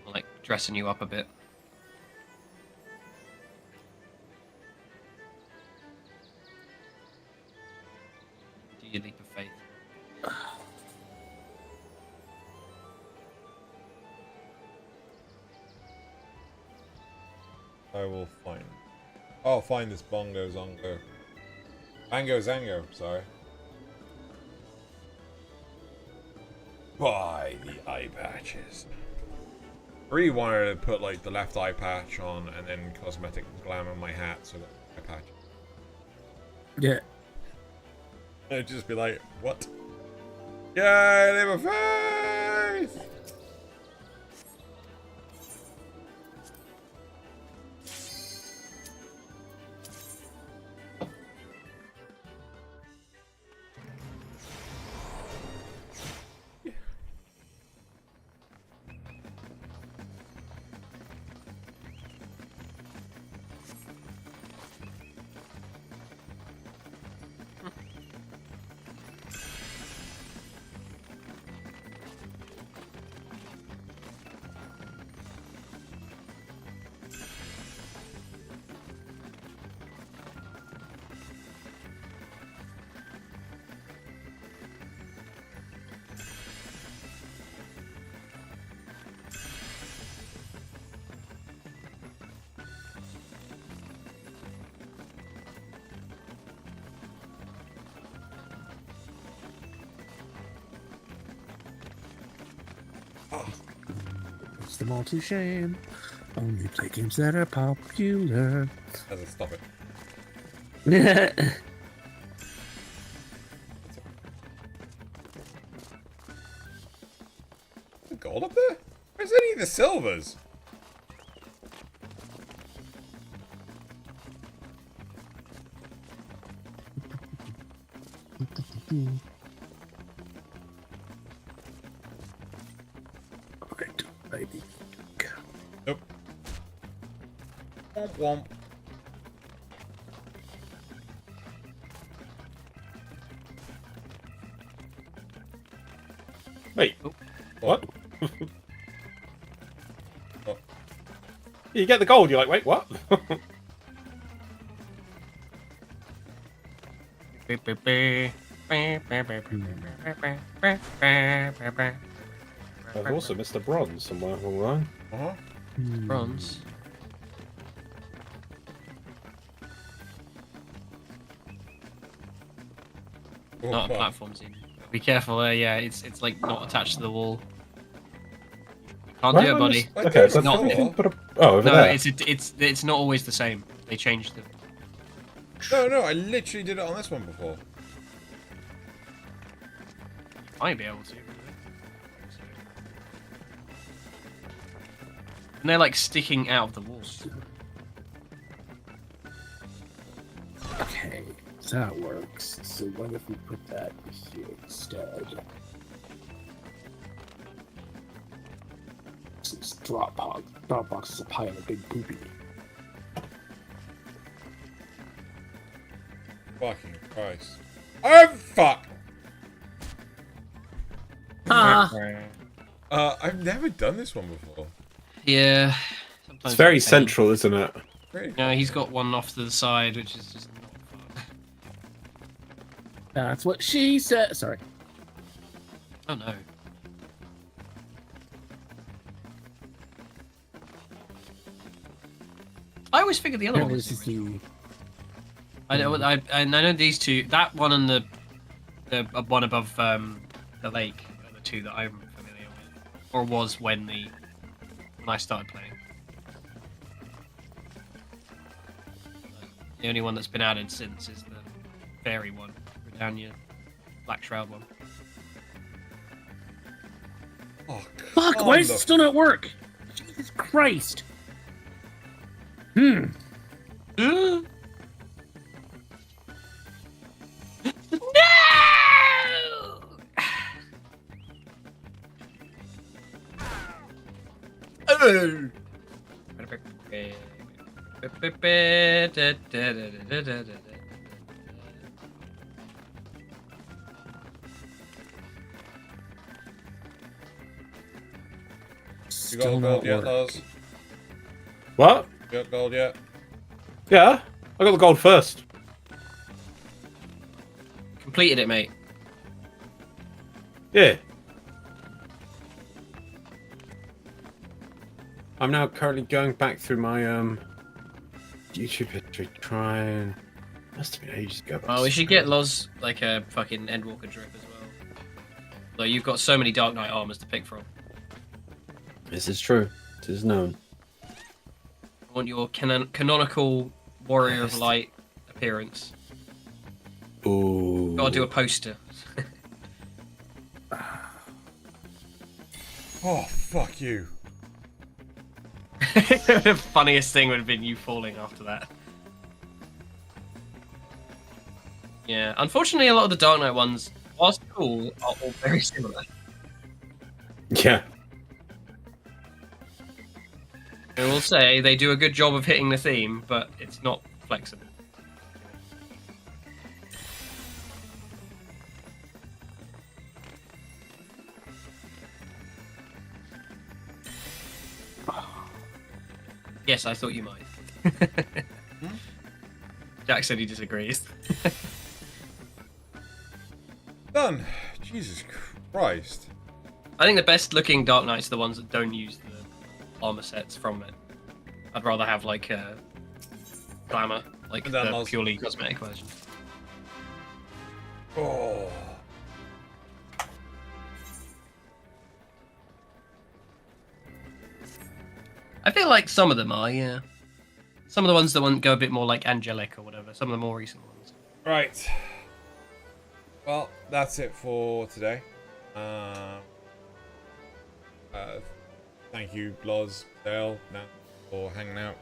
Like dressing you up a bit. Do your leap of faith.
I will find. I'll find this Bongo Zongo. Bango Zango, sorry. Buy the eye patches. I really wanted to put like the left eye patch on and then cosmetic glam on my hat, so that eye patch.
Yeah.
I'd just be like, what? Yay, live a faith!
Puts them all to shame. Only play games that are popular.
Stop it. The gold up there? Where's any of the silvers?
Alright, baby.
Nope. Womp womp.
Wait. What?
What?
You get the gold, you're like, wait, what? I've also missed a bronze somewhere along the line.
Uh-huh.
Bronze.
Oh,
Not a
fuck.
platform scene. Be careful there, yeah, it's like not attached to the wall. Can't
Where
do it,
am I
buddy.
just- okay,
It's
but
not.
over
no,
there.
it's not always the same. They changed the.
No, I literally did it on this one before.
Might be able to. And they're like sticking out of the walls.
Okay, so that works. So what if we put that here instead? This Dropbox. Dropbox is a pie on a big poopy.
Fucking Christ. Oh, fuck! I've never done this one before.
Yeah.
It's very central, isn't it?
No, he's got one off to the side, which is just not fun.
That's what she said. Sorry.
Oh no. I always figured the other one was the original. I know these two. That one and the one above the lake are the two that I'm familiar with, or was when I started playing. The only one that's been added since is the fairy one, Britannia, Black Shroud one.
Oh,
Fuck! Why does it still not work? Jesus Christ!
You got gold yet, Lars?
What?
You got gold yet?
Yeah, I got the gold first.
Completed it, mate.
Yeah. I'm now currently going back through my YouTube history, trying. Must have been ages ago.
Oh, we should get Loz like a fucking Endwalker drip as well. So you've got so many Dark Knight armors to pick from.
This is true. This is known.
I want your canonical Warrior of Light appearance.
Ooh.
Gotta do a poster.
Oh, fuck you.
The funniest thing would have been you falling after that. Yeah, unfortunately, a lot of the Dark Knight ones, whilst cool, are all very similar.
Yeah.
I will say they do a good job of hitting the theme, but it's not flexible. Yes, I thought you might. Jack said he disagrees.
Done. Jesus Christ.
I think the best looking Dark Knights are the ones that don't use the armor sets from it. I'd rather have like glamour, like the purely cosmetic version.
Oh.
I feel like some of them are, yeah. Some of the ones that want go a bit more like angelic or whatever. Some of the more recent ones.
Right. Well, that's it for today. Thank you, Loz, Dale, Nat, for hanging out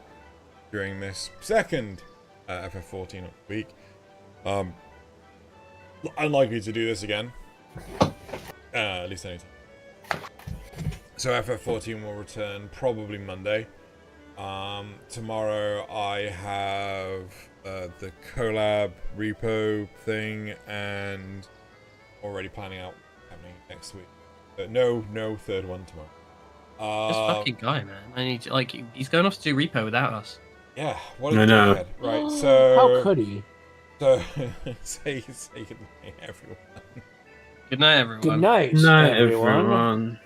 during this second FF14 week. Unlikely to do this again. At least anytime. So FF14 will return probably Monday. Tomorrow I have the collab repo thing and already planning out what's happening next week. But no third one tomorrow.
This fucking guy, man. I need to, like, he's going off to do repo without us.
Yeah, what a dickhead. Right, so
How could he?
So say good night, everyone.
Good night, everyone.
Good night,
Night,
everyone.
everyone.